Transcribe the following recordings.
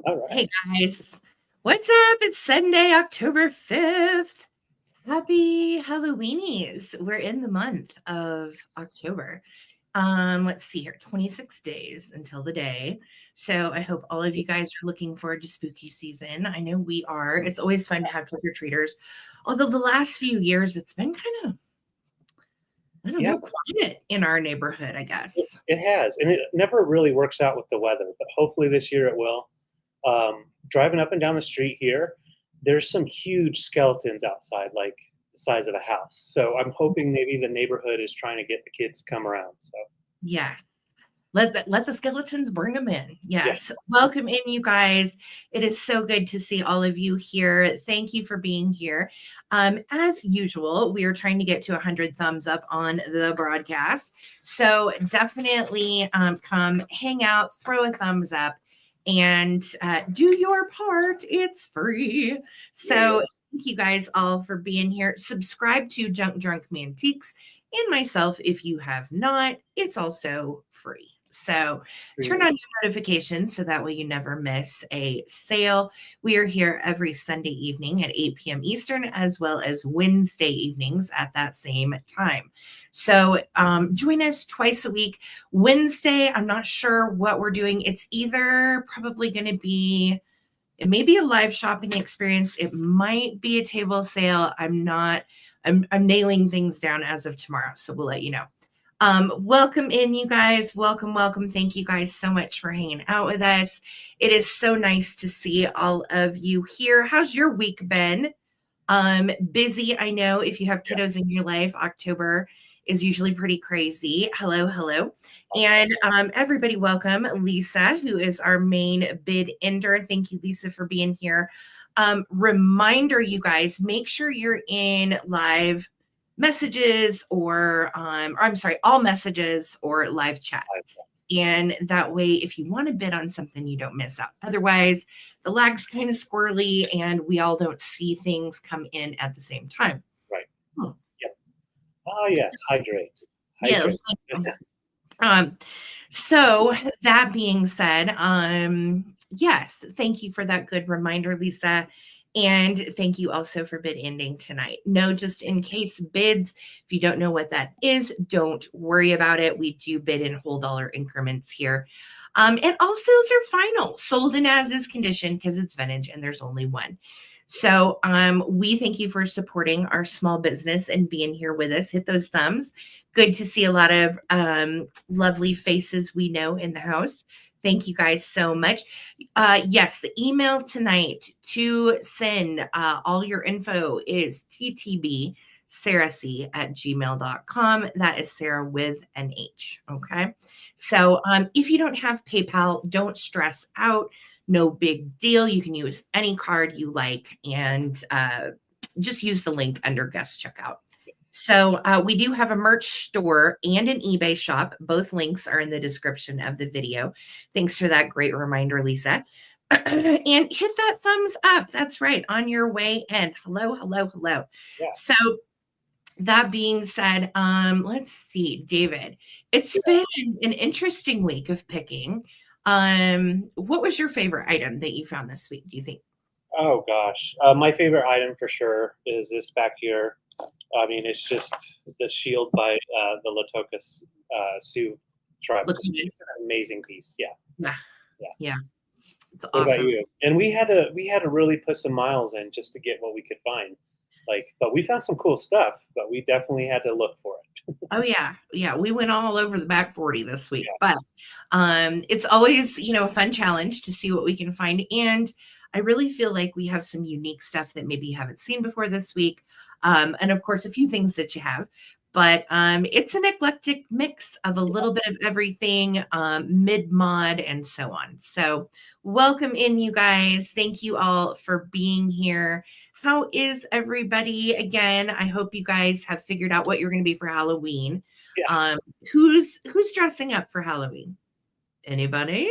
All right. Hey guys, what's up? It's Sunday, October 5th. Happy Halloweenies. We're in the month of October. Let's see here, 26 days until the day. So I hope all of you guys are looking forward to spooky season. I know we are. It's always fun to have trick-or-treaters. Although the last few years it's been kind of, I don't Yeah, know, quiet in our neighborhood, I it, guess. it has, and it never really works out with the weather, but hopefully this year it will. Driving up and down the street here, there's some huge skeletons outside, like the size of a house. So I'm hoping maybe the neighborhood is trying to get the kids to come around. So Yes. Let the skeletons bring them in. yeah, Yes. Welcome in, you guys. It is so good to see all of you here. Thank you for being here. As usual, we are trying to get to 100 thumbs up on the broadcast. So definitely come hang out, throw a thumbs up, and do your part. It's free. yeah, So thank you guys all for being here. Subscribe to Junk Drunk Mantiques and myself if you have not. It's also free. So turn on your notifications so that way you never miss a sale. We are here every Sunday evening at 8 p.m. Eastern, as well as Wednesday evenings at that same time. So join us twice a week. Wednesday, I'm not sure what we're doing. It's either probably going to be, it may be a live shopping experience. It might be a table sale. I'm nailing things down as of tomorrow. So we'll let you know. Welcome in, you guys. Welcome. Thank you guys so much for hanging out with us. It is so nice to see all of you here. How's your week been? Busy, I know. If you have kiddos in your life, October is usually pretty crazy. Hello. And everybody, welcome Lisa, who is our main bid ender. Thank you, Lisa, for being here. Reminder, you guys, make sure you're in live messages or I'm sorry, all messages or live chat. And that way, if you want to bid on something, you don't miss out. Otherwise, the lag's kind of squirrely and we all don't see things come in at the same time. right. Yep. Ah, yes, hydrate. Yes. Hydrate. So that being said, yes, thank you for that good reminder, Lisa. And thank you also for bid ending tonight. No, just in case bids, if you don't know what that is, don't worry about it. We do bid in whole dollar increments here. And all sales are final, sold in as is condition because it's vintage and there's only one. So we thank you for supporting our small business and being here with us. Hit those thumbs. Good to see a lot of lovely faces we know in the house. Thank you guys so much. Yes, the email tonight to send all your info is ttbsarahc@gmail.com. That is Sarah with an H. Okay. So if you don't have PayPal, don't stress out. No big deal. You can use any card you like and just use the link under guest checkout. So we do have a merch store and an eBay shop. Both links are in the description of the video. Thanks for that great reminder, Lisa. And hit that thumbs up. That's right. On your way in. Hello. Yeah. So that being said, let's see, David, it's been an interesting week of picking. What was your favorite item that you found this week, do you think? Oh gosh, my favorite item for sure is this back here. I mean, it's just the shield by the Latokas Sioux tribe. Look, It's an amazing piece. Yeah. It's What about awesome. you? And we had to really put some miles in just to get what we could find. But we found some cool stuff, but we definitely had to look for it. Oh yeah. We went all over the back 40 this week, Yeah. but it's always, a fun challenge to see what we can find. And I really feel like we have some unique stuff that maybe you haven't seen before this week. And of course, a few things that you have, but it's an eclectic mix of a little bit of everything, mid-mod and so on. So welcome in, you guys. Thank you all for being here. How is everybody? Again, I hope you guys have figured out what you're going to be for Halloween. Yeah. Who's dressing up for Halloween? Anybody?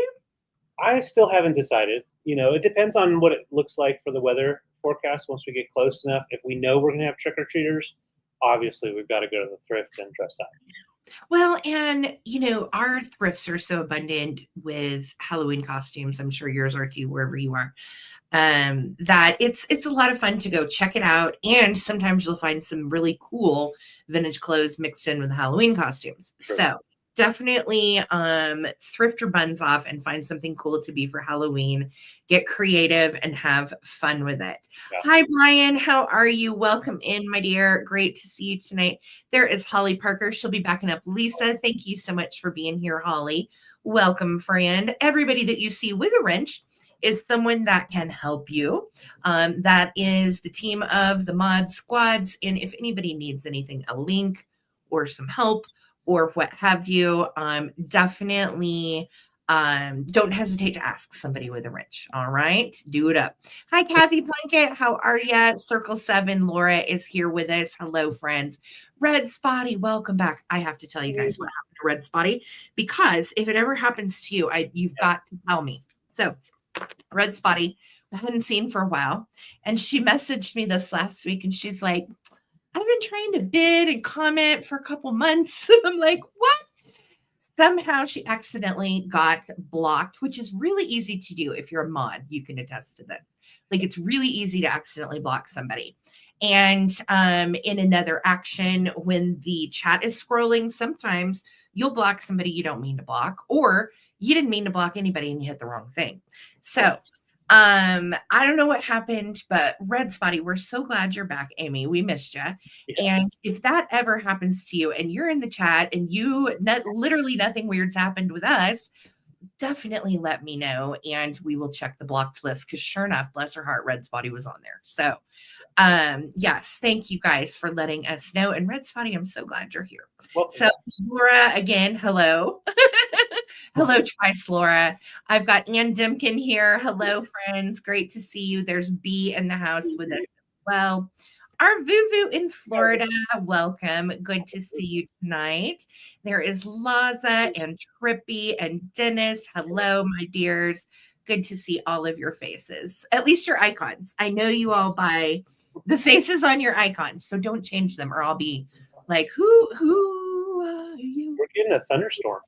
I still haven't decided. It depends on what it looks like for the weather forecast once we get close enough. If we know we're going to have trick or treaters, obviously we've got to go to the thrift and dress up. Well, and our thrifts are so abundant with Halloween costumes. I'm sure yours are too, wherever you are. That it's a lot of fun to go check it out. And sometimes you'll find some really cool vintage clothes mixed in with Halloween costumes. True. So definitely thrift your buns off and find something cool to be for Halloween. Get creative and have fun with it. Yeah. Hi, Brian. How are you? Welcome in, my dear. Great to see you tonight. There is Holly Parker. She'll be backing up Lisa. Thank you so much for being here, Holly. Welcome, friend. Everybody that you see with a wrench is someone that can help you. That is the team of the mod squads. And if anybody needs anything, a link or some help or what have you, definitely don't hesitate to ask somebody with a wrench. All right, do it up. Hi, Kathy Plunkett. How are you? Circle 7. Laura is here with us. Hello, friends. Red Spotty, welcome back. I have to tell you guys what happened to Red Spotty, because if it ever happens to you, you've got to tell me. So Red Spotty, I hadn't seen for a while. And she messaged me this last week and she's like, I've been trying to bid and comment for a couple months. I'm like, what? Somehow she accidentally got blocked, which is really easy to do. If you're a mod, you can attest to that. Like, it's really easy to accidentally block somebody. And in another action, when the chat is scrolling, sometimes you'll block somebody you don't mean to block, or you didn't mean to block anybody and you hit the wrong thing. So I don't know what happened, but Red Spotty, we're so glad you're back, Amy. We missed you. Yes. And if that ever happens to you and you're in the chat and literally nothing weird's happened with us, definitely let me know and we will check the blocked list, because sure enough, bless her heart, Red Spotty was on there. So yes, thank you guys for letting us know. And Red Spotty, I'm so glad you're here. Well, so Laura, again, hello. Hello, twice, Laura. I've got Ann Dimkin here. Hello, friends. Great to see you. There's B in the house with us as well. Our Vuvu in Florida, welcome. Good to see you tonight. There is Laza and Trippy and Dennis. Hello, my dears. Good to see all of your faces, at least your icons. I know you all buy the faces on your icons, so don't change them or I'll be like, who are you? We're getting a thunderstorm.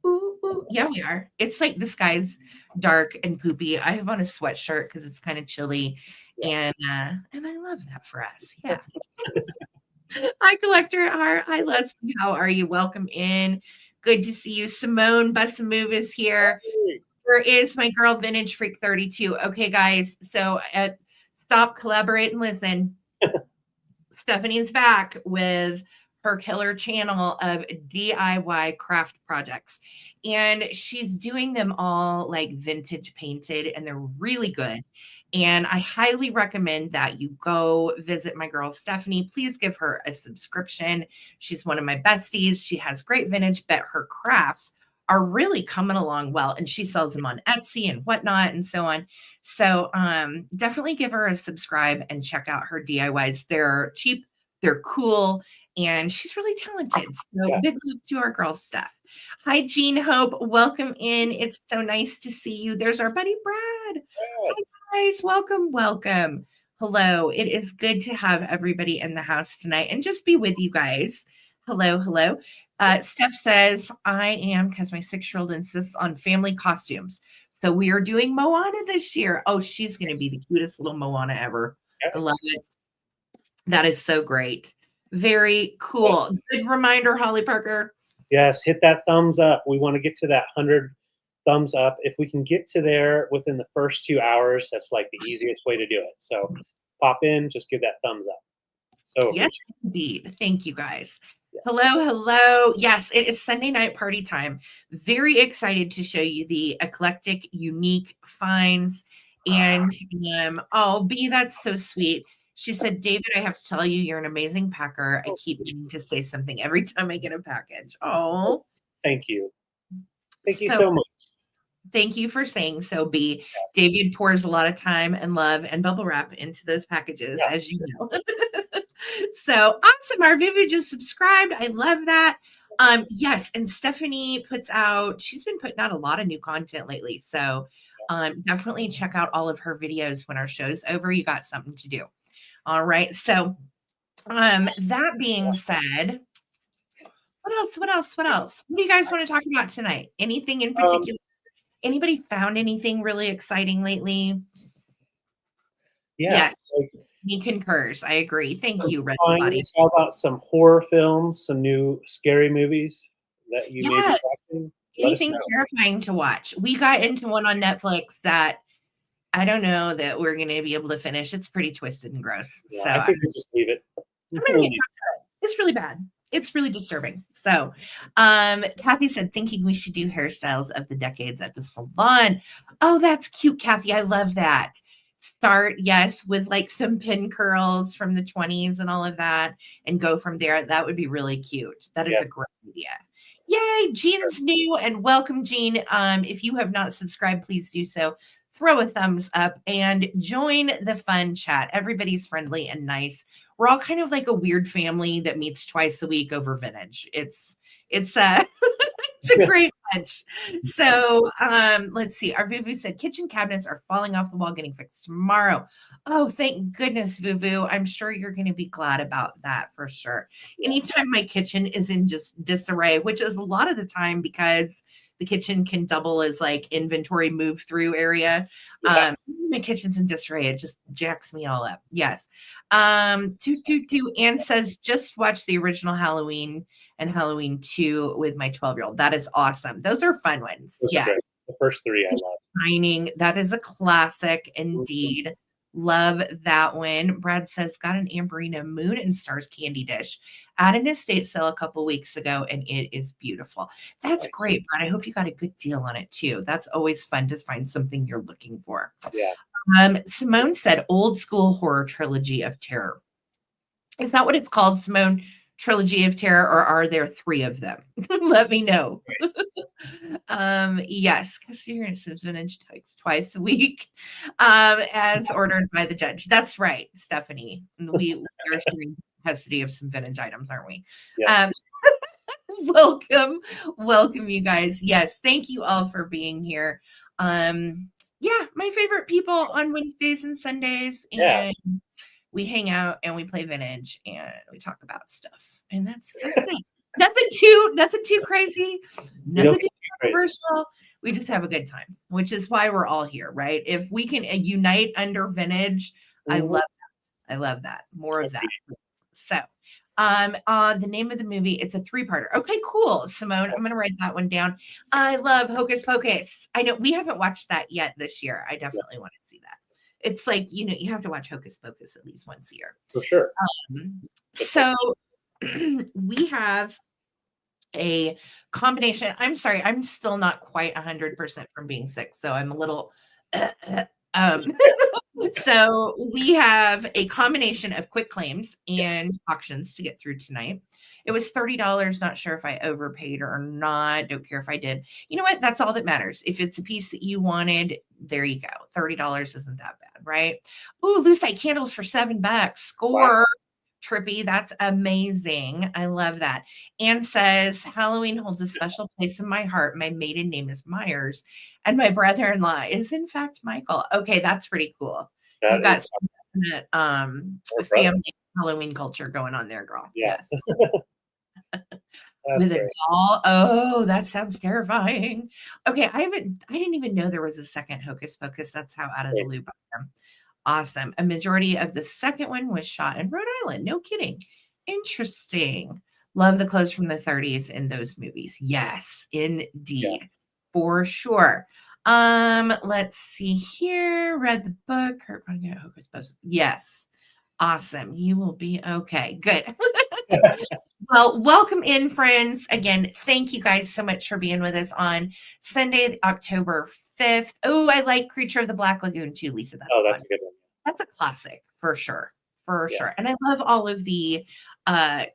Ooh, ooh. Yeah, we are. It's like the sky's dark and poopy. I have on a sweatshirt because it's kind of chilly, and I love that for us. Yeah. Hi, Collector Art. Hi, Leslie. How are you? Welcome in. Good to see you. Simone Bussamove is here. Where is my girl Vintage Freak 32? Okay, guys. So stop, collaborate, and listen. Stephanie's back with her killer channel of DIY craft projects. And she's doing them all like vintage painted, and they're really good. And I highly recommend that you go visit my girl Stephanie. Please give her a subscription. She's one of my besties. She has great vintage, but her crafts are really coming along well. And she sells them on Etsy and whatnot and so on. So definitely give her a subscribe and check out her DIYs. They're cheap, they're cool, and she's really talented. So big love to our girl Steph. Hi, Jean Hope. Welcome in. It's so nice to see you. There's our buddy Brad. Hi, guys. Welcome, welcome. Hello. It is good to have everybody in the house tonight and just be with you guys. Hello, hello. Steph says, I am, because my 6-year-old insists on family costumes. So we are doing Moana this year. Oh, she's going to be the cutest little Moana ever. I love it. That is so great. Very cool. Good reminder, Holly Parker. Yes, hit that thumbs up. We want to get to that 100 thumbs up. If we can get to there within the first 2 hours, that's like the easiest way to do it. So pop in, just give that thumbs up. So yes, indeed. Thank you, guys. Hello, hello. Yes, it is Sunday night party time. Very excited to show you the eclectic, unique finds. And oh, B, that's so sweet. She said, David, I have to tell you, you're an amazing packer. I keep needing to say something every time I get a package. Oh, thank you. Thank you so much. Thank you for saying so, B. David pours a lot of time and love and bubble wrap into those packages, as you know. So awesome. Our Vivu just subscribed. I love that. Yes. And Stephanie she's been putting out a lot of new content lately. So definitely check out all of her videos when our show's over. You got something to do. All right. So that being said, What else? What else? What else? What do you guys want to talk about tonight? Anything in particular? Anybody found anything really exciting lately? Yeah. Yes, Like, he concurs. I agree. Thank some you, Red Body. finds. How about some horror films, some new scary movies that you may be Yes. watching? Let us Anything know. terrifying to watch. We got into one on Netflix that I don't know that we're going to be able to finish. It's pretty twisted and gross. Yeah, So I think we'll just leave it. I'm going to get talked about it. It's really bad. It's really disturbing. So, Kathy said, thinking we should do hairstyles of the decades at the salon. Oh, that's cute, Kathy. I love that. Start, yes, with like some pin curls from the 20s and all of that, and go from there. That would be really cute. That is Yeah. a great idea. Yay, Jean's new, and welcome, Jean. If you have not subscribed, please do so. Throw a thumbs up and join the fun chat. Everybody's friendly and nice. We're all kind of like a weird family that meets twice a week over vintage. It's it's a great bunch. So let's see. Our Vuvu said kitchen cabinets are falling off the wall, getting fixed tomorrow. Oh, thank goodness, Vuvu. I'm sure you're going to be glad about that for sure. Anytime my kitchen is in just disarray, which is a lot of the time because the kitchen can double as like inventory move through area. Yeah. My kitchen's in disarray. It just jacks me all up. Yes. 222 Ann says, just watch the original Halloween and Halloween 2 with my 12-year-old. That is awesome. Those are fun ones. Those are great. The first three I love. Shining. That is a classic indeed. Love that one. Brad says, got an Amberina Moon and Stars candy dish at an estate sale a couple weeks ago, and it is beautiful. That's great, Brad. I hope you got a good deal on it too. That's always fun to find something you're looking for. Yeah. Simone said, old school horror trilogy of terror. Is that what it's called, Simone? Trilogy of Terror, or are there 3 of them? Let me know. Yes, because you're going to send vintage twice a week, as ordered by the judge. That's right, Stephanie. We are sharing custody of some vintage items, aren't we? Yeah. Welcome, you guys. Yes, thank you all for being here. Yeah, my favorite people on Wednesdays and Sundays, and we hang out and we play vintage and we talk about stuff, and that's it. Nothing too crazy, nothing too controversial. We just have a good time, which is why we're all here, right? If we can unite under vintage, I love that. I love that. More of that. So, the name of the movie, it's a 3-parter. Okay, cool, Simone. I'm gonna write that one down. I love Hocus Pocus. I know we haven't watched that yet this year. I definitely want to see that. It's like, you have to watch Hocus Pocus at least once a year. For sure. So we have a combination. I'm sorry, I'm still not quite 100% from being sick, so I'm a little so we have a combination of quick claims and auctions to get through tonight. It was $30. Not sure if I overpaid or not. Don't care if I did. You know what? That's all that matters. If it's a piece that you wanted, there you go. $30 isn't that bad, right? Ooh, lucite candles for $7. Score. Wow. Trippy. That's amazing. I love that. Anne says, Halloween holds a special place in my heart. My maiden name is Myers, and my brother-in-law is in fact Michael. Okay, that's pretty cool. You got some family Halloween culture going on there, girl. Yeah. Yes. With a doll. Oh, that sounds terrifying. Okay, I didn't even know there was a second Hocus Pocus. That's how out of the loop I am. Awesome. A majority of the second one was shot in Rhode Island. No kidding. Interesting. Love the clothes from the 30s in those movies. Yes, indeed. Yeah. For sure. Let's see here. Read the book. Hocus Pocus. Yes. Awesome. You will be okay. Good. Well, welcome in, friends. Again, thank you guys so much for being with us on Sunday, October 5th. Oh, I like Creature of the Black Lagoon too, Lisa. That's a good one. That's a classic for sure. For sure. And I love all of the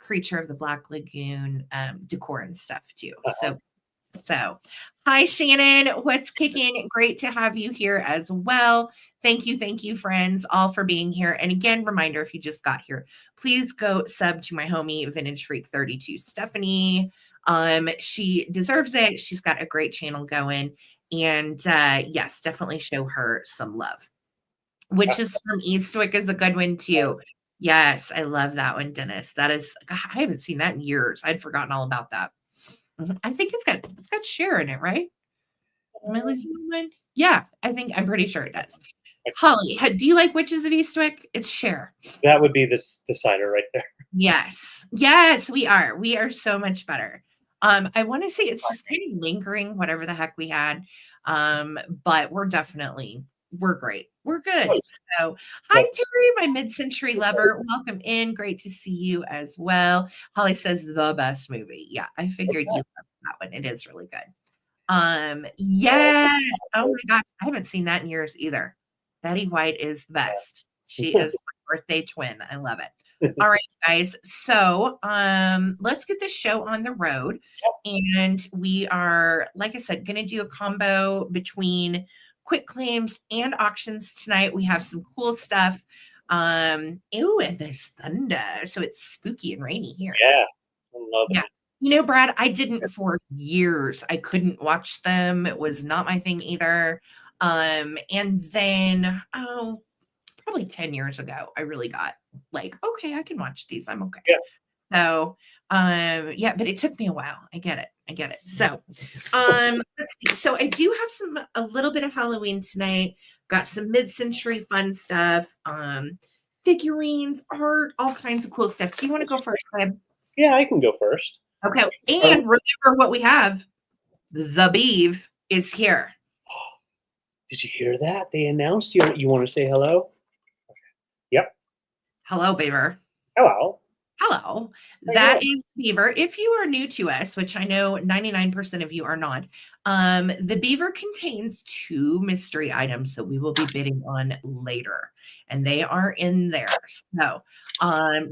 Creature of the Black Lagoon decor and stuff too. So hi, Shannon. What's kicking? Great to have you here as well. Thank you, friends, all for being here. And again, reminder, if you just got here, please go sub to my homie, Vintage Freak 32, Stephanie. She deserves it. She's got a great channel going. And yes, definitely show her some love. Witches from Eastwick is a good one too. Yes, I love that one, Dennis. That is, God, I haven't seen that in years. I'd forgotten all about that. I think it's got Cher in it, right? Am I losing my mind? Yeah, I'm pretty sure it does. Holly, do you like Witches of Eastwick? It's Cher. That would be this decider right there. Yes. Yes, we are. We are so much better. I want to say it's just kind of lingering, whatever the heck we had. But we're great. We're good. So hi Terry, my mid-century lover. Welcome in. Great to see you as well. Holly says the best movie. Yeah, I figured you loved that one. It is really good. Yes. Oh my gosh, I haven't seen that in years either. Betty White is the best. She is my birthday twin. I love it. All right, guys. So, let's get this show on the road. And we are, like I said, going to do a combo between quick claims and auctions tonight. We have some cool stuff. Ew, and there's thunder. So it's spooky and rainy here. Yeah. I love it. You know, Brad, I didn't for years. I couldn't watch them. It was not my thing either. And then, probably 10 years ago, I really got like, okay, I can watch these. I'm okay. Yeah. So, yeah, but it took me a while. I get it. So, let's see. So I do have a little bit of Halloween tonight. Got some mid-century fun stuff, figurines, art, all kinds of cool stuff. Do you want to go first, Clem? Yeah, I can go first. Okay. And remember what we have. The Beeve is here. Did you hear that? They announced you. You want to say hello? Yep. Hello, Beaver. Hello. Hello. That is Beaver. If you are new to us, which I know 99% of you are not, the Beaver contains 2 mystery items that we will be bidding on later, and they are in there. So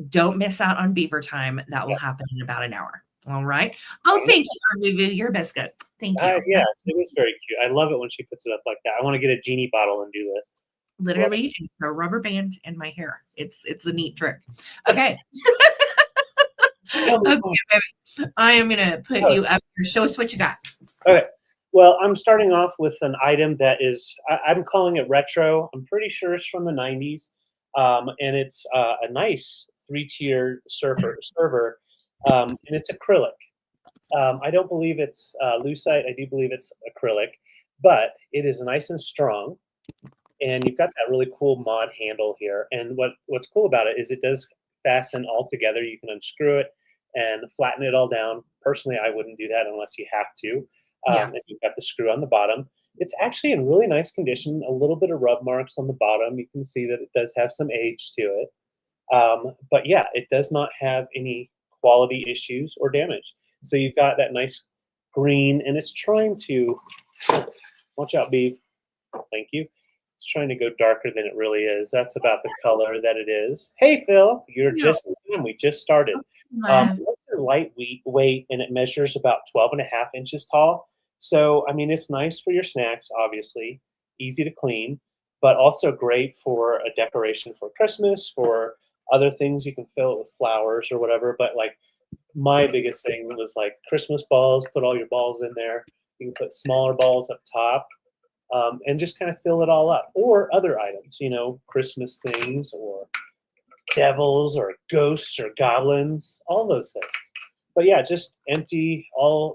don't miss out on Beaver time. That will happen in about an hour. All right. Oh, thank you, Arluvu. You're a biscuit. Thank you. Yes, it was very cute. I love it when she puts it up like that. I want to get a genie bottle and do this. Literally, a rubber band in my hair. It's a neat trick. Okay. Okay, baby. I am gonna put you up here. Show us what you got. Okay. Well, I'm starting off with an item that is, I'm calling it retro. I'm pretty sure it's from the 90s. And it's a nice 3-tier server. And it's acrylic. I don't believe it's lucite. I do believe it's acrylic, but it is nice and strong. And you've got that really cool mod handle here. And what's cool about it is it does fasten all together. You can unscrew it and flatten it all down. Personally, I wouldn't do that unless you have to. And you've got the screw on the bottom. It's actually in really nice condition. A little bit of rub marks on the bottom. You can see that it does have some age to it. But yeah, it does not have any quality issues or damage. So you've got that nice green, and it's trying to, watch out, Beef. Thank you. It's trying to go darker than it really is. That's about the color that it is. Hey, Phil, you're just in time. We just started. It's a lightweight, and it measures about 12.5 inches tall. So, I mean, it's nice for your snacks, obviously, easy to clean, but also great for a decoration for Christmas, for other things. You can fill it with flowers or whatever. But like my biggest thing was like Christmas balls, put all your balls in there. You can put smaller balls up top. And just kind of fill it all up, or other items, Christmas things, or devils, or ghosts, or goblins, all those things. But yeah, just empty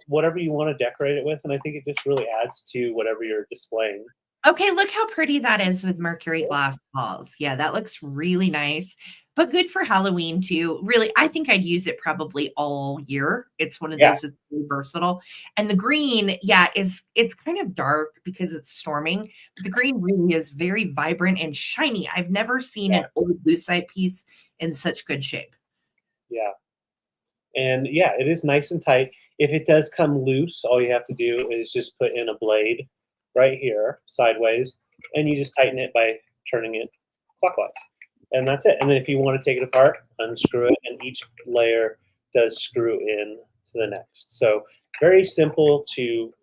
whatever you want to decorate it with, and I think it just really adds to whatever you're displaying. Okay, look how pretty that is with mercury glass balls. Yeah, that looks really nice, but good for Halloween too. Really, I think I'd use it probably all year. It's one of those that's really versatile. And the green, it's kind of dark because it's storming. But the green really is very vibrant and shiny. I've never seen an old lucite piece in such good shape. Yeah. And yeah, it is nice and tight. If it does come loose, all you have to do is just put in a blade right here, sideways, and you just tighten it by turning it clockwise. And that's it. And then if you want to take it apart, unscrew it, and each layer does screw in to the next. So very simple to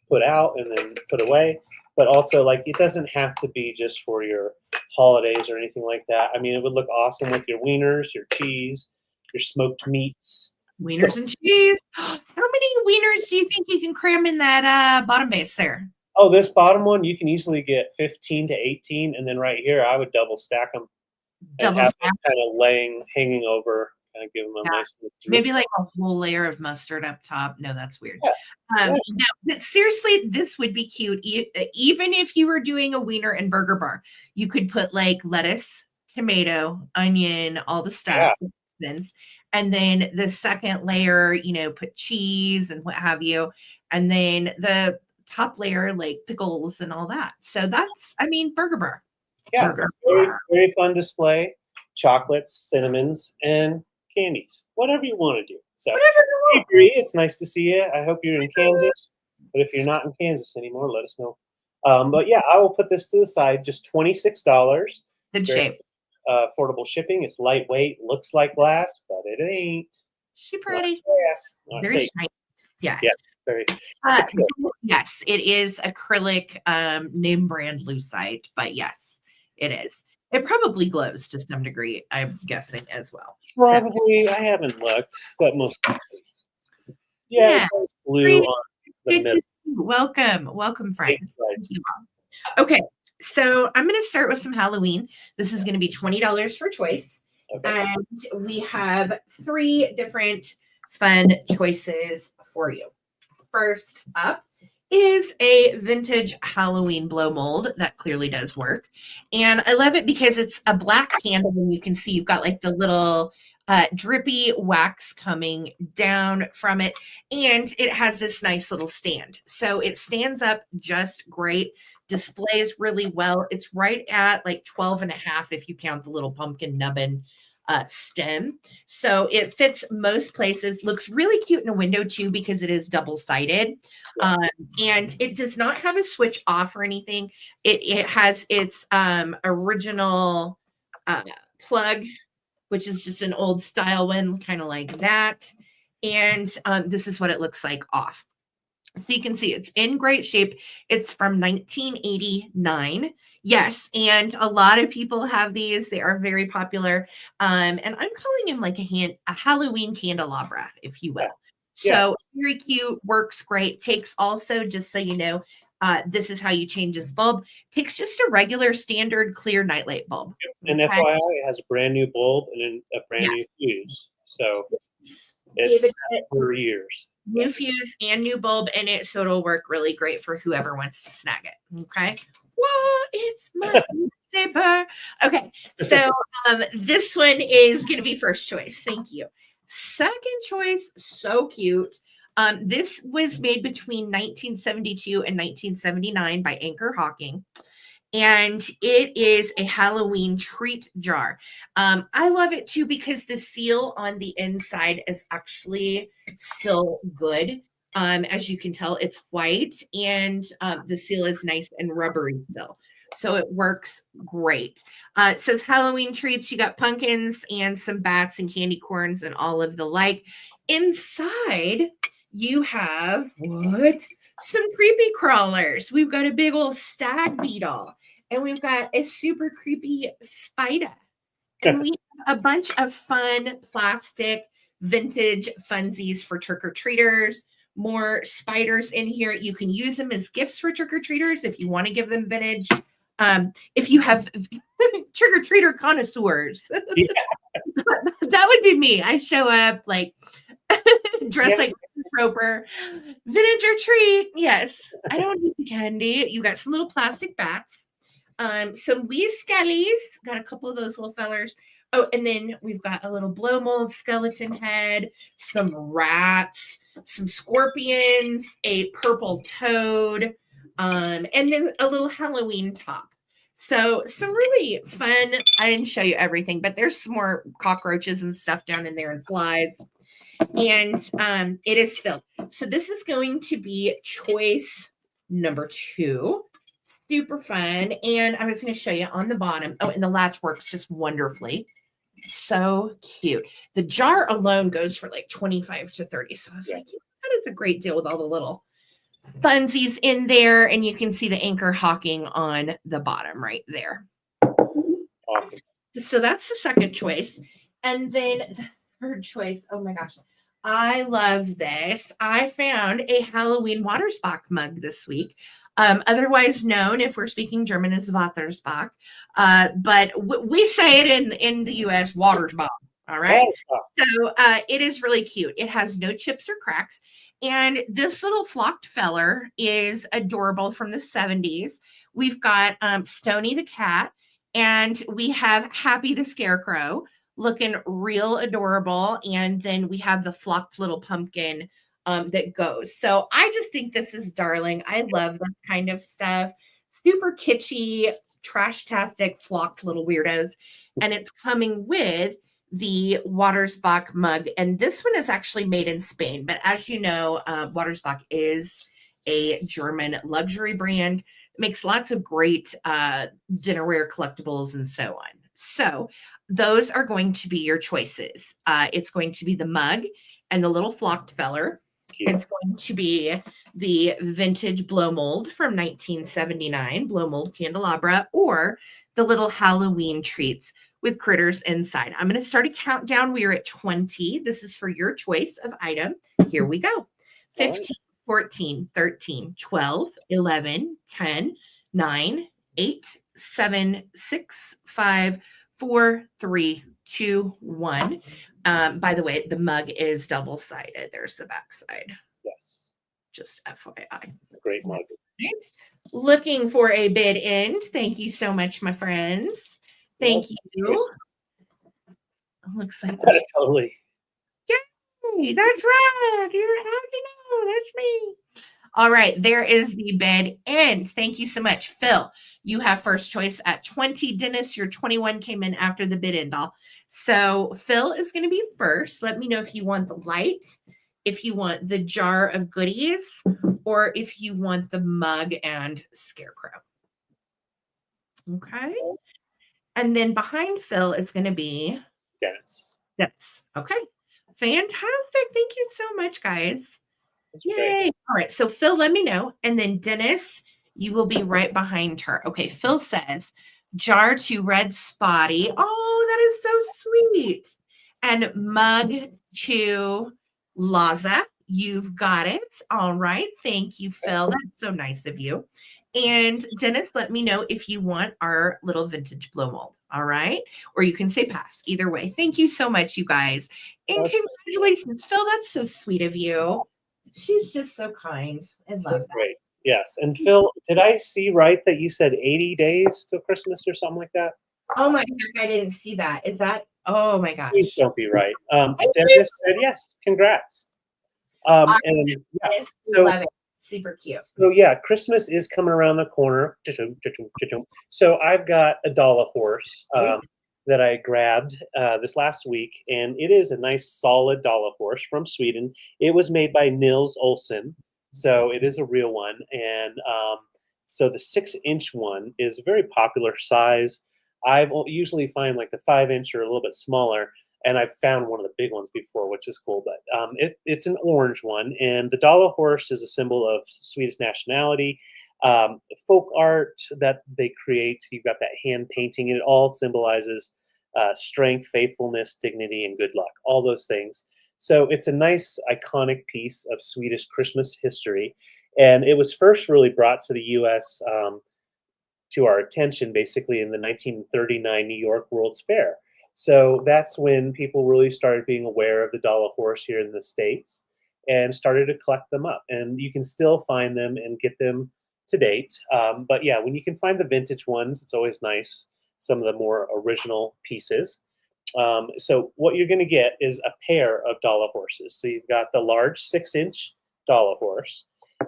put out and then put away, but also like it doesn't have to be just for your holidays or anything like that. I mean, it would look awesome with your wieners, your cheese, your smoked meats. Wieners and cheese. How many wieners do you think you can cram in that bottom base there? Oh, this bottom one, you can easily get 15 to 18. And then right here, I would double stack them. and Double have them snap. kind of hanging over, kind of give them a nice little droop. Maybe like a whole layer of mustard up top. No, that's weird. Yeah. No, but seriously, this would be cute. Even if you were doing a wiener and burger bar, you could put like lettuce, tomato, onion, all the stuff. And then the second layer, put cheese and what have you. And then the top layer, like pickles and all that. So that's, burger bar. Yeah, Burger very, bar. very fun display. Chocolates, cinnamons, and candies. Whatever you want to do. So, I agree. It's nice to see you. I hope you're in Kansas. But if you're not in Kansas anymore, let us know. But yeah, I will put this to the side. Just $26. Good shape. Affordable shipping. It's lightweight. Looks like glass, but it ain't. She pretty. Very shiny. Yes. Yeah. Very. Yes, it is acrylic name brand lucite, but yes, it is. It probably glows to some degree, I'm guessing as well. Probably. I haven't looked, but most likely. Yeah, it's blue on the middle. Welcome, friends. Okay, so I'm going to start with some Halloween. This is going to be $20 for choice. Okay. And we have 3 different fun choices for you. First up is a vintage Halloween blow mold that clearly does work. And I love it because it's a black candle, and you can see you've got like the little drippy wax coming down from it. And it has this nice little stand. So it stands up just great, displays really well. It's right at like 12.5 if you count the little pumpkin nubbin stem. So it fits most places, looks really cute in a window too, because it is double-sided. And it does not have a switch off or anything. It has its original plug, which is just an old style one, kind of like that. And this is what it looks like off. So you can see it's in great shape. It's from 1989. Yes, and a lot of people have these. They are very popular. And I'm calling him like a Halloween candelabra, if you will. So very cute, works great. Takes also, just so you know, this is how you change this bulb. Takes just a regular standard clear nightlight bulb. And FYI, it has a brand new bulb and a brand new fuse. So it's for years. New fuse and new bulb in it, so it'll work really great for whoever wants to snag it. Okay. Whoa, it's my saber. Okay, so this one is going to be first choice. Thank you. Second choice, so cute. This was made between 1972 and 1979 by Anchor Hawking. And it is a Halloween treat jar. I love it too because the seal on the inside is actually still good. As you can tell, it's white, and the seal is nice and rubbery still. So it works great. It says Halloween treats. You got pumpkins and some bats and candy corns and all of the like. Inside, you have some creepy crawlers. We've got a big old stag beetle. And we've got a super creepy spider. And we have a bunch of fun plastic vintage funsies for trick-or-treaters. More spiders in here. You can use them as gifts for trick-or-treaters if you want to give them vintage. If you have trick-or-treater connoisseurs. That would be me. I show up like dressed like Roper. Vintage or treat. Yes. I don't need the candy. You got some little plastic bats. Some wee skellies, got a couple of those little fellers. Oh, and then we've got a little blow mold skeleton head, some rats, some scorpions, a purple toad, and then a little Halloween top. So some really fun. I didn't show you everything, but there's some more cockroaches and stuff down in there and flies. And it is filled. So this is going to be choice number 2. Super fun. And I was going to show you on the bottom. Oh, and the latch works just wonderfully. So cute. The jar alone goes for like 25 to 30. So I was like, that is a great deal with all the little funsies in there. And you can see the Anchor Hawking on the bottom right there. Awesome. So that's the second choice. And then the third choice. Oh my gosh. I love this. I found a Halloween Watersbach mug this week, otherwise known, if we're speaking German, as Watersbach. But we say it in the U.S. Watersbach. All right. So it is really cute. It has no chips or cracks. And this little flocked feller is adorable from the 70s. We've got Stony the cat, and we have Happy the scarecrow looking real adorable. And then we have the flocked little pumpkin that goes. So I just think this is darling. I love this kind of stuff. Super kitschy, trash-tastic, flocked little weirdos. And it's coming with the Watersbach mug. And this one is actually made in Spain. But as you know, Watersbach is a German luxury brand. It makes lots of great dinnerware collectibles and so on. So those are going to be your choices. It's going to be the mug and the little flocked feller. It's going to be the vintage blow mold from 1979, blow mold candelabra, or the little Halloween treats with critters inside. I'm going to start a countdown. We are at 20. This is for your choice of item. Here we go. 15, 14, 13, 12, 11, 10, 9, 8, 7, 6, 5, 4, 3, 2, 1. By the way, the mug is double-sided. There's the back side. Yes. Just FYI. Great mug. Right. Looking for a bid end. Thank you so much, my friends. Thank you. Looks like totally. Yay, that's right. How do you know? That's me. All right, there is the bid end. Thank you so much. Phil, you have first choice at 20. Dennis, your 21 came in after the bid end all. So Phil is going to be first. Let me know if you want the light, if you want the jar of goodies, or if you want the mug and scarecrow. Okay. And then behind Phil is going to be Dennis. Dennis. Okay. Fantastic. Thank you so much, guys. That's Yay. great. All right. So Phil, let me know. And then Dennis, you will be right behind her. Okay. Phil says jar to Red Spotty. Oh, that is so sweet. And mug to Laza. You've got it. All right. Thank you, Phil. That's so nice of you. And Dennis, let me know if you want our little vintage blow mold. All right. Or you can say pass. Either way. Thank you so much, you guys. And congratulations, Phil. That's so sweet of you. She's just so kind. I love that. Great. Yes. And Phil, did I see right that you said 80 days till Christmas or something like that? Oh my God, I didn't see that. Is that? Oh my gosh. Please don't be right. Dennis said yes. Congrats. And yeah, love it. Super cute. So yeah, Christmas is coming around the corner. So I've got a dollar horse that I grabbed this last week, and it is a nice solid dollar horse from Sweden. It was made by Nils Olsson, so it is a real one. And so the 6-inch one is a very popular size. I usually find like the 5-inch or a little bit smaller. And I've found one of the big ones before, which is cool. But it's an orange one, and the dollar horse is a symbol of Swedish nationality. Folk art that they create, you've got that hand painting, and it all symbolizes strength, faithfulness, dignity, and good luck. All those things. So it's a nice, iconic piece of Swedish Christmas history, and it was first really brought to the U.S. To our attention, basically, in the 1939 New York World's Fair. So that's when people really started being aware of the dollar horse here in the States and started to collect them up. And you can still find them and get them to date. But yeah, when you can find the vintage ones, it's always nice. Some of the more original pieces. So what you're going to get is a pair of dollar horses. So you've got the large 6-inch dollar horse,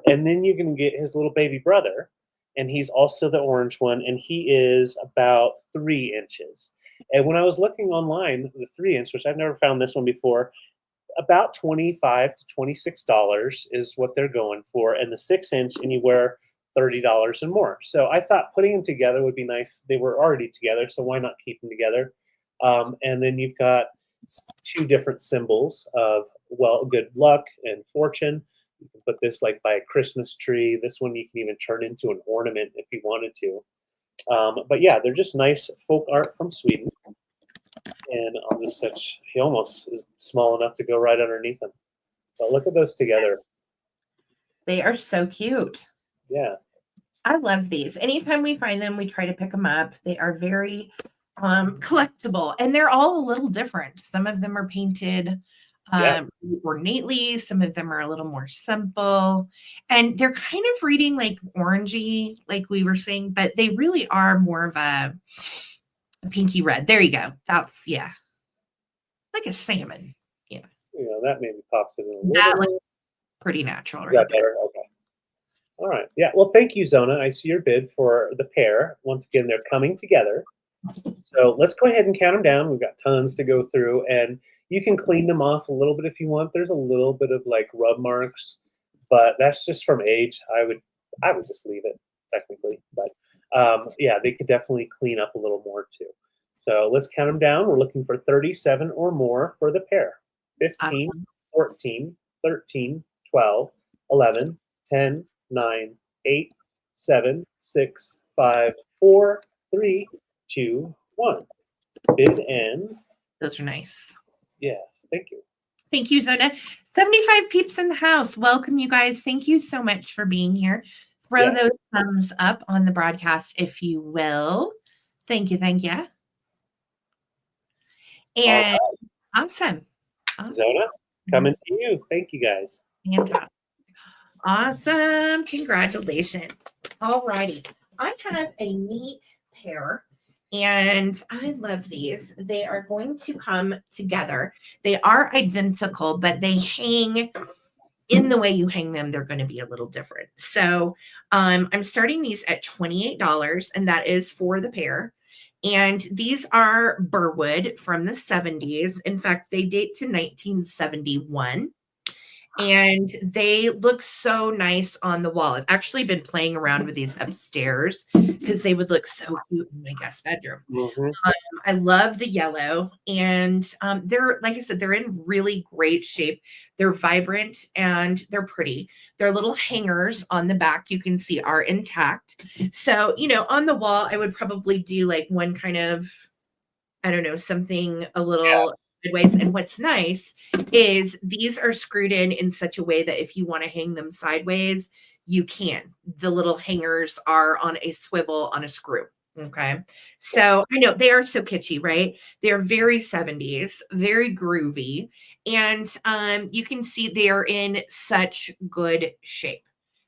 and then you're going to get his little baby brother, and he's also the orange one, and he is about 3 inches. And when I was looking online, the 3-inch, which I've never found this one before, about $25 to $26 is what they're going for, and the 6-inch anywhere $30 and more. So I thought putting them together would be nice. They were already together, so why not keep them together? And then you've got 2 different symbols of good luck and fortune. You can put this like by a Christmas tree. This one you can even turn into an ornament if you wanted to. But yeah, they're just nice folk art from Sweden. And on this such, he almost is small enough to go right underneath him. But look at those together. They are so cute. Yeah. I love these. Anytime we find them, we try to pick them up. They are very collectible, and they're all a little different. Some of them are painted Yeah. ornately. Some of them are a little more simple, and they're kind of reading like orangey, like we were saying, but they really are more of a pinky red. There you go. That's like a salmon. Yeah, That maybe pops it in a little that bit. looks pretty natural Is right that there. better? Okay. All right. Yeah. Well, thank you, Zona. I see your bid for the pair. Once again, they're coming together. So let's go ahead and count them down. We've got tons to go through, and you can clean them off a little bit if you want. There's a little bit of like rub marks, but that's just from age. I would just leave it technically, but yeah, they could definitely clean up a little more too. So let's count them down. We're looking for 37 or more for the pair. 15, Awesome. 14, 13, 12, 11, 10, 9, 8, 7, 6, 5, 4, 3, 2, 1. Bid ends. Those are nice. Yes, thank you. Thank you, Zona. 75 peeps in the house. Welcome, you guys. Thank you so much for being here. Throw Yes. those thumbs up on the broadcast, if you will. Thank you. Thank you. And awesome. Zona, coming to you. Thank you, guys. Fantastic. Awesome. Congratulations. All righty. I have a neat pair, and I love these. They are going to come together. They are identical, but they hang in the way you hang them. They're going to be a little different. So I'm starting these at $28, and that is for the pair. And these are Burwood from the 70s. In fact, they date to 1971. And they look so nice on the wall. I've actually been playing around with these upstairs because they would look so cute in my guest bedroom. Mm-hmm. I love the yellow, and they're, like I said, they're in really great shape. They're vibrant and they're pretty. Their little hangers on the back, you can see, are intact. So, on the wall, I would probably do like one kind of, I don't know, something a little sideways. And what's nice is these are screwed in such a way that if you want to hang them sideways, you can. The little hangers are on a swivel on a screw. Okay. So I know they are so kitschy, right? They're very 70s, very groovy. And you can see they are in such good shape.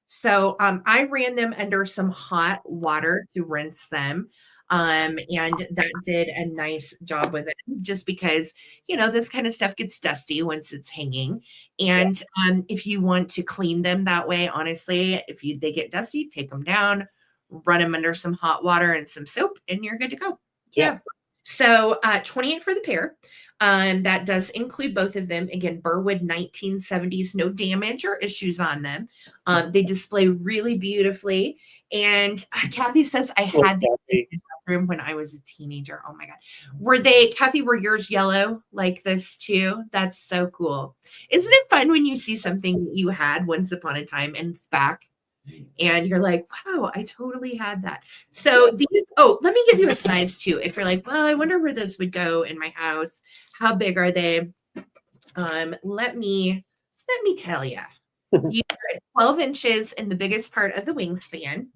So I ran them under some hot water to rinse them. And that did a nice job with it, just because, this kind of stuff gets dusty once it's hanging. And if you want to clean them that way, honestly, they get dusty, take them down, run them under some hot water and some soap, and you're good to go. Yeah. So 28 for the pair. That does include both of them. Again, Burwood 1970s, no damage or issues on them. They display really beautifully. And Kathy says I had these in my room when I was a teenager. Oh my God. Kathy, were yours yellow like this too? That's so cool. Isn't it fun when you see something you had once upon a time and it's back? And you're like, wow, I totally had that. So let me give you a size too. If you're like, well, I wonder where those would go in my house. How big are they? Let me tell you. You are 12 inches in the biggest part of the wingspan.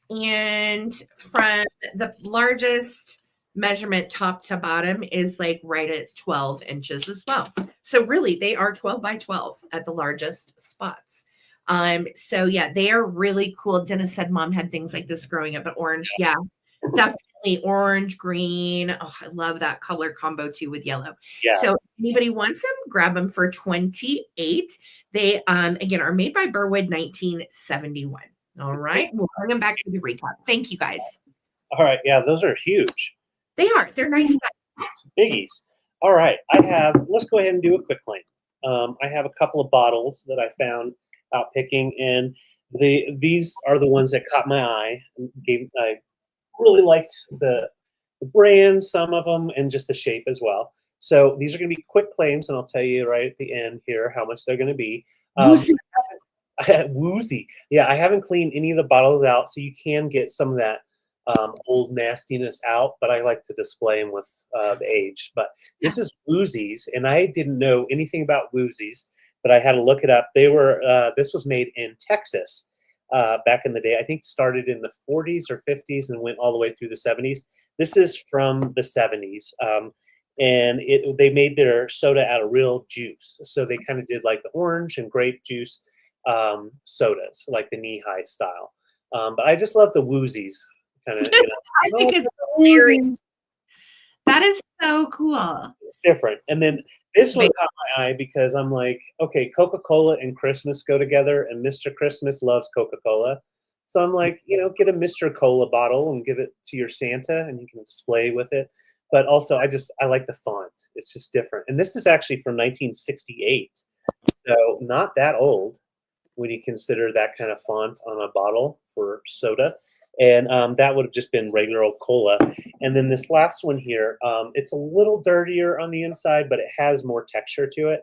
And from the largest measurement top to bottom is like right at 12 inches as well. So really they are 12 by 12 at the largest spots. So yeah, they are really cool. Dennis said mom had things like this growing up, but orange. Yeah, definitely orange, green. Oh, I love that color combo too with yellow. Yeah. So if anybody wants them, grab them for 28. They, again, are made by Burwood 1971. All right. We'll bring them back to the recap. Thank you guys. All right. Yeah, those are huge. They are. They're nice. Biggies. All right. Let's go ahead and do a quick claim. I have a couple of bottles that I found out picking, and these are the ones that caught my eye. I really liked the brand, some of them, and just the shape as well. So these are going to be quick claims, and I'll tell you right at the end here how much they're going to be. Woozy. Yeah, I haven't cleaned any of the bottles out, so you can get some of that old nastiness out, but I like to display them with the age. But this is Woozies, and I didn't know anything about Woozies. but I had to look it up. They were this was made in Texas back in the day. I think started in the 40s or 50s and went all the way through the 70s. This is from the 70s. And they made their soda out of real juice. So they kind of did like the orange and grape juice sodas, like the knee-high style. But I just love the woozies, kind of. I think it's hilarious. That is so cool. It's different. And then this one caught my eye because I'm like, okay, Coca-Cola and Christmas go together, and Mr. Christmas loves Coca-Cola. So I'm like, get a Mr. Cola bottle and give it to your Santa, and you can display with it. But also, I like the font. It's just different. And this is actually from 1968, so not that old when you consider that kind of font on a bottle for soda. And that would have just been regular old cola. And then this last one here, it's a little dirtier on the inside, but it has more texture to it,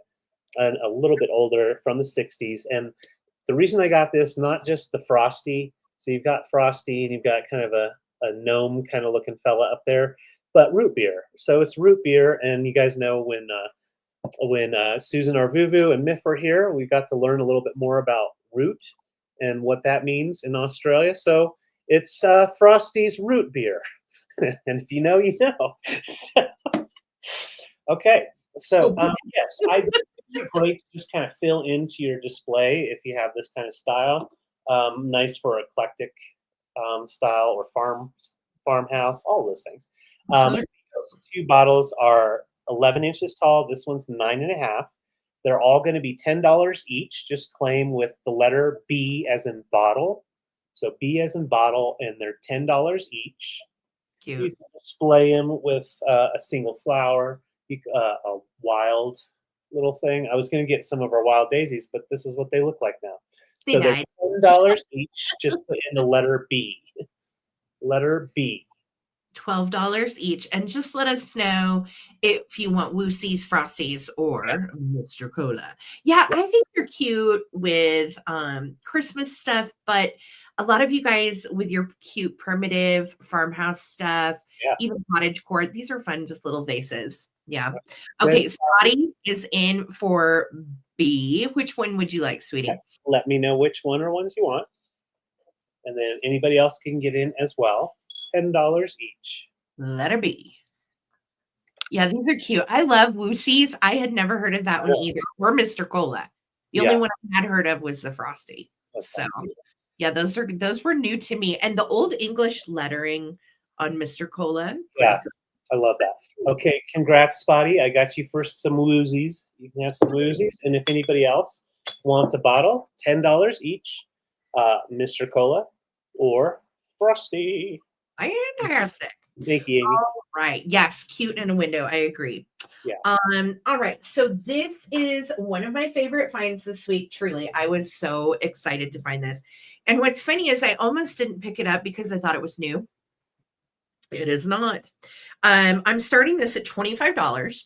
and a little bit older, from the 60s. And the reason I got this, not just the Frosty, so you've got Frosty and you've got kind of a gnome kind of looking fella up there, but root beer. So it's root beer, and you guys know when Susan Arvuvu and Miff were here, we got to learn a little bit more about root and what that means in Australia. So it's Frosty's root beer. And if you know, you know. So, okay. So, yes, I think it's great to just kind of fill into your display if you have this kind of style. Nice for eclectic style or farmhouse, all those things. Those two bottles are 11 inches tall. This one's 9.5. They're all going to be $10 each. Just claim with the letter B as in bottle. So B as in bottle, and they're $10 each. Cute. You can display them with a single flower, a wild little thing. I was going to get some of our wild daisies, but this is what they look like now. So they're $10 each. Just put in the letter B. Letter B. $12 each. And just let us know if you want Woosies, Frosties, or Mr. Cola. Yeah, I think they're cute with Christmas stuff, but a lot of you guys with your cute primitive farmhouse stuff, even cottagecore, these are fun, just little vases. Yeah. Okay, Spotty is in for B. Which one would you like, sweetie? Let me know which one or ones you want. And then anybody else can get in as well. $10 each. Letter B. Yeah, these are cute. I love Woosies. I had never heard of that one either, or Mr. Cola. The only one I had heard of was the Frosty. So, yeah, those were new to me. And the old English lettering on Mr. Cola. Yeah, I love that. Okay, congrats, Spotty. I got you for some Woosies. You can have some Woosies. And if anybody else wants a bottle, $10 each. Mr. Cola or Frosty. Fantastic. Thank you, Amy. All right. Yes, cute in a window. I agree. Yeah. All right. So this is one of my favorite finds this week. Truly, I was so excited to find this. And what's funny is I almost didn't pick it up because I thought it was new. It is not. I'm starting this at $25,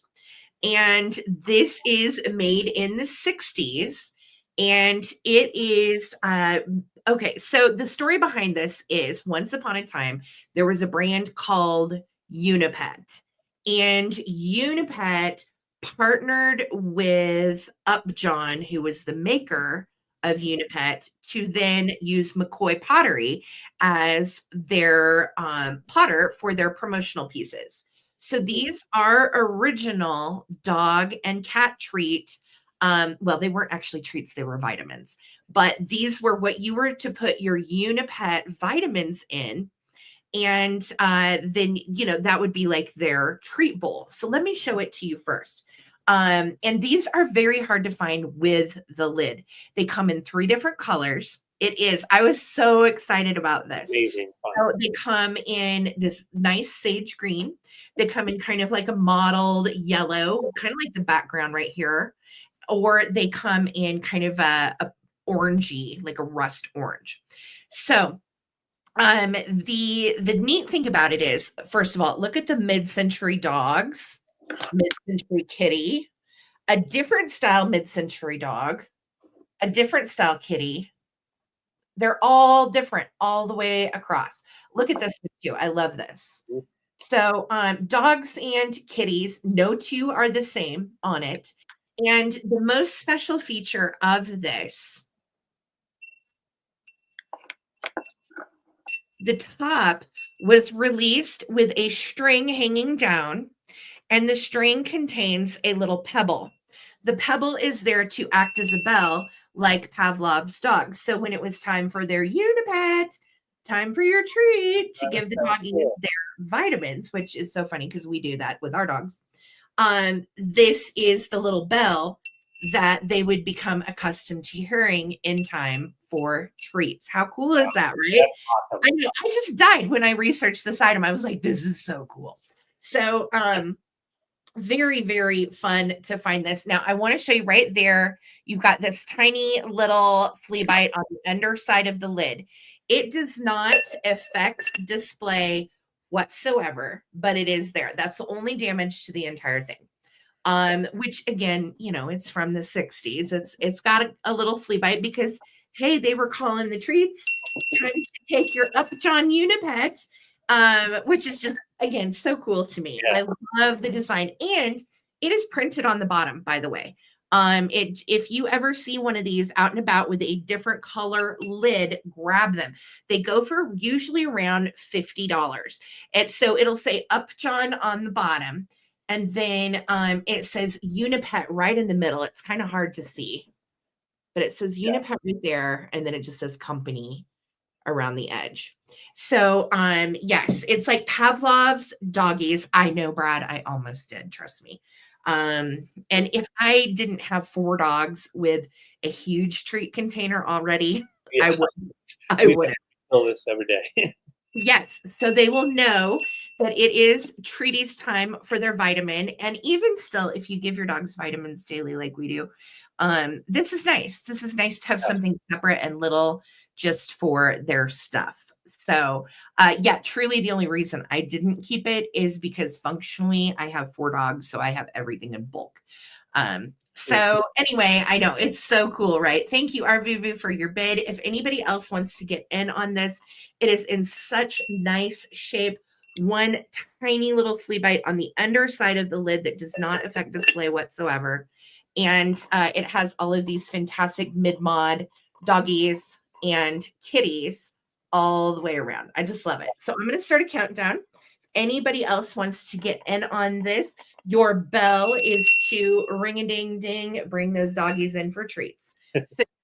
and this is made in the 60s, and it is okay, so the story behind this is once upon a time, there was a brand called Unipet, and Unipet partnered with Upjohn, who was the maker of Unipet, to then use McCoy Pottery as their potter for their promotional pieces. So these are original dog and cat treat. Well, they weren't actually treats, they were vitamins, but these were what you were to put your Unipet vitamins in. And then, that would be like their treat bowl. So let me show it to you first. And these are very hard to find with the lid. They come in 3 different colors. I was so excited about this. Amazing. So they come in this nice sage green. They come in kind of like a mottled yellow, kind of like the background right here. Or they come in kind of a orangey, like a rust orange. So the neat thing about it is, first of all, look at the mid-century dogs, mid-century kitty, a different style mid-century dog, a different style kitty. They're all different all the way across. Look at this too. I love this. So dogs and kitties, no two are the same on it. And the most special feature of this, the top was released with a string hanging down, and the string contains a little pebble. The pebble is there to act as a bell, like Pavlov's dogs. So when it was time for their Unipet, time for your treat, to give the doggies their vitamins, which is so funny because we do that with our dogs. This is the little bell that they would become accustomed to hearing in time for treats. How cool is that, right? That's awesome. I know. I just died when I researched this item. I was like, this is so cool. So, very, very fun to find this. Now, I want to show you right there. You've got this tiny little flea bite on the underside of the lid. It does not affect display whatsoever, but it is there. That's the only damage to the entire thing. Which again, you know, it's from the 60s. It's got a little flea bite because, hey, they were calling the treats. Time to take your Upjohn Unipet, which is just, again, so cool to me. Yeah. I love the design. And it is printed on the bottom, by the way. If you ever see one of these out and about with a different color lid, grab them. They go for usually around $50. And so it'll say Upjohn on the bottom. And then it says Unipet right in the middle. It's kind of hard to see, but it says Unipet right there. And then it just says company around the edge. So, yes, it's like Pavlov's doggies. I know, Brad, I almost did. Trust me. And if I didn't have 4 dogs with a huge treat container already, I would have. Fill this every day. Yes. So they will know that it is treaties time for their vitamin. And even still, if you give your dogs vitamins daily, like we do, this is nice. This is nice to have something separate and little just for their stuff. So, yeah, truly the only reason I didn't keep it is because functionally I have 4 dogs, so I have everything in bulk. So anyway, I know it's so cool, right? Thank you, Arvuvu, for your bid. If anybody else wants to get in on this, it is in such nice shape. One tiny little flea bite on the underside of the lid that does not affect display whatsoever. And it has all of these fantastic mid-mod doggies and kitties all the way around. I just love it. So I'm going to start a countdown. Anybody else wants to get in on this, your bell is to ring-a-ding-ding, bring those doggies in for treats.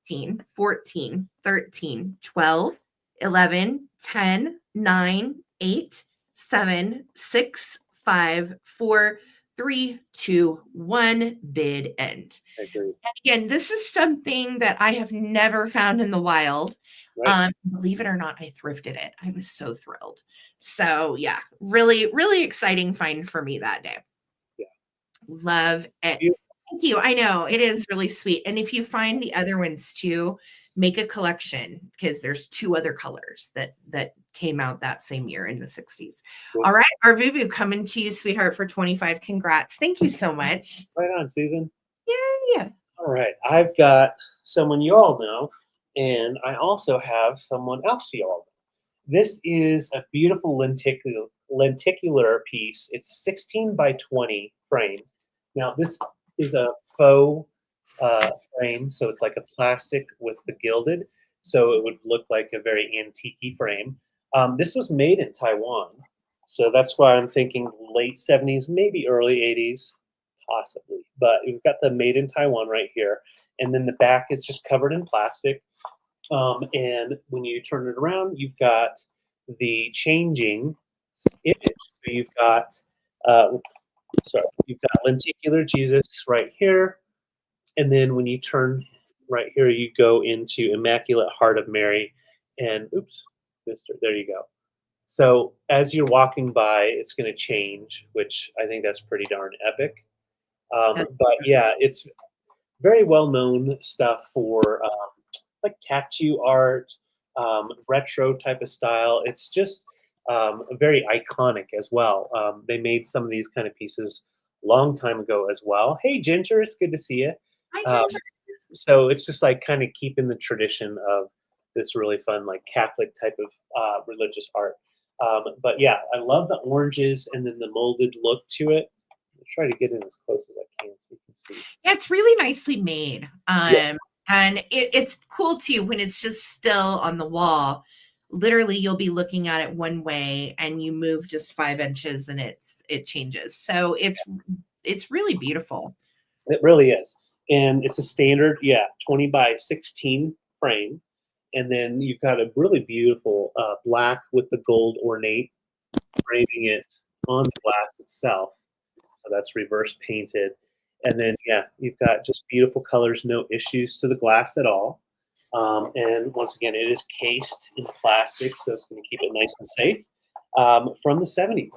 15, 14, 13, 12, 11, 10, 9, 8, 7, 6, 5, 4, 3, 2, 1, bid end. I agree. And again, this is something that I have never found in the wild. Right. Believe it or not, I thrifted it. I was so thrilled. So yeah, really, really exciting find for me that day. Yeah. Love it. Thank you. I know it is really sweet. And if you find the other ones too, make a collection because there's 2 other colors that came out that same year in the 60s. Cool. All right, Arvuvu, coming to you, sweetheart, for 25. Congrats. Thank you so much. Right on, Susan. Yeah. All right. I've got someone you all know, and I also have someone else you all know. This is a beautiful lenticular piece. It's a 16 by 20 frame. Now, this is a faux frame, so it's like a plastic with the gilded, so it would look like a very antique frame. This was made in Taiwan, so that's why I'm thinking late 70s, maybe early 80s, possibly. But we've got the made in Taiwan right here, and then the back is just covered in plastic. And when you turn it around, you've got the changing image. So you've got you've got lenticular Jesus right here, and then when you turn right here, you go into Immaculate Heart of Mary, and oops, there you go. So as you're walking by, it's going to change, which I think that's pretty darn epic. But yeah, it's very well-known stuff for like tattoo art, retro type of style. It's just very iconic as well. They made some of these kind of pieces a long time ago as well. Hey, Ginger, it's good to see you. Hi, Ginger. So it's just like kind of keeping the tradition of this really fun, like Catholic type of religious art. But yeah, I love the oranges and then the molded look to it. try to get in as close as I can so you can see. Yeah, it's really nicely made. Yeah. And it's cool too when it's just still on the wall. Literally, you'll be looking at it one way, and you move just 5 inches, and it changes. So it's really beautiful. It really is. And it's a standard, 20 by 16 frame. And then you've got a really beautiful black with the gold ornate framing it on the glass itself. So that's reverse painted. And then, you've got just beautiful colors, no issues to the glass at all. And once again, it is cased in plastic, so it's going to keep it nice and safe. From the 70s,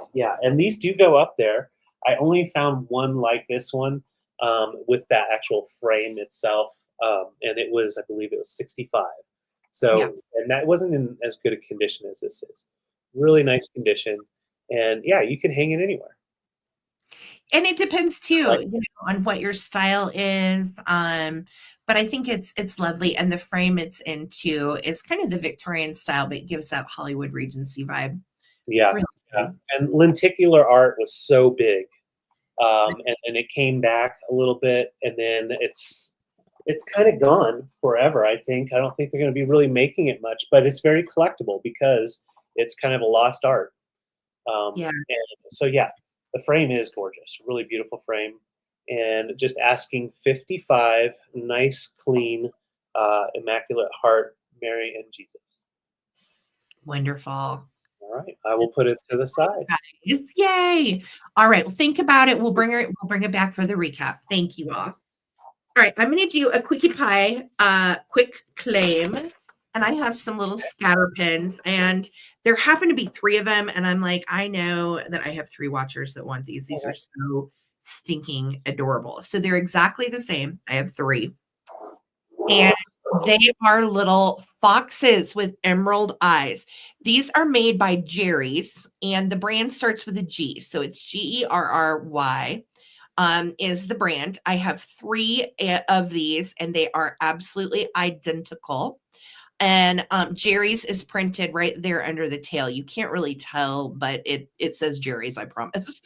and these do go up there. I only found one like this one with that actual frame itself, and it was, I believe, it was 65. So, Yeah. and that wasn't in as good a condition as this is. Really nice condition, and you can hang it anywhere. And it depends too, Right. on what your style is. But I think it's lovely, and the frame it's into is kind of the Victorian style, but it gives that Hollywood Regency vibe. Yeah, Really yeah. good. And lenticular art was so big, and then it came back a little bit, and then it's kind of gone forever. I think I don't think they're going to be really making it much, but it's very collectible because it's kind of a lost art. Yeah. And so the frame is gorgeous, really beautiful frame, and just asking 55, nice, clean, immaculate heart, Mary and Jesus. Wonderful. All right, I will put it to the side. Guys, yay. All right. Well, think about it. We'll bring it back for the recap. Thank you all. All right, I'm going to do a quickie pie, quick claim, and I have some little scatter pins, and there happen to be 3 of them, and I'm like, I know that I have 3 watchers that want these. These are so stinking adorable. So they're exactly the same. I have 3, and they are little foxes with emerald eyes. These are made by Jerry's, and the brand starts with a G, so it's Gerry. Is the brand. I have 3 of these, and they are absolutely identical. And Jerry's is printed right there under the tail. You can't really tell, but it says Jerry's, I promise.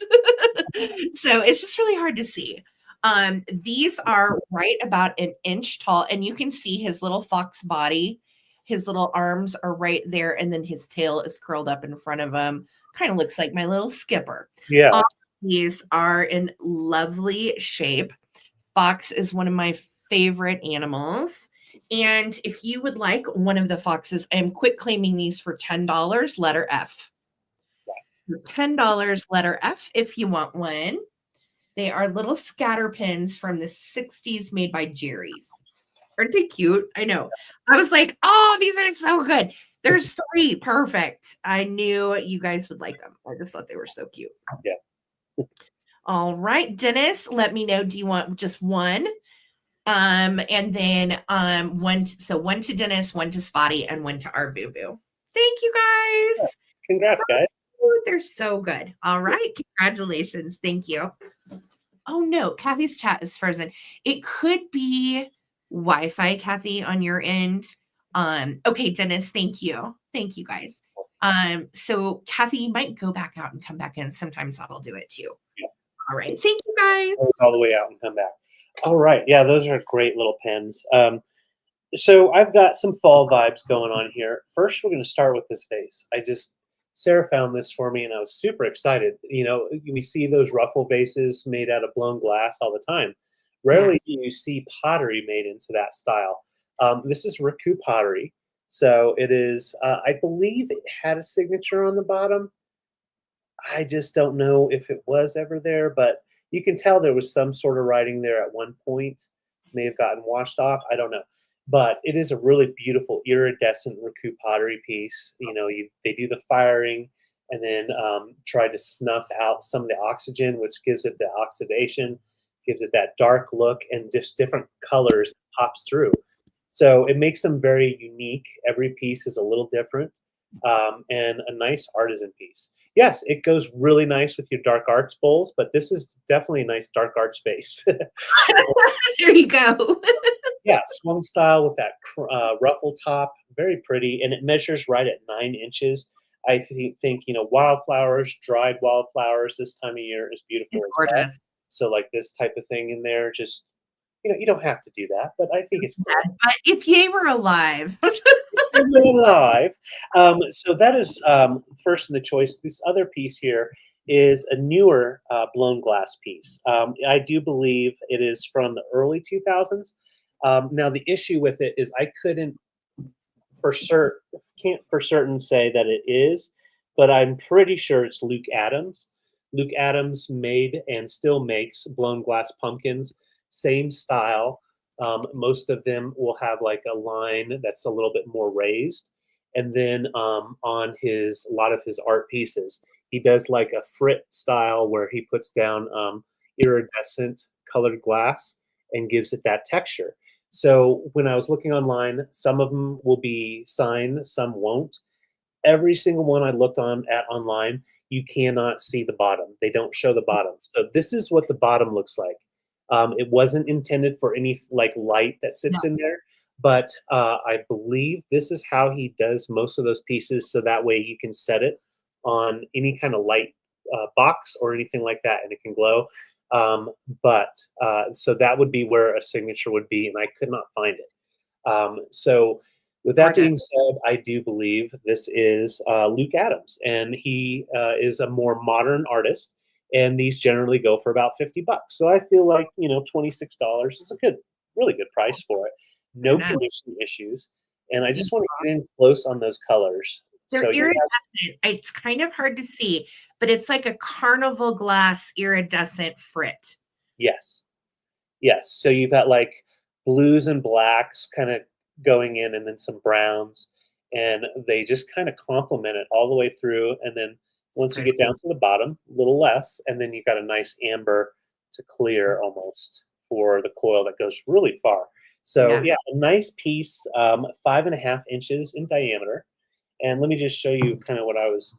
So it's just really hard to see. These are right about an inch tall, and you can see his little fox body. His little arms are right there, and then his tail is curled up in front of him. Kind of looks like my little skipper. Yeah. These are in lovely shape. Fox is one of my favorite animals. And if you would like one of the foxes, I'm quick claiming these for $10, letter F. $10, letter F, if you want one. They are little scatter pins from the 60s made by Jerry's. Aren't they cute? I know. I was like, oh, these are so good. There's 3. Perfect. I knew you guys would like them. I just thought they were so cute. Yeah. All right, Dennis, let me know. Do you want just one? And then one to Dennis, one to Spotty, and one to our Boo Boo. Thank you guys. Yeah. Congrats, guys. They're so good. All right. Congratulations. Thank you. Oh no, Kathy's chat is frozen. It could be Wi-Fi, Kathy, on your end. Okay, Dennis, thank you. Thank you guys. So Kathy, you might go back out and come back in. Sometimes that'll do it too. Yeah. All right. Thank you guys. All the way out and come back. All right. Yeah, those are great little pens. So I've got some fall vibes going on here. First, we're going to start with this vase. Sarah found this for me, and I was super excited. We see those ruffle vases made out of blown glass all the time. Rarely do you see pottery made into that style. This is Raku pottery. So it is, I believe it had a signature on the bottom. I just don't know if it was ever there, but you can tell there was some sort of writing there at one point. May have gotten washed off. I don't know. But it is a really beautiful iridescent Raku pottery piece. They do the firing and then try to snuff out some of the oxygen, which gives it the oxidation, gives it that dark look, and just different colors pops through. So it makes them very unique. Every piece is a little different, and a nice artisan piece. Yes, it goes really nice with your dark arts bowls, but this is definitely a nice dark arts vase. There you go. Yeah, swung style with that ruffle top, very pretty, and it measures right at 9 inches. I think wildflowers, dried wildflowers this time of year is beautiful. It's gorgeous. So like this type of thing in there, just you don't have to do that, but I think it's cool. But if ye were alive. We're alive. So that is first in the choice. This other piece here is a newer blown glass piece. I do believe it is from the early 2000s. Now the issue with it is I couldn't for certain can't for certain say that it is, but I'm pretty sure it's Luke Adams. Luke Adams made and still makes blown glass pumpkins, same style. Most of them will have like a line that's a little bit more raised, and then on his a lot of his art pieces, he does like a frit style where he puts down iridescent colored glass and gives it that texture. So when I was looking online, some of them will be signed, some won't. Every single one I looked on at online, you cannot see the bottom. They don't show the bottom. So this is what the bottom looks like. It wasn't intended for any like light that sits in there, but I believe this is how he does most of those pieces. So that way you can set it on any kind of light box or anything like that, and it can glow. So that would be where a signature would be, and I could not find it. So with that being said, I do believe this is Luke Adams, and he is a more modern artist, and these generally go for about $50. So I feel like $26 is a really good price for it. No condition issues, and I just want to get in close on those colors. They're iridescent. It's kind of hard to see, but it's like a carnival glass iridescent frit. Yes. So you've got like blues and blacks kind of going in, and then some browns, and they just kind of complement it all the way through. And then once you get down to the bottom, a little less, and then you've got a nice amber to clear almost for the coil that goes really far. So yeah, a nice piece, 5.5 inches in diameter. And let me just show you kind of what I was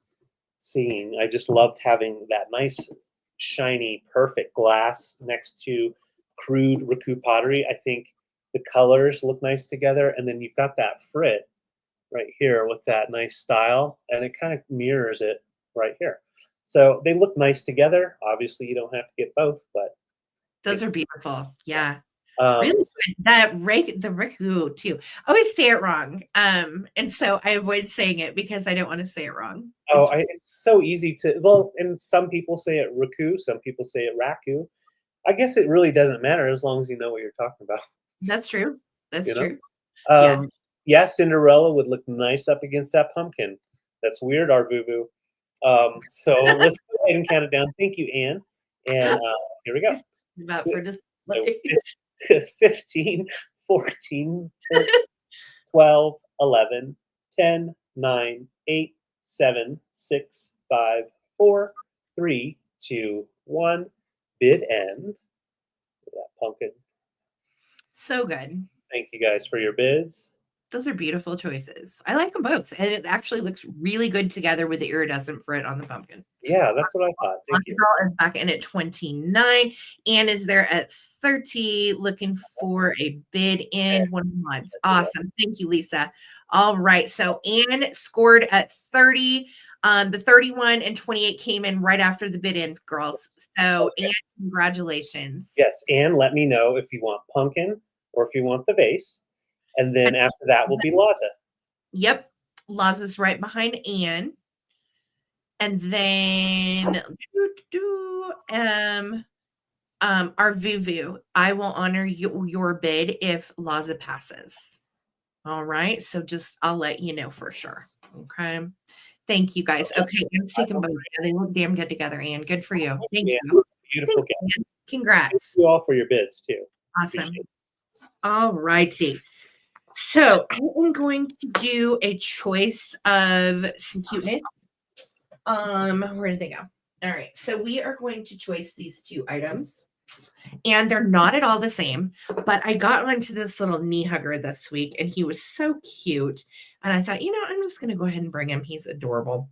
seeing. I just loved having that nice, shiny, perfect glass next to crude Raku pottery. I think the colors look nice together, and then you've got that frit right here with that nice style, and it kind of mirrors it right here. So they look nice together. Obviously, you don't have to get both, but those are beautiful. Yeah. Really good. The Raku too. I always say it wrong. And so I avoid saying it because I don't want to say it wrong. It's so easy to, and some people say it Raku, some people say it Raku. I guess it really doesn't matter as long as you know what you're talking about. That's true. That's true. Yeah, Cinderella would look nice up against that pumpkin. That's weird, our boo-boo. So let's go ahead and count it down. Thank you, Anne. And here we go. About for just 15, 14, 12, 11, 10, 9, 8, 7, 6, 5, 4, 3, 2, 1. Bid end. That pumpkin. So good. Thank you guys for your bids. Those are beautiful choices. I like them both. And it actually looks really good together with the iridescent frit on the pumpkin. Yeah, that's what I thought. Thank you. Girl is back in at 29. Anne is there at 30, looking for a bid in 1 month. Awesome. Thank you, Lisa. All right. So Anne scored at 30. The 31 and 28 came in right after the bid in, girls. So Anne, congratulations. Yes. Anne, let me know if you want pumpkin or if you want the vase. And then after that will be Laza. Yep. Laza's right behind Anne. And then our Vuvu, I will honor your bid if Laza passes. All right. So I'll let you know for sure. Okay. Thank you guys. Okay. Let's take them both. They look damn good together, Anne. Good for you. Thank you. Beautiful. Congrats. Thank you all for your bids too. Awesome. All righty. So I am going to do a choice of some cuteness. Where did they go? All right. So we are going to choice these two items. And they're not at all the same, but I got onto this little knee hugger this week, and he was so cute. And I thought, I'm just going to go ahead and bring him. He's adorable.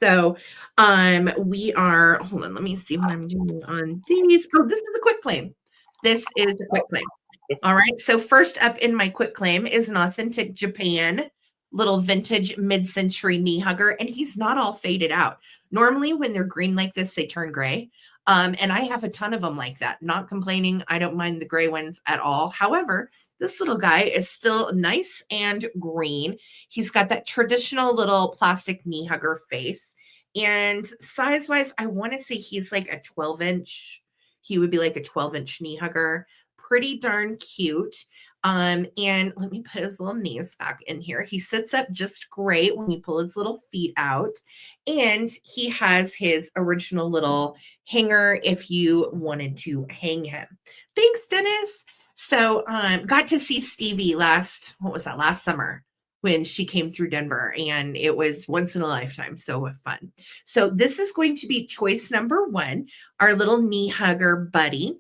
So we are, hold on, let me see what I'm doing on these. Oh, this is a quick claim. This is a quick claim. All right. So first up in my quick claim is an authentic Japan little vintage mid-century knee hugger, and he's not all faded out. Normally when they're green like this, they turn gray. And I have a ton of them like that. Not complaining. I don't mind the gray ones at all. However, this little guy is still nice and green. He's got that traditional little plastic knee hugger face. And size wise, I want to say he's like a 12-inch. He would be like a 12-inch knee hugger. Pretty darn cute. And let me put his little knees back in here. He sits up just great when you pull his little feet out. And he has his original little hanger if you wanted to hang him. Thanks, Dennis. So got to see Stevie last summer when she came through Denver, and it was once in a lifetime. So fun. So this is going to be choice number 1, our little knee hugger buddy.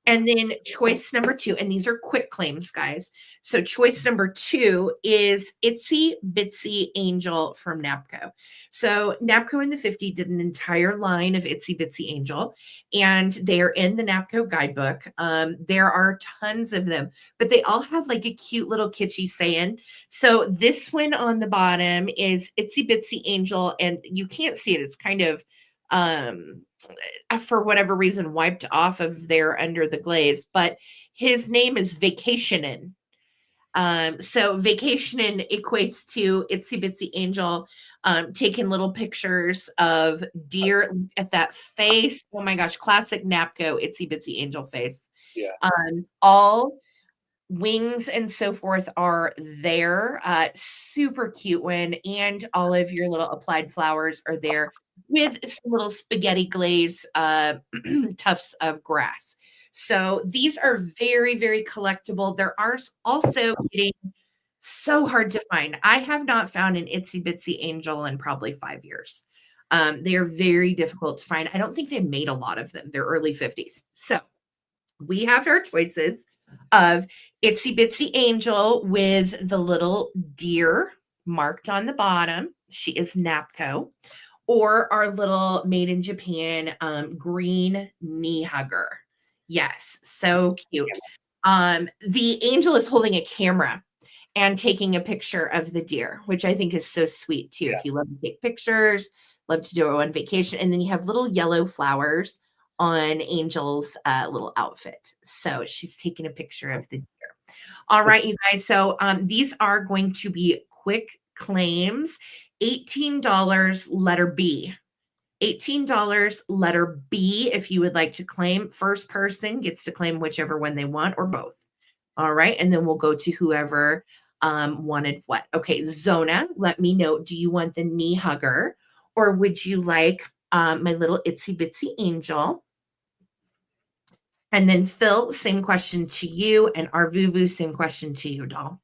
And then choice number 2, and these are quick claims, guys. So choice number 2 is Itsy Bitsy Angel from NAPCO. So NAPCO in the 50 did an entire line of Itsy Bitsy Angel, and they're in the NAPCO guidebook. There are tons of them, but they all have like a cute little kitschy saying. So this one on the bottom is Itsy Bitsy Angel, and you can't see it. It's kind of for whatever reason wiped off of there under the glaze, but his name is Vacationin'. So Vacationin' equates to Itsy Bitsy Angel, taking little pictures of deer. At that face, oh my gosh, classic NAPCO Itsy Bitsy Angel face. Yeah. All wings and so forth are there. Super cute one, and all of your little applied flowers are there with some little spaghetti glaze tufts of grass. So these are very, very collectible. There are also getting so hard to find. I have not found an Itsy Bitsy Angel in probably 5 years. They are very difficult to find. I don't think they made a lot of them. They're early 50s. So we have our choices of Itsy Bitsy Angel with the little deer marked on the bottom. She is NAPCO. Or our little made in Japan green knee hugger. Yes, so cute. The angel is holding a camera and taking a picture of the deer, which I think is so sweet too. Yeah. If you love to take pictures, love to do it on vacation. And then you have little yellow flowers on Angel's little outfit. So she's taking a picture of the deer. All right, you guys. So these are going to be quick claims. $18 letter B. $18 letter B if you would like to claim. First person gets to claim whichever one they want or both. All right. And then we'll go to whoever wanted what. Okay. Zona, let me know. Do you want the knee hugger or would you like my little Itsy Bitsy Angel? And then Phil, same question to you. And our Vuvu, same question to you, doll.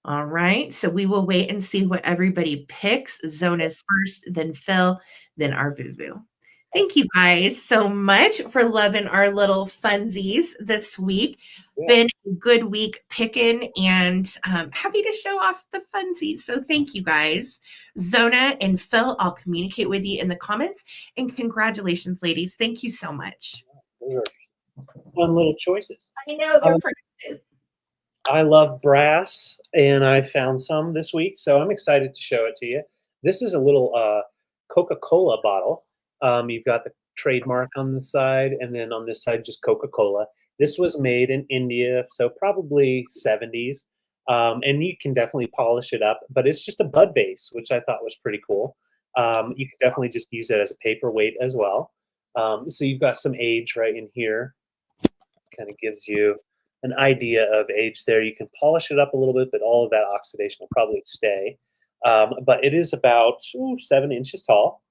All right. So we will wait and see what everybody picks. Zona's first, then Phil, then our Vuvu. Thank you guys so much for loving our little funsies this week. Yeah. Been a good week picking and happy to show off the funsies. So thank you guys. Zona and Phil, I'll communicate with you in the comments. And congratulations, ladies. Thank you so much. Those are fun little choices. I know they're pretty. I love brass, and I found some this week, so I'm excited to show it to you. This is a little Coca-Cola bottle. You've got the trademark on the side, and then on this side, just Coca-Cola. This was made in India, so probably 70s, and you can definitely polish it up, but it's just a bud vase, which I thought was pretty cool. You can definitely just use it as a paperweight as well. So you've got some age right in here. Kind of gives you an idea of age there. You can polish it up a little bit, but all of that oxidation will probably stay. But it is about 7 inches tall,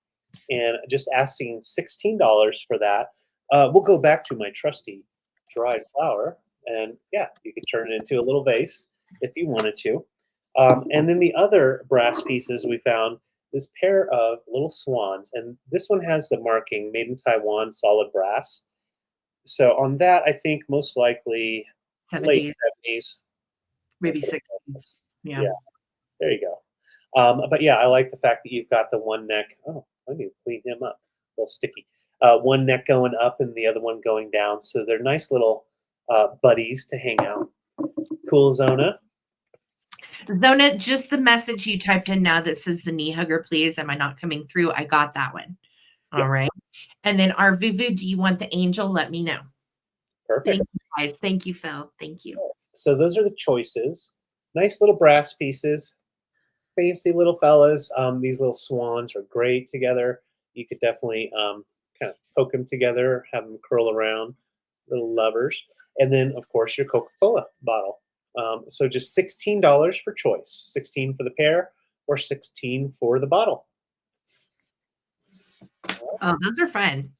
and just asking $16 for that. We'll go back to my trusty dried flower, and yeah, you can turn it into a little vase if you wanted to. And then the other brass pieces we found, this pair of little swans, and this one has the marking made in Taiwan, solid brass. So on that, I think most likely 70s. late 70s, maybe 60s. Yeah. There you go. But yeah, I like the fact that you've got the one neck. Oh, I need to clean him up. A little sticky. One neck going up and the other one going down. So they're nice little buddies to hang out. Cool, Zona. Zona, just the message you typed in now that says the knee hugger, please. Am I not coming through? I got that one. All right. And then our Vuvu, do you want the angel? Let me know. Perfect. Thank you, guys. Thank you, Phil. Thank you. So those are the choices. Nice little brass pieces. Fancy little fellas. These little swans are great together. You could definitely kind of poke them together, have them curl around, little lovers. And then, of course, your Coca-Cola bottle. So just $16 for choice. 16 for the pair or 16 for the bottle. Oh, those are fun.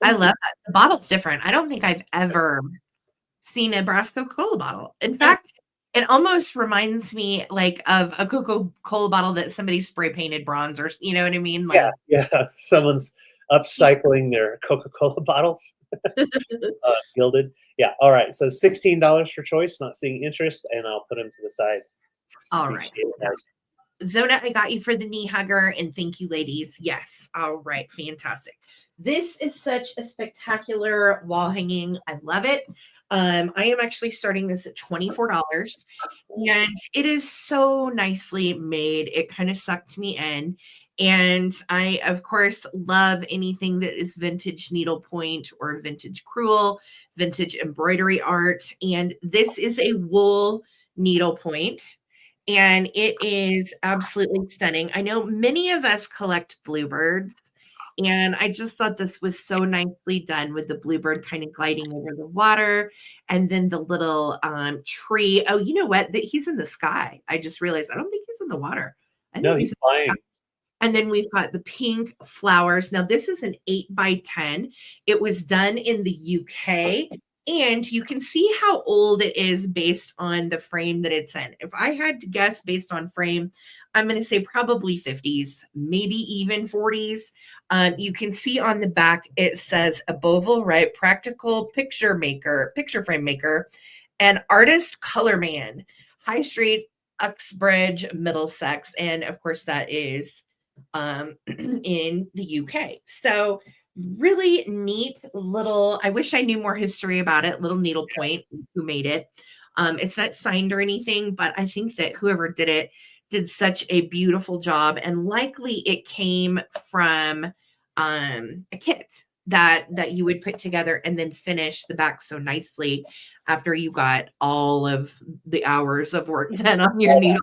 I love that. The bottle's different. I don't think I've ever seen a brass Coca-Cola bottle. In fact, it almost reminds me like of a Coca-Cola bottle that somebody spray painted bronze, or you know what I mean? Like, yeah. Someone's upcycling their Coca-Cola bottles, gilded. Yeah. All right. So $16 for choice. Not seeing interest, and I'll put them to the side. All right. Zona, I got you for the knee hugger, and thank you, ladies. Yes. All right. Fantastic. This is such a spectacular wall hanging. I love it. I am actually starting this at $24, and it is so nicely made. It kind of sucked me in. And I, of course, love anything that is vintage needlepoint or vintage crewel, vintage embroidery art. And this is a wool needlepoint, and it is absolutely stunning. I know many of us collect bluebirds, and I just thought this was so nicely done with the bluebird kind of gliding over the water, and then the little tree. Oh, you know what? He's in the sky. I just realized I don't think he's in the water. I think No, he's flying. And then we've got the pink flowers. Now, this is an 8x10. It was done in the UK, and you can see how old it is based on the frame that it's in. If I had to guess based on frame, I'm going to say probably 50s, maybe even 40s. You can see on the back, it says a Beauville, right? Practical picture frame maker, and artist color man, High Street, Uxbridge, Middlesex. And of course, that is in the UK. So really neat little, I wish I knew more history about it, little needlepoint who made it. It's not signed or anything, but I think that whoever did it did such a beautiful job, and likely it came from a kit that you would put together and then finish the back so nicely after you got all of the hours of work done on your needle.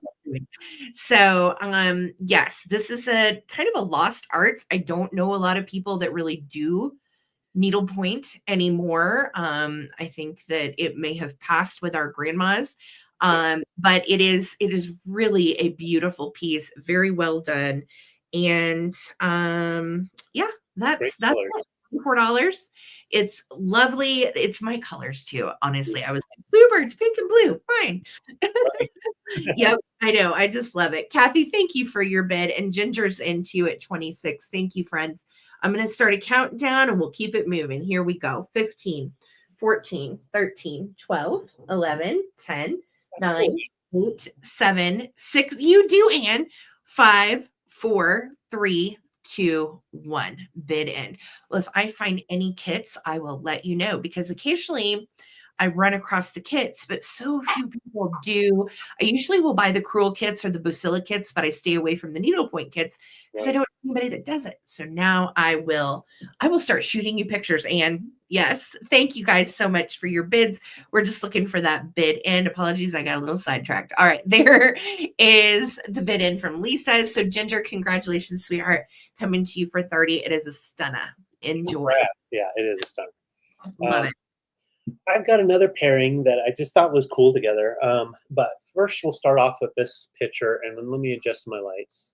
So yes, this is a kind of a lost art. I don't know a lot of people that really do needlepoint anymore. I think that it may have passed with our grandmas. But it is really a beautiful piece, very well done. And yeah, that's it. $4. It's lovely. It's my colors too. Honestly, I was like, bluebirds, pink and blue, fine. Yep, I know. I just love it. Kathy, thank you for your bid. And Ginger's in too at 26. Thank you, friends. I'm going to start a countdown and we'll keep it moving. Here we go. 15, 14, 13, 12, 11, 10, 9, 8, 7, 6. You do, Anne. 5, 4, 3, 2, 1. Bid end. Well, if I find any kits, I will let you know, because occasionally I run across the kits, but so few people do. I usually will buy the crewel kits or the Bucilla kits, but I stay away from the needlepoint kits because I don't know anybody that does it. So now I will start shooting you pictures. And yes, thank you guys so much for your bids. We're just looking for that bid end. Apologies, I got a little sidetracked. All right, there is the bid in from Lisa. So Ginger, congratulations, sweetheart, coming to you for 30. It is a stunner. Enjoy. Yeah, it is a stunner. Love it. I've got another pairing that I just thought was cool together. But first, we'll start off with this picture, and then let me adjust my lights.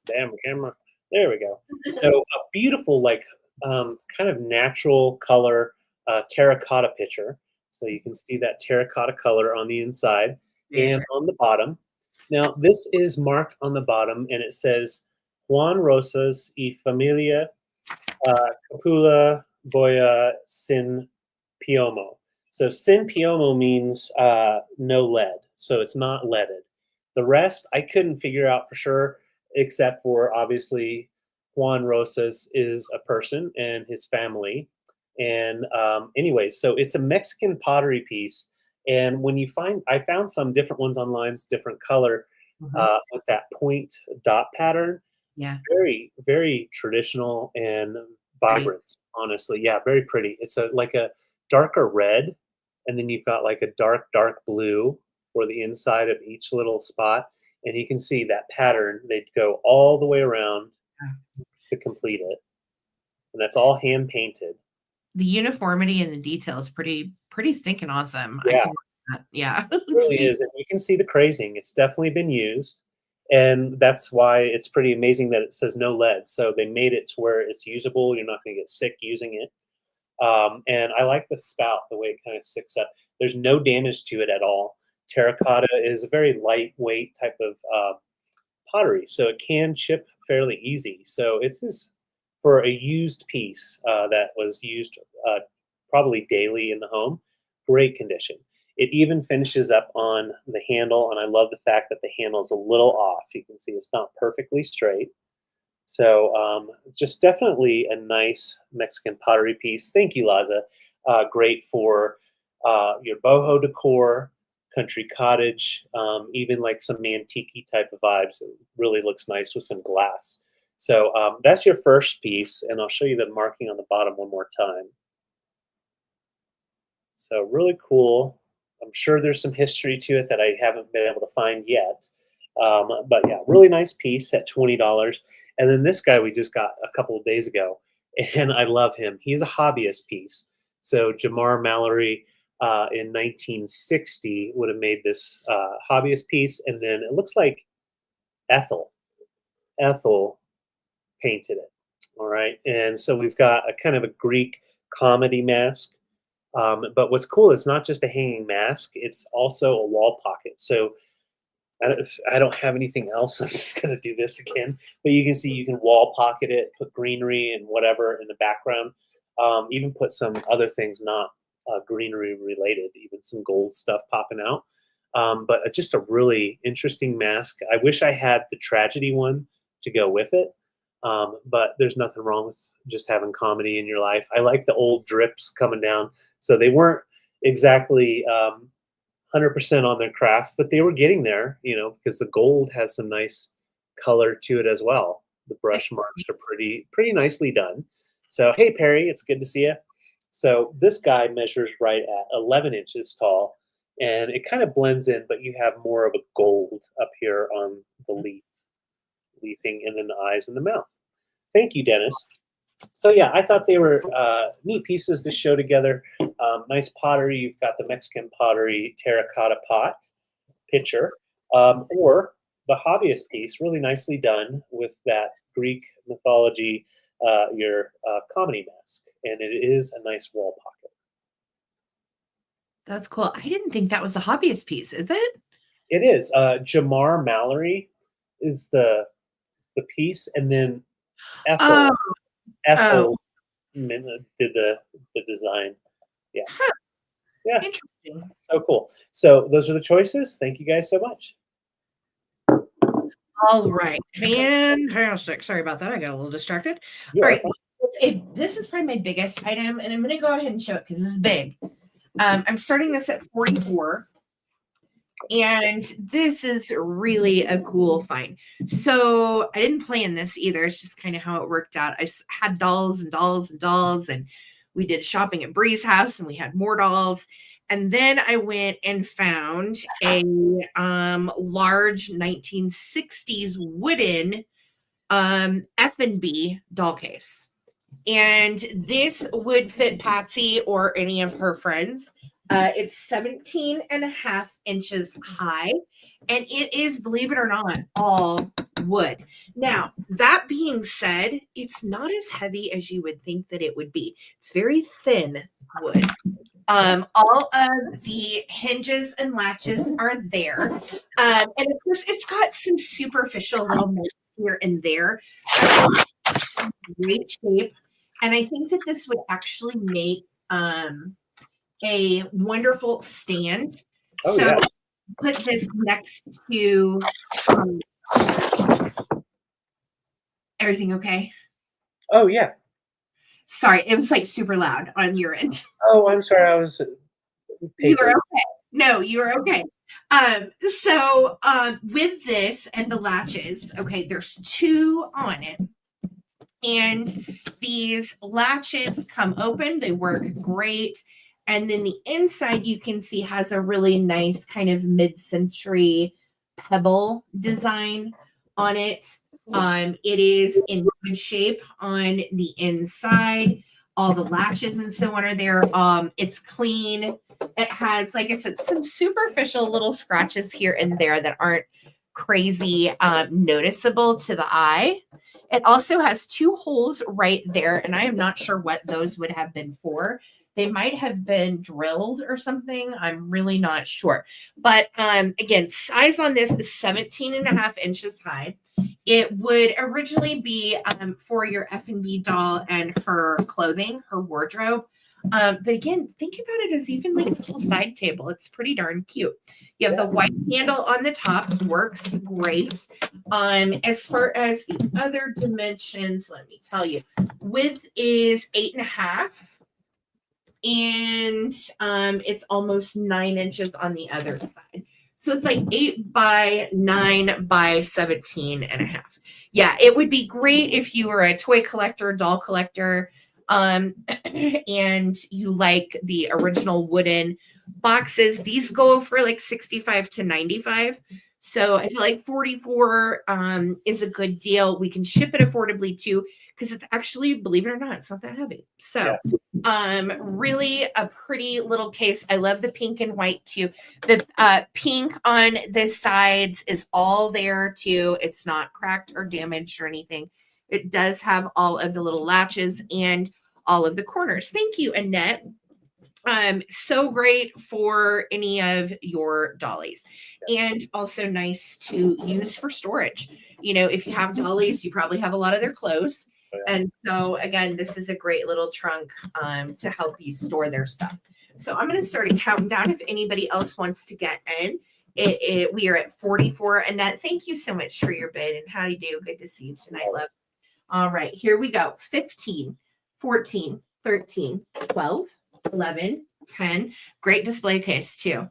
Damn camera. There we go. So a beautiful, like, kind of natural color terracotta picture. So you can see that terracotta color on the inside and on the bottom. Now, this is marked on the bottom, and it says Juan Rosas y Familia Capula Boya Sin Piomo. So sin piomo means no lead. So it's not leaded. The rest I couldn't figure out for sure, except for obviously Juan Rosas is a person and his family. And anyway, so it's a Mexican pottery piece. And when you I found some different ones online, different color with that point dot pattern. Yeah. Very, very traditional and Pretty. vibrant, honestly. Yeah, very pretty. It's like a darker red, and then you've got like a dark, dark blue for the inside of each little spot. And you can see that pattern. They'd go all the way around Yeah. to complete it. And that's all hand painted. The uniformity and the details pretty stinking awesome. I Yeah, can that. Yeah. it It's really beautiful. is. And you can see the crazing. It's definitely been used. And that's why it's pretty amazing that it says no lead. So they made it to where it's usable. You're not going to get sick using it. And I like the spout, the way it kind of sticks up. There's no damage to it at all. Terracotta is a very lightweight type of pottery, so it can chip fairly easy. So it is for a used piece that was used probably daily in the home, great condition. It even finishes up on the handle, and I love the fact that the handle is a little off. You can see it's not perfectly straight. So just definitely a nice Mexican pottery piece. Thank you, Laza. Great for your boho decor, country cottage, even like some antique type of vibes. It really looks nice with some glass. So that's your first piece, and I'll show you the marking on the bottom one more time. So really cool. I'm sure there's some history to it that I haven't been able to find yet. But yeah, really nice piece at $20. And then this guy we just got a couple of days ago, and I love him. He's a hobbyist piece. So Jamar Mallory in 1960 would have made this hobbyist piece, and then it looks like Ethel. Ethel painted it. All right, and so we've got a kind of a Greek comedy mask. But what's cool is not just a hanging mask; it's also a wall pocket. So I don't have anything else. I'm just gonna do this again. But you can see you can wall pocket it, put greenery and whatever in the background. Even put some other things not greenery related, even some gold stuff popping out. But just a really interesting mask. I wish I had the tragedy one to go with it. But there's nothing wrong with just having comedy in your life. I like the old drips coming down. So they weren't exactly 100% on their craft, but they were getting there, because the gold has some nice color to it as well. The brush marks are pretty nicely done. So, hey Perry, it's good to see you. So this guy measures right at 11 inches tall, and it kind of blends in, but you have more of a gold up here on the leafing, and then the eyes and the mouth. Thank you, Dennis. So yeah, I thought they were neat pieces to show together. Nice pottery. You've got the Mexican pottery terracotta pot pitcher, or the hobbyist piece, really nicely done with that Greek mythology, your comedy mask, and it is a nice wall pocket. That's cool. I didn't think that was a hobbyist piece, is it? It is. Jamar Mallory is the piece, and then Oh, Ethel oh, Ethel did the design. Yeah, huh, yeah. interesting. So cool. So those are the choices. Thank you guys so much. All right, fantastic. Sorry about that. I got a little distracted. You All are right, fine. this is probably my biggest item, and I'm going to go ahead and show it because this is big. I'm starting this at 44. And this is really a cool find. So I didn't plan this either. It's just kind of how it worked out. I just had dolls and dolls and dolls, and we did shopping at Bree's house, and we had more dolls. And then I went and found a large 1960s wooden F&B doll case. And this would fit Patsy or any of her friends. It's 17 and a half inches high, and it is, believe it or not, all wood. Now, that being said, it's not as heavy as you would think that it would be. It's very thin wood. All of the hinges and latches are there. And of course, it's got some superficial little mold here and there. Great shape. And I think that this would actually make a wonderful stand. Oh So yeah. put this next to everything okay? Oh yeah. Sorry, it was like super loud on your end. Oh, I'm sorry. I was You are paper. okay. No, you're okay. With this and the latches, okay, there's 2 on it. And these latches come open, they work great. And then the inside you can see has a really nice kind of mid-century pebble design on it. It is in good shape on the inside. All the latches and so on are there. It's clean. It has, like I said, some superficial little scratches here and there that aren't crazy noticeable to the eye. It also has 2 holes right there, and I am not sure what those would have been for. They might have been drilled or something. I'm really not sure. But again, size on this is 17.5 inches high. It would originally be for your F&B doll and her clothing, her wardrobe. But again, think about it as even like a little side table. It's pretty darn cute. You have the white handle on the top, works great. As far as the other dimensions, let me tell you, width is 8.5, and it's almost 9 inches on the other side. So it's like 8 by 9 by 17.5. Yeah, it would be great if you were a toy collector, doll collector, and you like the original wooden boxes. These go for like 65 to 95. So I feel like 44 is a good deal. We can ship it affordably too, because it's actually, believe it or not, it's not that heavy. So really a pretty little case. I love the pink and white too. The pink on the sides is all there too. It's not cracked or damaged or anything. It does have all of the little latches and all of the corners. Thank you, Annette. So great for any of your dollies, and also nice to use for storage. You know, if you have dollies, you probably have a lot of their clothes. And so again, this is a great little trunk to help you store their stuff. So I'm going to start a countdown if anybody else wants to get in. We are at 44. Annette, thank you so much for your bid, and how do you do? Good to see you tonight, love. All right, here we go. 15, 14, 13, 12, 11, 10. Great display case too.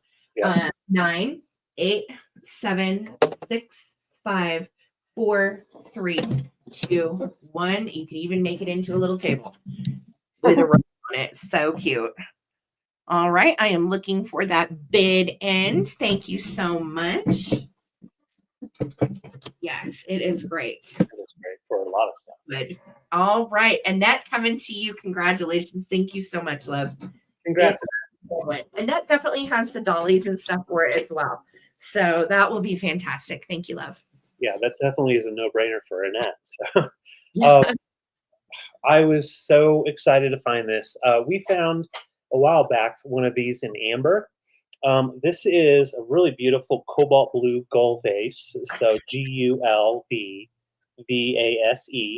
9, 8, 7, 6, 5, 4, 3, 2, 1. You can even make it into a little table with a rope on it. So cute. All right, I am looking for that bid end. Thank you so much. Yes, it is great. It is great for a lot of stuff. Good. All right, Annette, coming to you. Congratulations. Thank you so much, love. Congrats. Annette definitely has the dollies and stuff for it as well. So that will be fantastic. Thank you, love. Yeah, that definitely is a no-brainer for Annette. So I was so excited to find this. We found a while back one of these in amber. This is a really beautiful cobalt blue gull vase. So Gulvvase,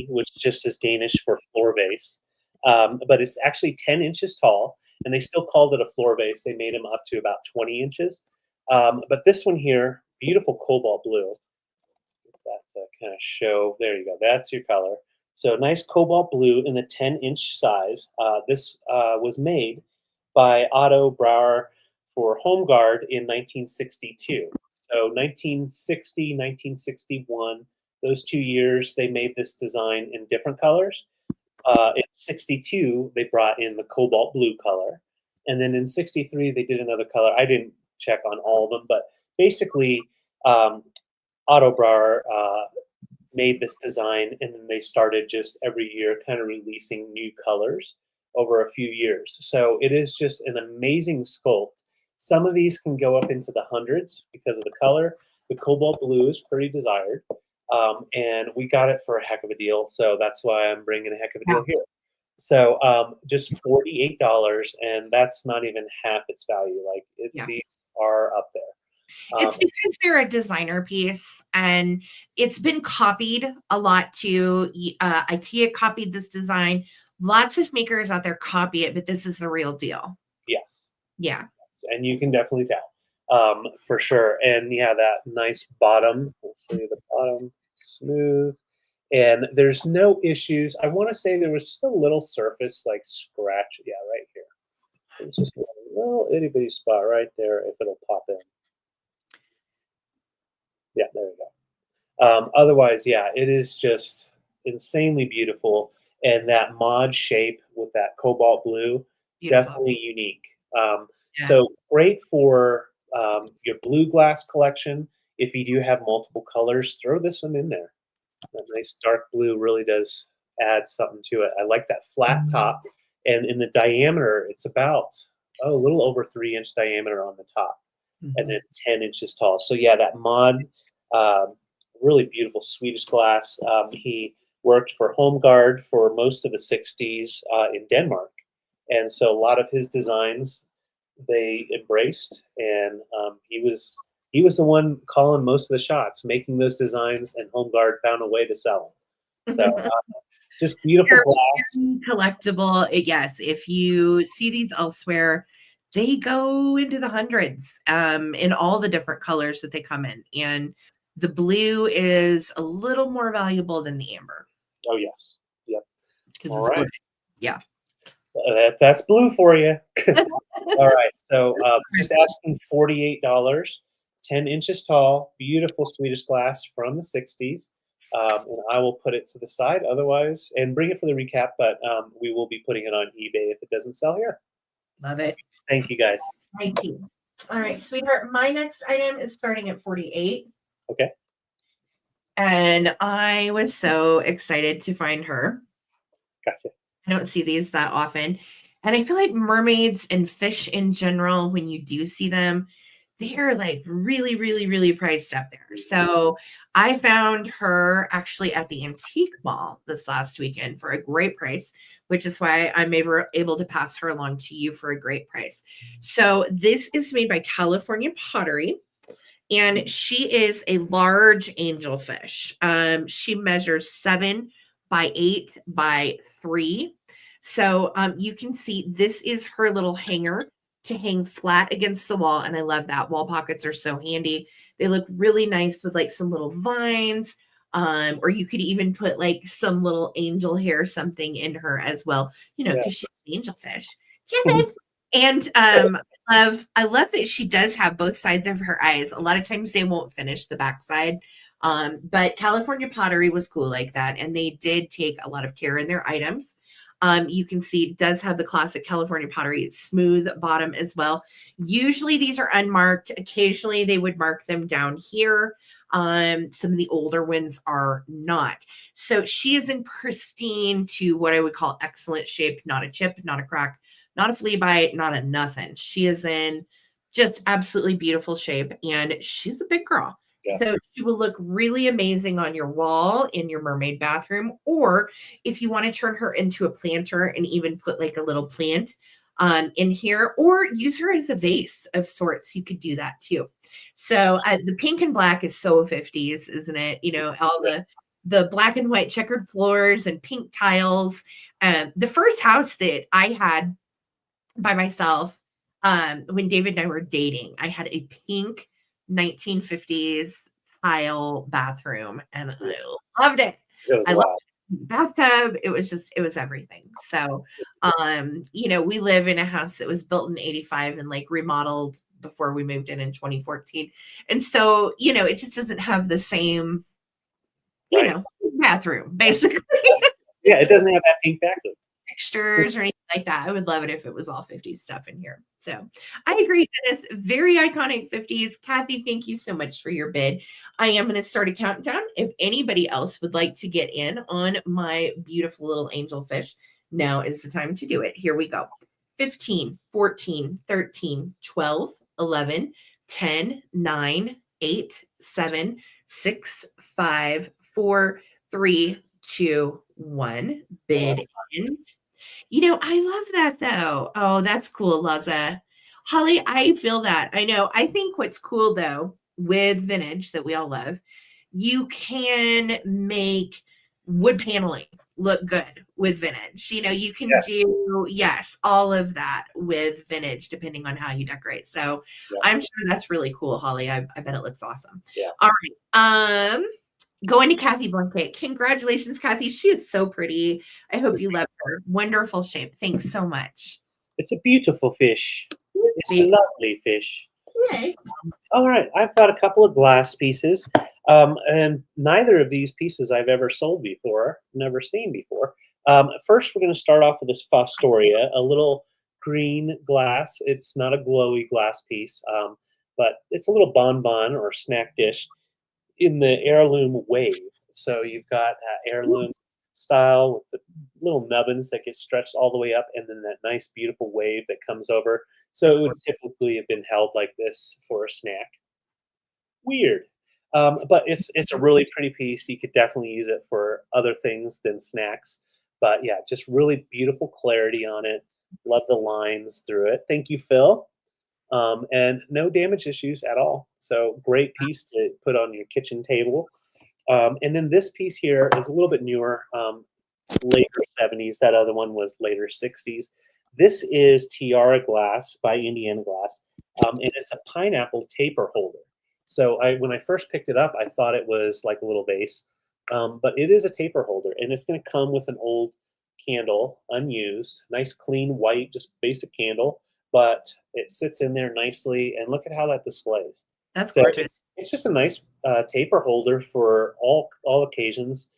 which just is Danish for floor vase. But it's actually 10 inches tall, and they still called it a floor vase. They made them up to about 20 inches. But this one here, beautiful cobalt blue. That to kind of show, there you go, that's your color. So nice cobalt blue in the 10-inch size. This was made by Otto Brauer for Home Guard in 1962. So 1960, 1961, those 2 years, they made this design in different colors. In 62, they brought in the cobalt blue color. And then in 63, they did another color. I didn't check on all of them, but basically, Otto Brauer made this design, and then they started just every year kind of releasing new colors over a few years. So it is just an amazing sculpt. Some of these can go up into the hundreds because of the color. The cobalt blue is pretty desired, and we got it for a heck of a deal. So that's why I'm bringing a heck of a deal here. So just $48, and that's not even half its value. Like these are up there. It's because they're a designer piece, and it's been copied a lot too. IKEA copied this design. Lots of makers out there copy it, but this is the real deal. Yes. Yeah. Yes. And you can definitely tell for sure. And yeah, that nice bottom. Hopefully the bottom smooth. And there's no issues. I want to say there was just a little surface like scratch. Yeah, right here. It was just a little itty bitty spot right there if it'll pop in. Yeah, there we go. Otherwise, yeah, it is just insanely beautiful. And that mod shape with that cobalt blue, Beautiful. definitely unique. Yeah. So great for your blue glass collection. If you do have multiple colors, throw this one in there. That nice dark blue really does add something to it. I like that flat top. And in the diameter, it's about, a little over 3-inch diameter on the top and then Mhm. 10 inches tall. So yeah, that mod, um, really beautiful Swedish glass. He worked for Home Guard for most of the 60s in Denmark. And so a lot of his designs they embraced, and he was the one calling most of the shots, making those designs, and Home Guard found a way to sell them. So just beautiful They're glass. very collectible. Yes, if you see these elsewhere, they go into the hundreds in all the different colors that they come in. And the blue is a little more valuable than the amber Oh yes, yep. because All it's right, blue. Yeah. that's blue for you. All right, so just asking $48, 10 inches tall, beautiful Swedish glass from the 60s. And I will put it to the side otherwise and bring it for the recap, but we will be putting it on eBay if it doesn't sell here. Love it. Thank you guys. 19. All right, sweetheart. My next item is starting at 48. Okay, And I was so excited to find her. gotcha. I don't see these that often. And I feel like mermaids and fish in general, when you do see them, they're like really, really, really priced up there. So I found her actually at the antique mall this last weekend for a great price, which is why I'm able to pass her along to you for a great price. So this is made by California Pottery. And she is a large angelfish. She measures 7 by 8 by 3. So you can see this is her little hanger to hang flat against the wall. And I love that. Wall pockets are so handy. They look really nice with like some little vines. Or you could even put like some little angel hair something in her as well, Yeah. because she's an angelfish. Cupid. And I love that she does have both sides of her eyes. A lot of times they won't finish the backside. But California Pottery was cool like that. And they did take a lot of care in their items. You can see it does have the classic California Pottery smooth bottom as well. Usually these are unmarked. Occasionally they would mark them down here. Some of the older ones are not. So she is in pristine to what I would call excellent shape, not a chip, not a crack, not a flea bite, not a nothing. She is in just absolutely beautiful shape, and she's a big girl. Yeah. So she will look really amazing on your wall in your mermaid bathroom, or if you want to turn her into a planter and even put like a little plant in here, or use her as a vase of sorts, you could do that too. So the pink and black is so 50s, isn't it? All the black and white checkered floors and pink tiles. The first house that I had by myself when David and I were dating, I had a pink 1950s tile bathroom and I loved it. It was I loved wild. the bathtub. It was everything. So we live in a house that was built in 85 and like remodeled before we moved in 2014. And so, it just doesn't have the same, Right. bathroom, basically. Yeah, it doesn't have that pink background. Textures or anything like that. I would love it if it was all 50s stuff in here. So I agree, Dennis. Very iconic 50s. Kathy, thank you so much for your bid. I am going to start a countdown. If anybody else would like to get in on my beautiful little angelfish, now is the time to do it. Here we go. 15, 14, 13, 12, 11, 10, 9, 8, 7, 6, 5, 4, 3, 2, 1. Bid end. I love that though. Oh, that's cool, Laza. Holly, I feel that. I know. I think what's cool though with vintage that we all love, you can make wood paneling look good with vintage. You can do, all of that with vintage depending on how you decorate. So I'm sure that's really cool, Holly. I bet it looks awesome. Yeah. All right. Going to Kathy Blanket. Congratulations, Kathy. She is so pretty. I hope you love her. Wonderful shape. Thanks so much. It's a beautiful fish. It's It's lovely fish. Nice. All right, I've got a couple of glass pieces, and neither of these pieces I've ever sold before, never seen before. First, we're going to start off with this Fostoria, a little green glass. It's not a glowy glass piece, but it's a little bonbon or snack dish in the heirloom wave. So you've got heirloom style with the little nubbins that get stretched all the way up, and then that nice, beautiful wave that comes over. So it would typically have been held like this for a snack. Weird. But it's a really pretty piece. You could definitely use it for other things than snacks. But yeah, just really beautiful clarity on it. Love the lines through it. Thank you, Phil. And no damage issues at all. So great piece to put on your kitchen table. And then this piece here is a little bit newer, later 70s. That other one was later 60s. This is Tiara Glass by Indiana Glass, and it's a pineapple taper holder. So when I first picked it up, I thought it was like a little vase, but it is a taper holder, and it's going to come with an old candle, unused, nice clean white, just basic candle, but it sits in there nicely, and look at how that displays. That's So gorgeous. it's just a nice taper holder for all occasions.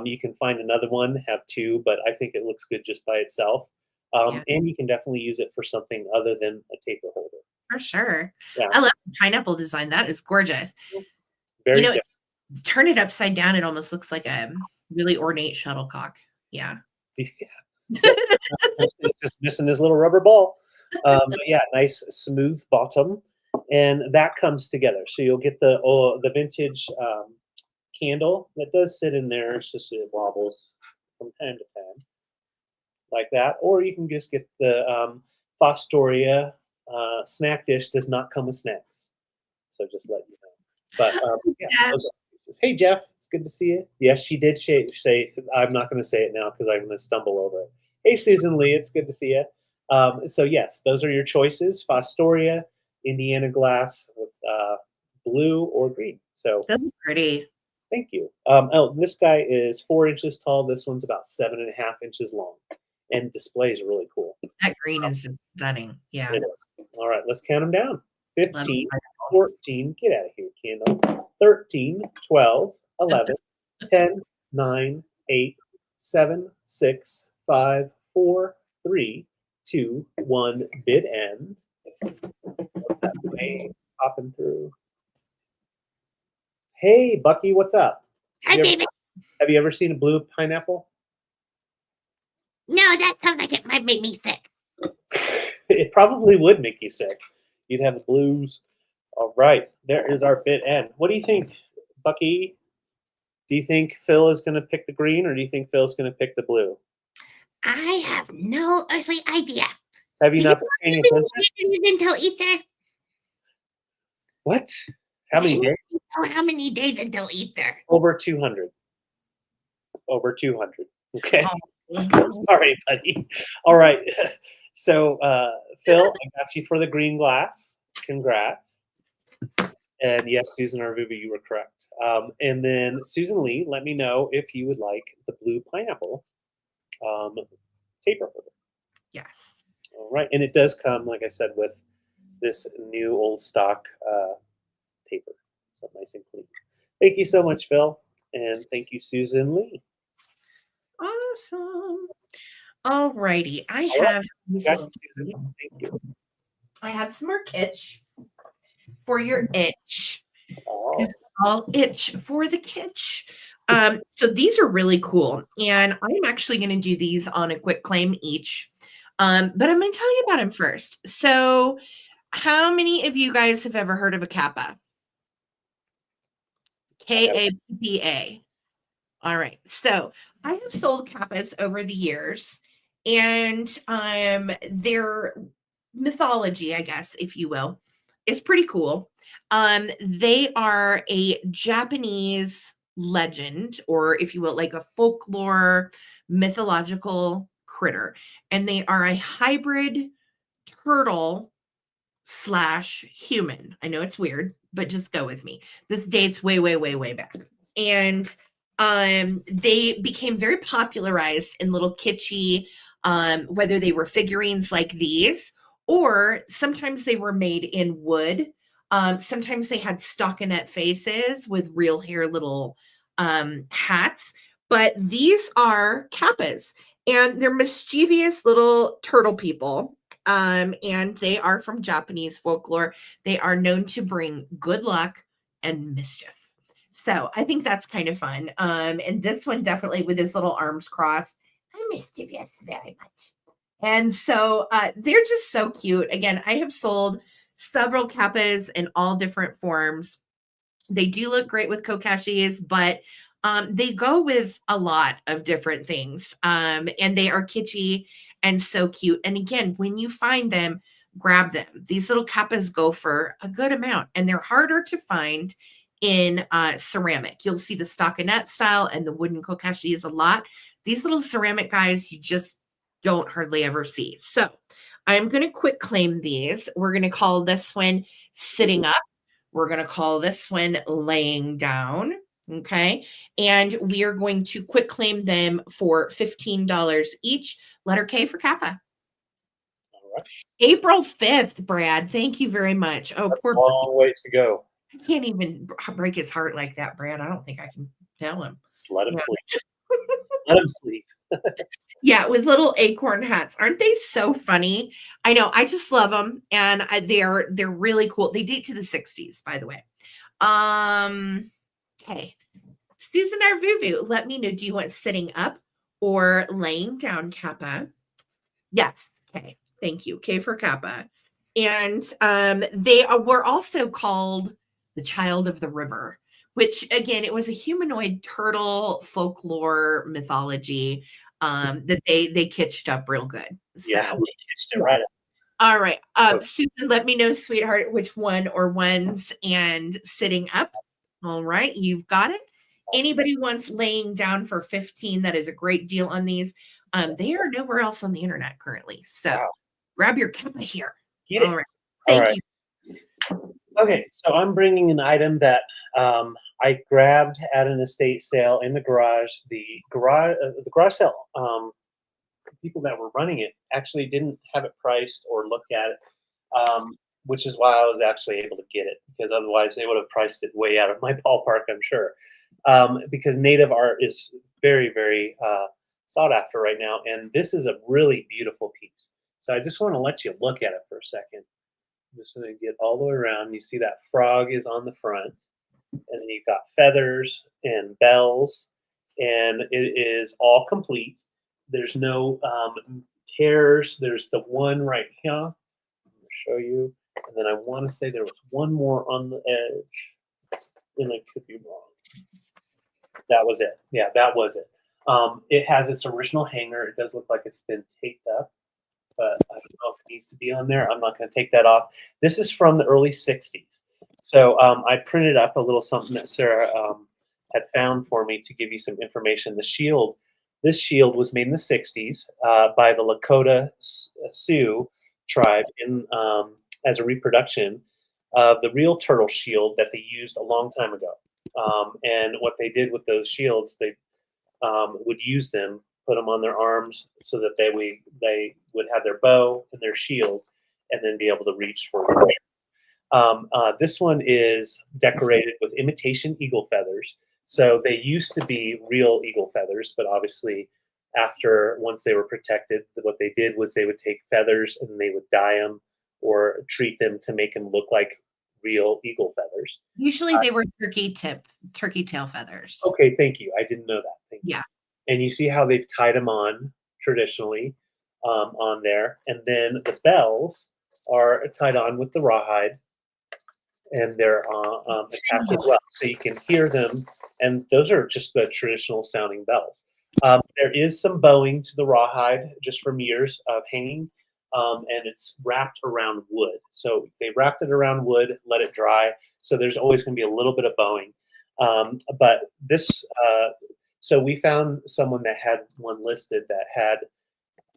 You can find another one, have two, but I think it looks good just by itself. Yeah. And you can definitely use it for something other than a taper holder. For sure. Yeah. I love the pineapple design. That is gorgeous. Very You know, good. turn it upside down, it almost looks like a really ornate shuttlecock. Yeah. It's just missing this little rubber ball. But yeah, nice smooth bottom, and that comes together. So you'll get the vintage candle that does sit in there. It's just it wobbles from time to time, like that. Or you can just get the Fostoria snack dish. Does not come with snacks, so just let you know. But yeah, those are pieces. Hey Jeff, it's good to see you. Yes, she did say. I'm not going to say it now because I'm going to stumble over it. Hey Susan Lee, it's good to see you. So yes, those are your choices: Fostoria, Indiana Glass with blue or green. So That's pretty. thank you. This guy is 4 inches tall. This one's about 7.5 inches long, and displays are really cool. That green is just stunning. Yeah. It is. All right, let's count them down. 15, Love 14, get out of here, candle. 13, 12, 11, 10, 9, 8, 7, 6, 5, 4, 3, 2, 1, bid end. That wave popping through. Hey, Bucky, what's up? Hi, David. Have you ever seen a blue pineapple? No, that sounds like it might make me sick. It probably would make you sick. You'd have the blues. All right, there is our bid end. What do you think, Bucky? Do you think Phil is going to pick the green, or do you think Phil's going to pick the blue? I have no earthly idea. Have you not been paying attention? Until Easter? What? How many days? How many days until Easter? Over 200. Over 200. Okay. Oh. Sorry, buddy. All right. So, Phil, I got you for the green glass. Congrats. And yes, Susan Arvuba, you were correct. And then Susan Lee, let me know if you would like the blue pineapple taper holder. Yes. All right. And it does come, like I said, with this new old stock taper. So nice and clean. Thank you so much, Phil. And thank you, Susan Lee. Awesome. All righty. I All right. have Got you, Susan. Thank you. I have some more kitsch for your itch. Oh. It's all itch for the kitsch. So these are really cool. And I'm actually going to do these on a quick claim each. But I'm going to tell you about them first. So how many of you guys have ever heard of a kappa? Kappa. All right. So I have sold kappas over the years, and their mythology, I guess, if you will, is pretty cool. They are a Japanese legend, or if you will, like a folklore mythological critter, and they are a hybrid turtle / human. I know it's weird, but just go with me. This dates way, way, way, way back. And they became very popularized in little kitschy, whether they were figurines like these or sometimes they were made in wood. Sometimes they had stockinette faces with real hair little hats. But these are kappas, and they're mischievous little turtle people. And they are from Japanese folklore. They are known to bring good luck and mischief. So I think that's kind of fun. And this one definitely with his little arms crossed. I'm mischievous very much. And so they're just so cute. Again, I have sold several kappas in all different forms. They do look great with kokashis, but they go with a lot of different things. And they are kitschy and so cute. And again, when you find them, grab them. These little kappas go for a good amount, and they're harder to find in ceramic. You'll see the stockinette style and the wooden kokashis a lot. These little ceramic guys, you just don't hardly ever see. So I'm going to quick claim these. We're going to call this one sitting up. We're going to call this one laying down. Okay. And we are going to quick claim them for $15 each. Letter K for Kappa. All right. April 5th, Brad. Thank you very much. Oh, That's poor a long ways to go. I can't even break his heart like that, Brad. I don't think I can tell him. Just let him Yeah. sleep. Let him sleep. Yeah, with little acorn hats. Aren't they so funny? I know. I just love them, and they're really cool. They date to the 60s, by the way. Okay. Susan Arvuvu, let me know. Do you want sitting up or laying down, Kappa? Yes. Okay. Thank you. K for Kappa. And they were also called the Child of the River, which again, it was a humanoid turtle folklore mythology that they kitsched up real good. So, Yeah, we kitched it right up. all right. Susan, let me know, sweetheart, which one or ones and sitting up. All right, you've got it. Anybody wants laying down for 15, that is a great deal on these. They are nowhere else on the internet currently. So grab your Kappa here. Get it. All right. Thank you. Okay, so I'm bringing an item that I grabbed at an estate sale in the garage. The garage sale people that were running it actually didn't have it priced or looked at it, which is why I was actually able to get it, because otherwise they would have priced it way out of my ballpark, I'm sure. Because native art is very, very sought after right now, and this is a really beautiful piece. So I just want to let you look at it for a second. I'm just going to get all the way around. You see that frog is on the front, and then you've got feathers and bells, and it is all complete. There's no tears. There's the one right here. I'm going to show you. And then I want to say there was one more on the edge, and I could be wrong. That was it. Yeah, that was it. It has its original hanger. It does look like it's been taped up, but I don't know if it needs to be on there. I'm not going to take that off. This is from the early 60s. So I printed up a little something that Sarah had found for me to give you some information. The shield, this shield was made in the 60s by the Lakota Sioux tribe as a reproduction of the real turtle shield that they used a long time ago. And what they did with those shields, they would use them, put them on their arms so that they would have their bow and their shield, and then be able to reach for it. This one is decorated with imitation eagle feathers. So they used to be real eagle feathers, but obviously once they were protected, what they did was they would take feathers and they would dye them or treat them to make them look like real eagle feathers. Usually they were turkey tail feathers. Okay, thank you. I didn't know that. Thank you. Yeah. And you see how they've tied them on traditionally on there. And then the bells are tied on with the rawhide, and they're attached as well. So you can hear them, and those are just the traditional sounding bells. There is some bowing to the rawhide just from years of hanging, and it's wrapped around wood. So they wrapped it around wood, let it dry. So there's always going to be a little bit of bowing. But this, so we found someone that had one listed that had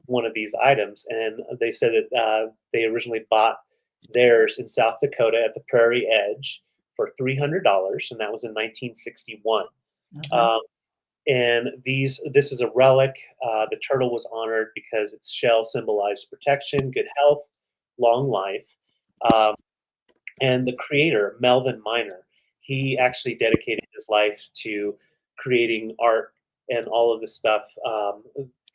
one of these items, and they said that they originally bought theirs in South Dakota at the Prairie Edge for $300, and that was in 1961. And this is a relic. The turtle was honored because its shell symbolized protection, good health, long life. Um, and the creator, Melvin Miner, he actually dedicated his life to creating art and all of the stuff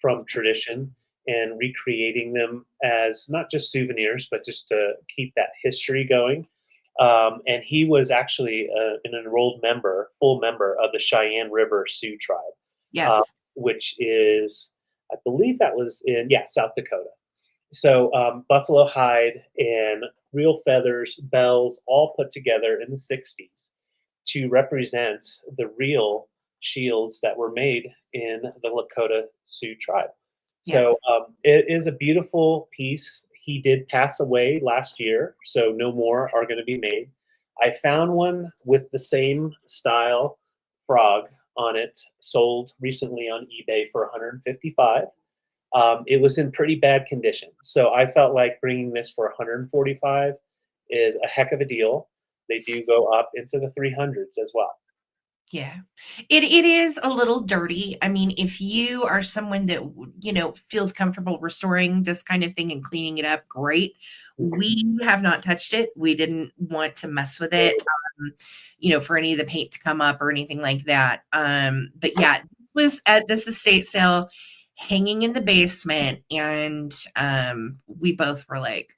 from tradition and recreating them as not just souvenirs, but just to keep that history going. And he was actually an enrolled member, full member of the Cheyenne River Sioux tribe, uh, Yes. which is, I believe that was in, yeah, South Dakota. So buffalo hide and real feathers, bells, all put together in the 60s to represent the real shields that were made in the Lakota Sioux tribe. So Yes. it is a beautiful piece. He did pass away last year, so no more are going to be made. I found one with the same style frog on it, sold recently on eBay for 155. It was in pretty bad condition. So I felt like bringing this for 145 is a heck of a deal. They do go up into the 300s as well. Yeah. It is a little dirty. I mean, if you are someone that, feels comfortable restoring this kind of thing and cleaning it up, great. We have not touched it. We didn't want to mess with it, for any of the paint to come up or anything like that. But yeah, this was at this estate sale hanging in the basement, and we both were like,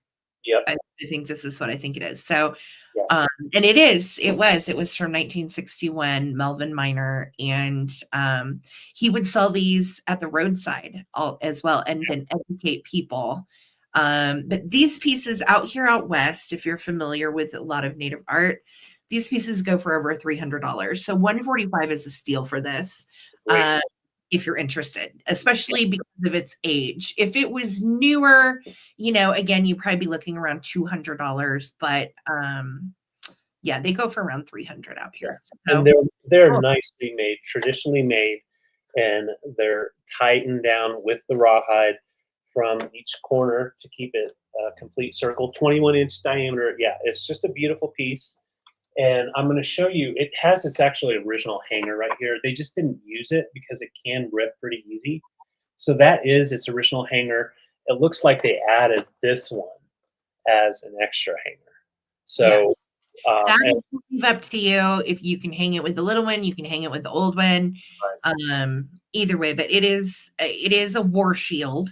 Yep. I think this is what I think it is. So, Yeah. and it was from 1961, Melvin Miner. And he would sell these at the roadside as well, and then educate people. But these pieces out west, if you're familiar with a lot of native art, these pieces go for over $300. So 145 is a steal for this. Great. If you're interested, especially because of its age. If it was newer, again, you'd probably be looking around $200, but yeah, they go for around 300 out here. Yes. So, And they're cool. nicely made, traditionally made, and they're tightened down with the rawhide from each corner to keep it a complete circle, 21-inch diameter. Yeah, it's just a beautiful piece. And I'm going to show you, it has its actually original hanger right here. They just didn't use it because it can rip pretty easy. So that is its original hanger. It looks like they added this one as an extra hanger. Yeah. So That and, is leave up to you. If you can hang it with the little one, you can hang it with the old one. right, Either way, but it is a war shield.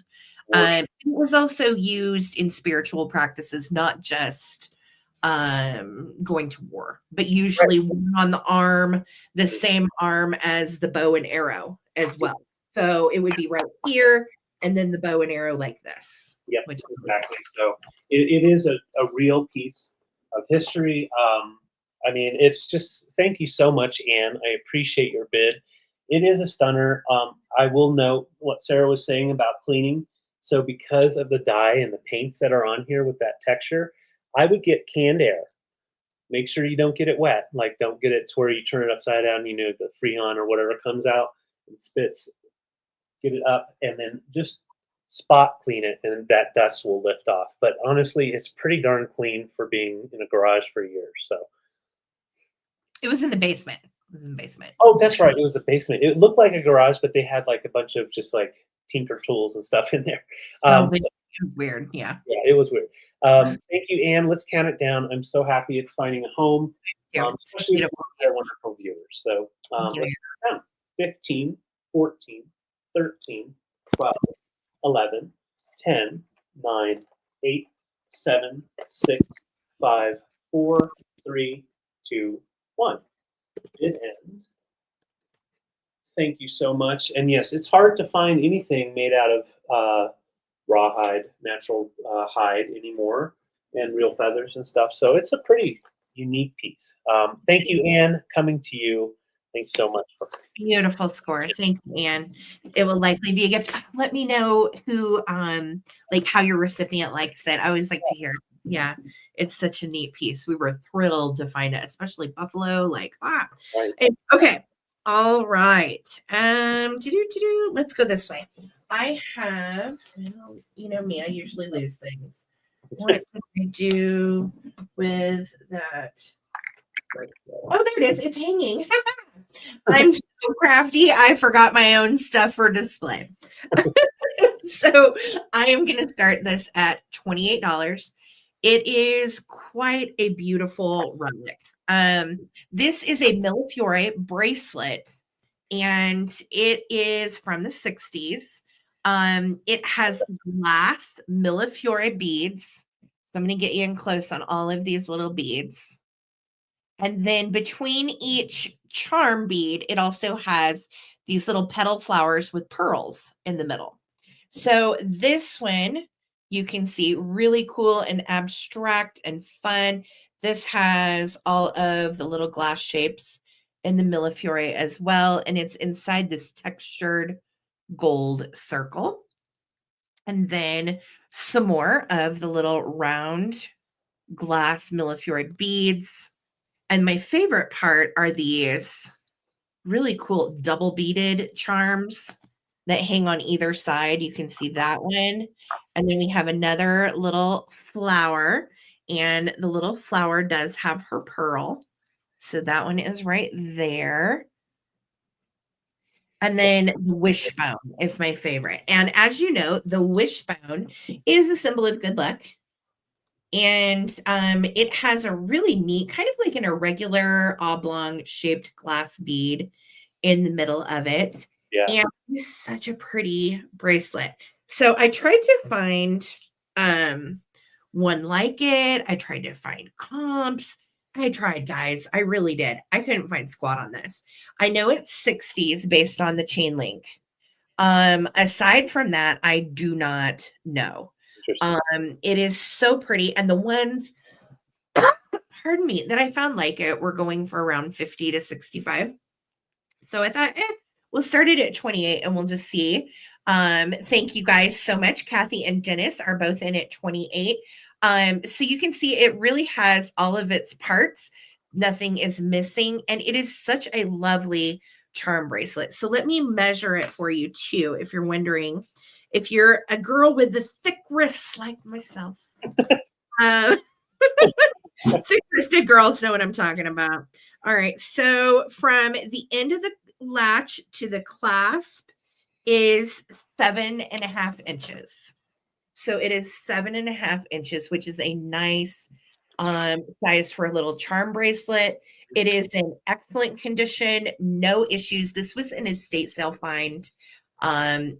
worship, It was also used in spiritual practices, not just going to war, but right. usually one on the arm, the same arm as the bow and arrow as well. So it would be right here, and then the bow and arrow like this. Yep, Which exactly. So it is a real piece of history. I mean, it's just, thank you so much, Anne. I appreciate your bid. It is a stunner. I will note what Sarah was saying about cleaning. So because of the dye and the paints that are on here with that texture, I would get canned air. Make sure you don't get it wet. Like, don't get it to where you turn it upside down, the Freon or whatever comes out and spits. Get it up and then just spot clean it, and that dust will lift off. But honestly, it's pretty darn clean for being in a garage for years. So it was in the basement. oh, that's right, it was a basement. It looked like a garage, but they had like a bunch of just like tinker tools and stuff in there. Probably So, weird. Yeah. yeah, it was weird. Thank you, Anne. Let's count it down. I'm so happy it's finding a home, especially for our wonderful viewers. So let's count down. 15, 14, 13, 12, 11, 10, 9, 8, 7, 6, 5, 4, 3, 2, 1. It ends. Thank you so much. And yes, it's hard to find anything made out of rawhide, natural hide anymore, and real feathers and stuff. So it's a pretty unique piece. Thank you, Anne. Coming to you. Thanks so much for Beautiful score. Thank you, Anne. It will likely be a gift. Let me know who, like how your recipient likes it. I always like to hear. Yeah, it's such a neat piece. We were thrilled to find it, especially buffalo. Like, right. Okay. All right. Let's go this way. I have, you know me, I usually lose things. What did I do with that? Oh, there it is. It's hanging. I'm so crafty. I forgot my own stuff for display. So I am going to start this at $28. It is quite a beautiful relic. This is a Millefiore bracelet, and it is from the 60s. It has glass Millefiore beads. So I'm going to get you in close on all of these little beads. And then between each charm bead, it also has these little petal flowers with pearls in the middle. So this one, you can see really cool and abstract and fun. This has all of the little glass shapes in the Millefiore as well. And it's inside this textured gold circle. And then some more of the little round glass Millefiore beads. And my favorite part are these really cool double beaded charms that hang on either side. You can see that one. And then we have another little flower, and the little flower does have her pearl. So that one is right there. And then the wishbone is my favorite. And as you know, the wishbone is a symbol of good luck. And it has a really neat, kind of like an irregular oblong shaped glass bead in the middle of it. Yeah. And it's such a pretty bracelet. So I tried to find one like it. I tried to find comps. I tried, guys. I really did. I couldn't find squat on this. I know it's 60s based on the chain link. Aside from that, I do not know. It is so pretty. And the ones, pardon me, that I found like it were going for around 50 to 65. So I thought, we'll start it at 28 and we'll just see. Thank you guys so much. Kathy and Dennis are both in at 28. So you can see it really has all of its parts. Nothing is missing. And it is such a lovely charm bracelet. So let me measure it for you too, if you're wondering. If you're a girl with the thick wrists like myself, thick-wristed girls know what I'm talking about. All right. So from the end of the latch to the clasp is 7.5 inches. So it is 7.5 inches, which is a nice size for a little charm bracelet. It is in excellent condition, no issues. This was an estate sale find. And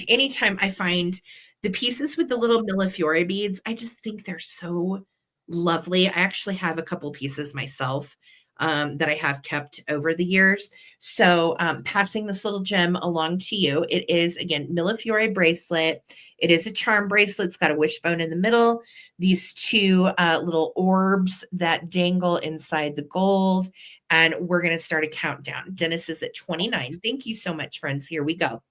anytime I find the pieces with the little Millefiore beads, I just think they're so lovely. I actually have a couple pieces myself that I have kept over the years. So passing this little gem along to you. It is, again, Millefiore bracelet. It is a charm bracelet. It's got a wishbone in the middle. These two little orbs that dangle inside the gold. And we're going to start a countdown. Dennis is at 29. Thank you so much, friends. Here we go.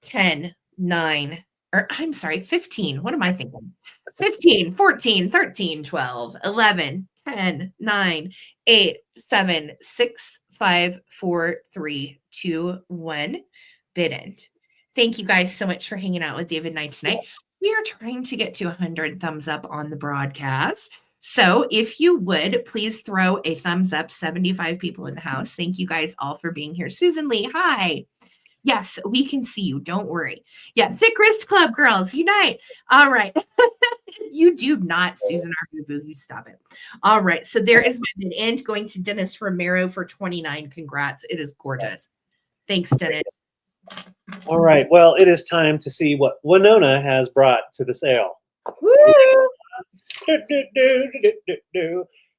10, 9, or I'm sorry, 15. What am I thinking? 15, 14, 13, 12, 11, 10, 9, 8, 7, 6, 5, 4, 3, 2, 1. Bid end. Thank you guys so much for hanging out with David and I tonight. We are trying to get to 100 thumbs up on the broadcast. So if you would, please throw a thumbs up. 75 people in the house. Thank you guys all for being here. Susan Lee, hi. Yes, we can see you. Don't worry. Yeah, Thick Wrist Club girls, unite. All right. You do not, Susan Arbubu. You stop it. All right. So there is my mid end going to Dennis Romero for 29. Congrats. It is gorgeous. Thanks, Dennis. All right. Well, it is time to see what Winona has brought to the sale. Woo!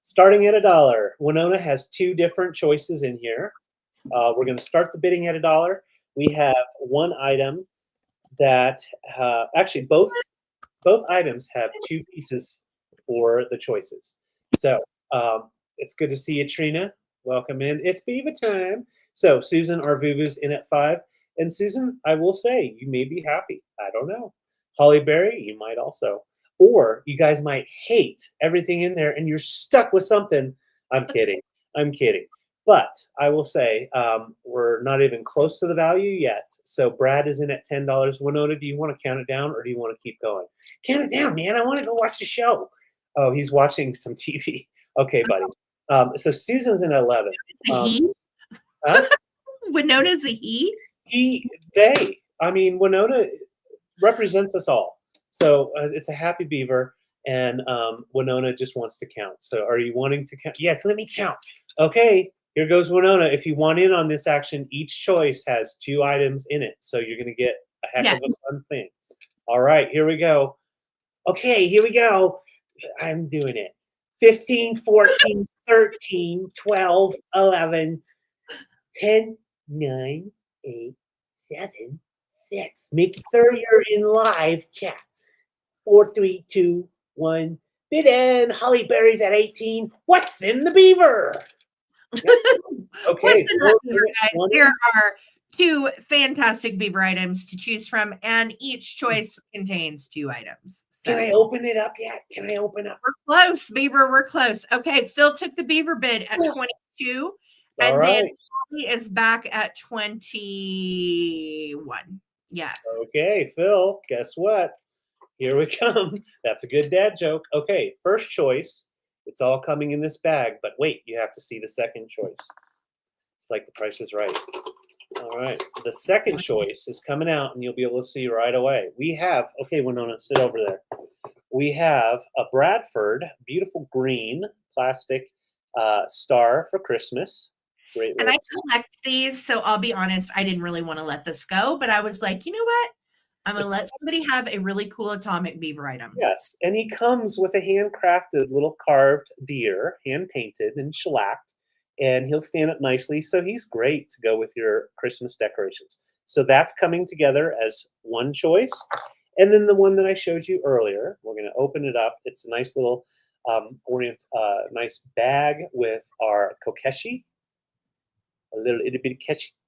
Starting at $1. Winona has 2 different choices in here. We're going to start the bidding at $1. We have one item that actually both items have 2 pieces for the choices. So it's good to see you, Trina. Welcome in. It's Beaver time. So Susan Arvuvu's in at 5. And Susan, I will say, you may be happy. I don't know. Holly Berry, you might also. Or you guys might hate everything in there and you're stuck with something. I'm kidding. I'm kidding. But I will say we're not even close to the value yet. So Brad is in at $10. Winona, do you want to count it down or do you want to keep going? Count it down, man. I want to go watch the show. Oh, he's watching some TV. Okay, buddy. So Susan's in at 11. He? Huh? Winona's a he? They. I mean, Winona represents us all. So it's a happy beaver. And Winona just wants to count. So are you wanting to count? Yeah, let me count. Okay, here goes Winona. If you want in on this action, each choice has 2 items in it. So you're going to get a heck Yes. of a fun thing. All right, here we go. Okay, here we go. I'm doing it. 15, 14, 13, 12, 11, 10, 9, 8, 7, 6. Make sure you're in live chat. 4, 3, 2, 1. Bidden. Holly Berry's at 18. What's in the beaver? Okay, What's in Phil's the beaver, in at guys? 20. There are 2 fantastic beaver items to choose from, and each choice contains 2 items. Can I open it up yet? Can I open up? We're close, Beaver. We're close. Okay, Phil took the Beaver bid at 22, and All then right. Holly is back at 21. Yes. Okay, Phil, guess what? Here we come. That's a good dad joke. Okay, first choice. It's all coming in this bag, but wait, you have to see the second choice. It's like The Price is Right. All right, the second choice is coming out, and you'll be able to see right away. We have, okay, Winona, sit over there. We have a Bradford, beautiful green plastic star for Christmas. Great. And I collect these, so I'll be honest, I didn't really want to let this go, but I was like, you know what? I'm going to let somebody have a really cool atomic beaver item. Yes, and he comes with a handcrafted little carved deer, hand-painted and shellacked, and he'll stand up nicely, so he's great to go with your Christmas decorations. So that's coming together as one choice. And then the one that I showed you earlier, we're going to open it up. It's a nice little nice bag with our kokeshi, a little itty bitty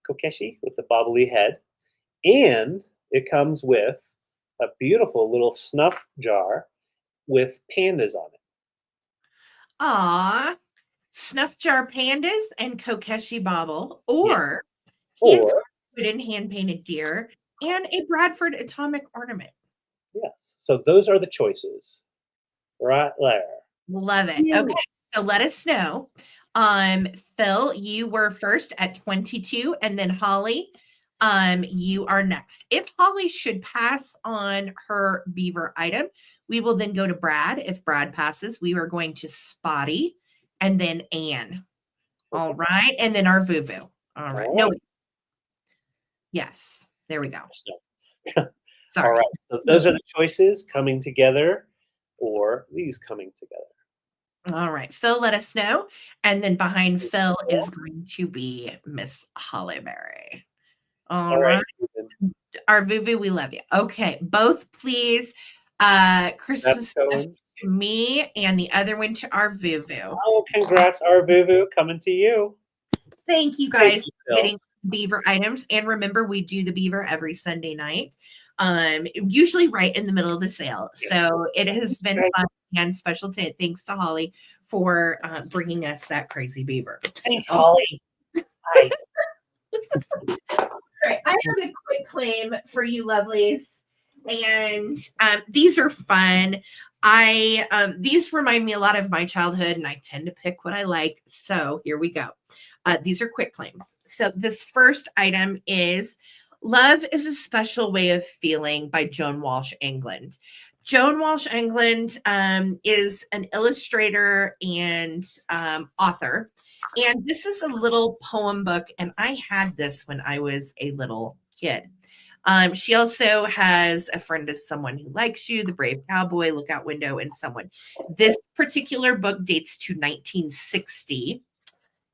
kokeshi with the bobbly head. And it comes with a beautiful little snuff jar with pandas on it. Aw, snuff jar pandas and kokeshi bobble, Yes. or hand-painted deer and a Bradford atomic ornament. Yes. So those are the choices right there. Love it. Yeah. Okay, so let us know. Phil, you were first at 22, and then Holly, you are next. If Holly should pass on her beaver item, we will then go to Brad. If Brad passes, we are going to Spotty, and then Anne. All right, and then our Vuvu. All right. No. Yes. There we go. Sorry. All right. So those are the choices coming together, or these coming together. All right. Phil, let us know. And then behind Phil is going to be Miss Hollyberry. All right. Our Vuvu, we love you. Okay. Both, please. Christmas to me and the other one to our Vuvu. Oh, congrats, our Vuvu, coming to you. Thank you guys for getting beaver items. And remember, we do the beaver every Sunday night. Usually right in the middle of the sale. So it has been fun, and special thanks to Holly for bringing us that crazy beaver. Thanks, Holly. Hi. Right, I have a quick claim for you lovelies, and these are fun. These remind me a lot of my childhood, and I tend to pick what I like. So here we go. These are quick claims. So this first item is Love is a Special Way of Feeling by Joan Walsh England. Joan Walsh England is an illustrator and author. And this is a little poem book, and I had this when I was a little kid. She also has A Friend is Someone Who Likes You, The Brave Cowboy, Lookout Window, and Someone. This particular book dates to 1960,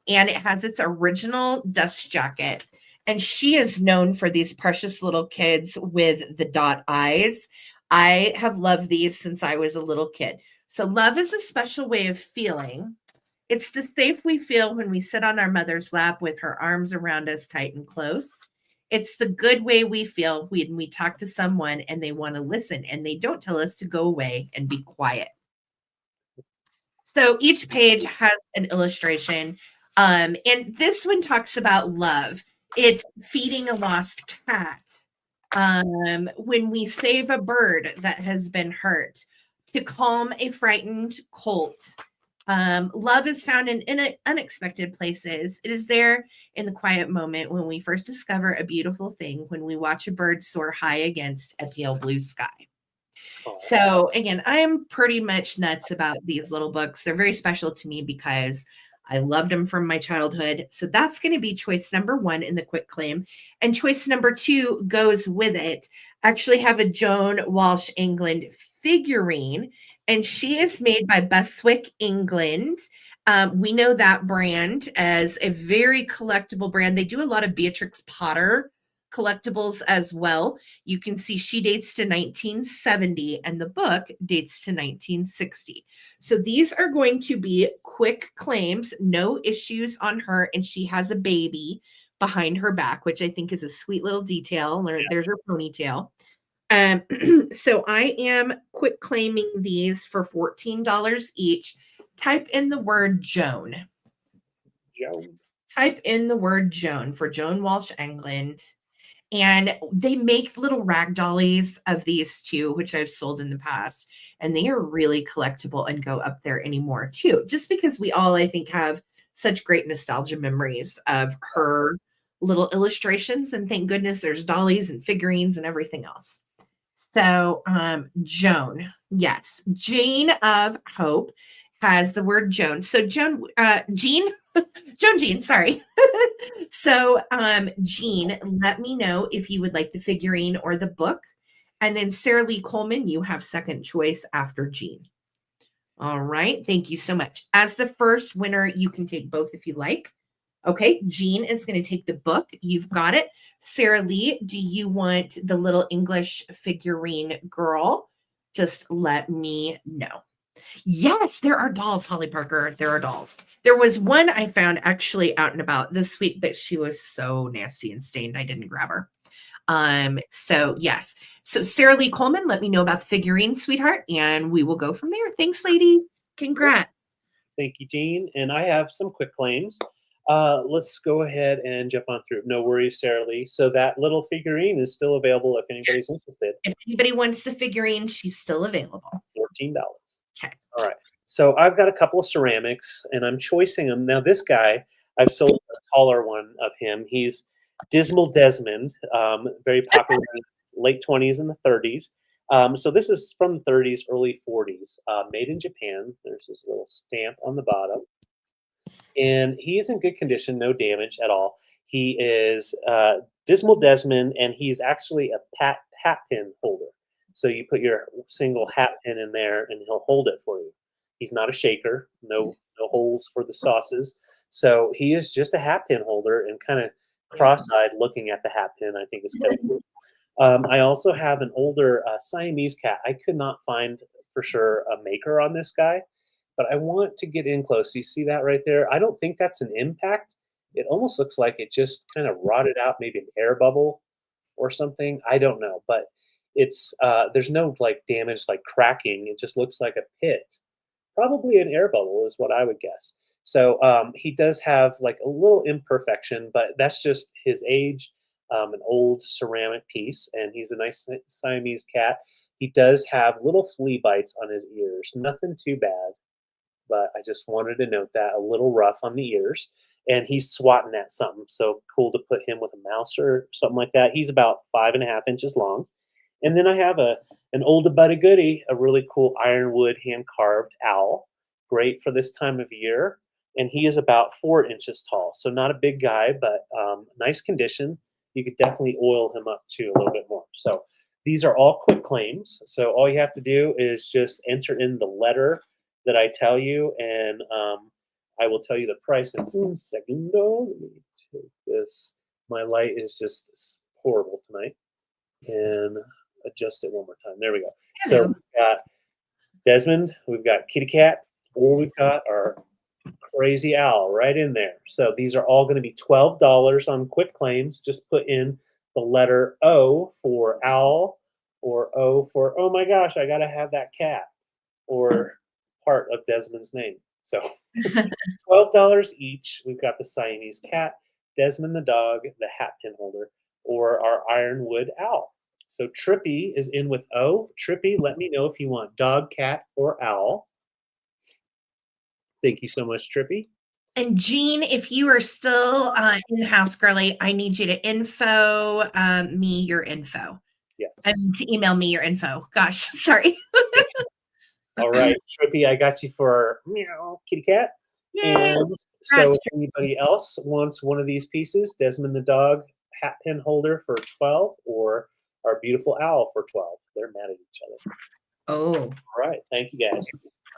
and it has its original dust jacket. And she is known for these precious little kids with the dot eyes. I have loved these since I was a little kid. So love is a special way of feeling. It's the safe we feel when we sit on our mother's lap with her arms around us tight and close. It's the good way we feel when we talk to someone and they want to listen and they don't tell us to go away and be quiet. So each page has an illustration. And this one talks about love. It's feeding a lost cat. When we save a bird that has been hurt, to calm a frightened colt. Love is found in unexpected places. It is there in the quiet moment when we first discover a beautiful thing, when we watch a bird soar high against a pale blue sky. Oh, So again, I'm pretty much nuts about these little books. They're very special to me because I loved them from my childhood. So that's going to be choice number 1 in the quick claim. And choice number 2 goes with it. I actually have a Joan Walsh England figurine, and she is made by Buswick England. We know that brand as a very collectible brand. They do a lot of Beatrix Potter collectibles as well. You can see she dates to 1970 and the book dates to 1960. So these are going to be quick claims, no issues on her, and she has a baby behind her back, which I think is a sweet little detail. There's her ponytail. So I am quick claiming these for $14 each. Type in the word Joan. Joan. Type in the word Joan for Joan Walsh England. And they make little rag dollies of these too, which I've sold in the past. And they are really collectible and go up there anymore too. Just because we all, I think, have such great nostalgia memories of her little illustrations. And thank goodness there's dollies and figurines and everything else. So Joan, yes. Jane of Hope has the word Joan. So Joan, Jean, Joan Jean, sorry. So Jean, let me know if you would like the figurine or the book. And then Sarah Lee Coleman, you have second choice after Jean. All right. Thank you so much. As the first winner, you can take both if you like. Okay. Jean is going to take the book. You've got it. Sarah Lee, do you want the little English figurine girl? Just let me know. Yes, there are dolls, Holly Parker. There are dolls. There was one I found actually out and about this week, but she was so nasty and stained, I didn't grab her. So yes. So Sarah Lee Coleman, let me know about the figurine, sweetheart, and we will go from there. Thanks, lady. Congrats. Thank you, Jean. And I have some quick claims. Let's go ahead and jump on through. No worries, Sarah Lee. So that little figurine is still available if anybody's interested. If anybody wants the figurine, she's still available. $14. Okay. All right. So I've got a couple of ceramics, and I'm choosing them. Now, this guy, I've sold a taller one of him. He's Dismal Desmond, very popular in the late 20s and the 30s. So this is from the 30s, early 40s, made in Japan. There's this little stamp on the bottom. And he's in good condition, no damage at all. He is Dismal Desmond, and he's actually a hat pin holder. So you put your single hat pin in there, and he'll hold it for you. He's not a shaker, no holes for the sauces. So he is just a hat pin holder, and kind of cross-eyed looking at the hat pin, I think is kind of cool. I also have an older Siamese cat. I could not find for sure a maker on this guy, but I want to get in close. You see that right there? I don't think that's an impact. It almost looks like it just kind of rotted out, maybe an air bubble or something. I don't know, but it's there's no like damage, like cracking. It just looks like a pit. Probably an air bubble is what I would guess. So he does have like a little imperfection, but that's just his age, an old ceramic piece, and he's a nice Siamese cat. He does have little flea bites on his ears. Nothing too bad, but I just wanted to note that a little rough on the ears. And he's swatting at something, so cool to put him with a mouse or something like that. He's about 5.5 inches long. And then I have an old buddy goodie, a really cool ironwood hand-carved owl, great for this time of year. And he is about 4 inches tall, so not a big guy, but nice condition. You could definitely oil him up too a little bit more. So these are all quick claims. So all you have to do is just enter in the letter that I tell you, and I will tell you the price in 1 second. Let me take this. My light is just horrible tonight. And adjust it one more time. There we go. So we've got Desmond, we've got Kitty Cat, or we've got our crazy owl right in there. So these are all going to be $12 on quick claims. Just put in the letter O for owl, or O for, oh my gosh, I got to have that cat, or part of Desmond's name. So $12 each. We've got the Siamese cat, Desmond the dog, the hat pin holder, or our ironwood owl. So Trippy is in with O. Trippy, let me know if you want dog, cat, or owl. Thank you so much, Trippy. And Jean, if you are still in the house, girly, I need you to info me your info. Yes. To email me your info. Gosh, sorry. All right, Trippy, I got you for meow kitty cat. Yay! And so if anybody else wants one of these pieces, Desmond the dog hat pin holder for 12, or our beautiful owl for 12. They're mad at each other. Oh. All right, thank you guys.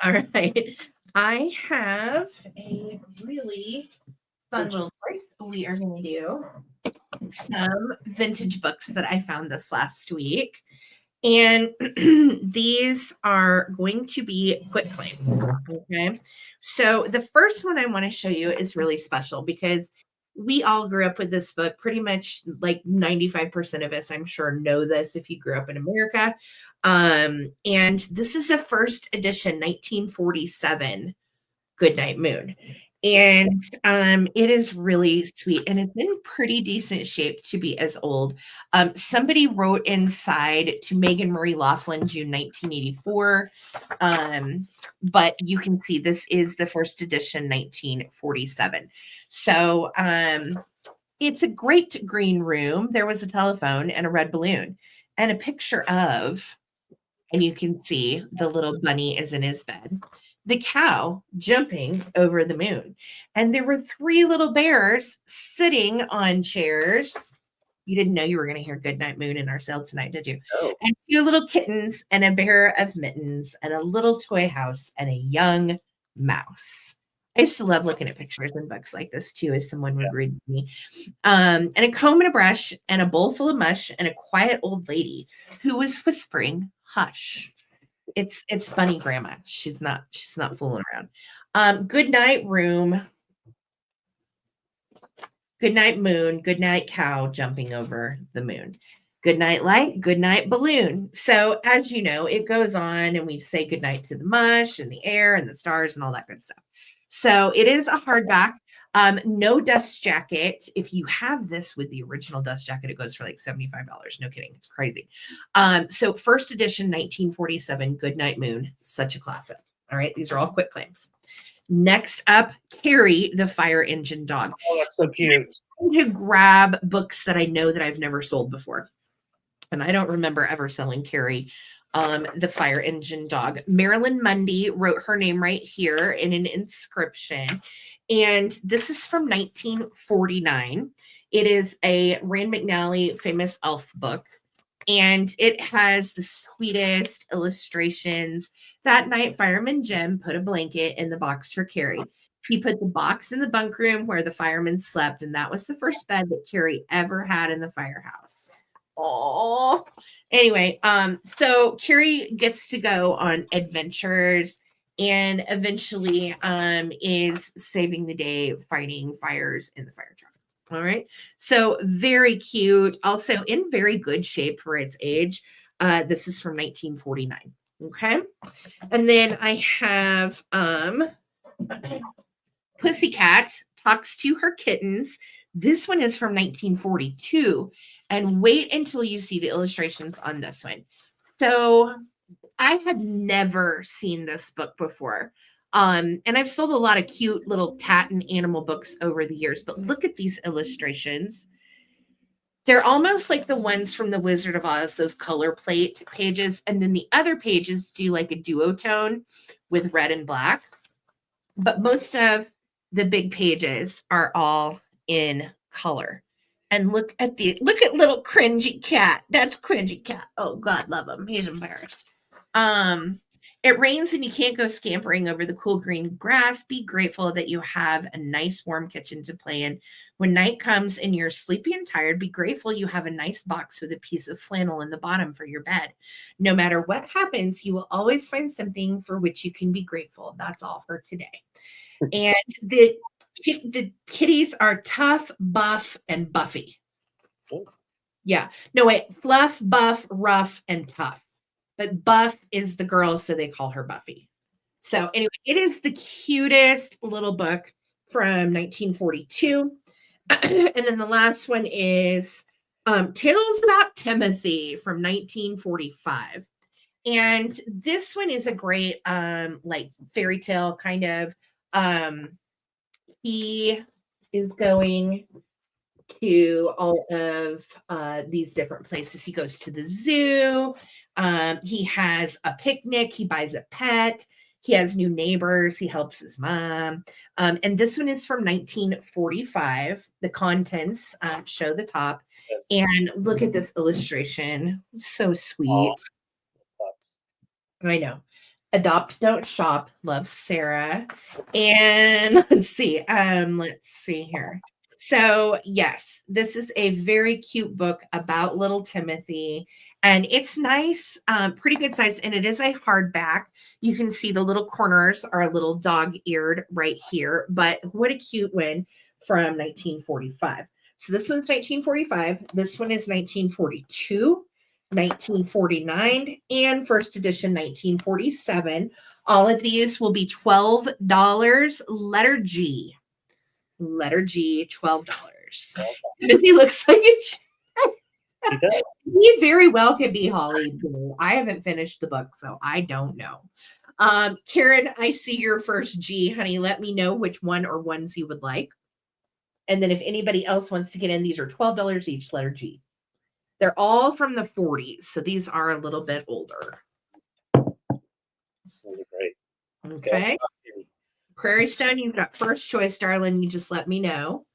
All right. I have a really fun little choice. We are going to do some vintage books that I found this last week. And these are going to be quick claims. Okay. So the first one I want to show you is really special because we all grew up with this book. Pretty much like 95% of us, I'm sure, know this if you grew up in America. And this is a first edition 1947 Goodnight Moon. And it is really sweet, and it's in pretty decent shape to be as old. Somebody wrote inside to Megan Marie Laughlin, June 1984. But you can see this is the first edition, 1947. So it's a great green room. There was a telephone and a red balloon and a picture of, and you can see the little bunny is in his bed, the cow jumping over the moon. And there were 3 little bears sitting on chairs. You didn't know you were going to hear Goodnight Moon in our sale tonight, did you? Oh. And 2 little kittens and a pair of mittens and a little toy house and a young mouse. I used to love looking at pictures in books like this too, as someone would read to me. And a comb and a brush and a bowl full of mush and a quiet old lady who was whispering, "Hush." It's funny, Grandma. She's not fooling around. Good night, room. Good night, moon. Good night, cow jumping over the moon. Good night, light. Good night, balloon. So as you know, it goes on, and we say good night to the mush and the air and the stars and all that good stuff. So it is a hardback. No dust jacket. If you have this with the original dust jacket, it goes for like $75. No kidding. It's crazy. So first edition, 1947, Goodnight Moon. Such a classic. All right. These are all quick claims. Next up, Carrie, the Fire Engine Dog. Oh, that's so cute. I'm going to grab books that I know that I've never sold before. And I don't remember ever selling Carrie, the Fire Engine Dog. Marilyn Mundy wrote her name right here in an inscription. And this is from 1949. It is a Rand McNally famous elf book. And it has the sweetest illustrations. That night, Fireman Jim put a blanket in the box for Carrie. He put the box in the bunk room where the firemen slept. And that was the first bed that Carrie ever had in the firehouse. Oh, anyway, so Carrie gets to go on adventures and eventually is saving the day, fighting fires in the fire truck. All right, so very cute, also in very good shape for its age. This is from 1949. Okay, and then I have Pussycat talks to her kittens. This one is from 1942, and wait until you see the illustrations on this one. So I had never seen this book before. And I've sold a lot of cute little cat and animal books over the years, but look at these illustrations. They're almost like the ones from The Wizard of Oz, those color plate pages. And then the other pages do like a duotone with red and black. But most of the big pages are all in color. And look at little cringy cat. That's cringy cat. Oh God, love him. He's embarrassed. It rains and you can't go scampering over the cool green grass. Be grateful that you have a nice warm kitchen to play in. When night comes and you're sleepy and tired, be grateful you have a nice box with a piece of flannel in the bottom for your bed. No matter what happens, you will always find something for which you can be grateful. That's all for today. And the kitties are Tough, Buff, and Buffy. Yeah. No, wait. Fluff, Buff, Rough, and Tough. But Buff is the girl, so they call her Buffy. So anyway, it is the cutest little book from 1942. And then the last one is Tales About Timothy from 1945. And this one is a great like fairy tale kind of. He is going to all of these different places. He goes to the zoo. He has a picnic. He buys a pet. He has new neighbors. He helps his mom. And this one is from 1945. The contents show the top. And look at this illustration. So sweet. I know. Adopt, don't shop. Love, Sarah. And let's see here. So yes, this is a very cute book about little Timothy, and it's nice, pretty good size, and it is a hardback. You can see the little corners are a little dog-eared right here, but what a cute one from 1945. So this one's 1945. This one is 1942. 1949 and first edition 1947. All of these will be $12. Letter G. Letter G, $12. Timothy looks like a He does. He very well could be Holly. I haven't finished the book, so I don't know. Karen, I see your first G, honey. Let me know which one or ones you would like. And then if anybody else wants to get in, these are $12 each, letter G. They're all from the 40s, so these are a little bit older. Really great. Okay. Prairie Stone, you've got first choice, darling. You just let me know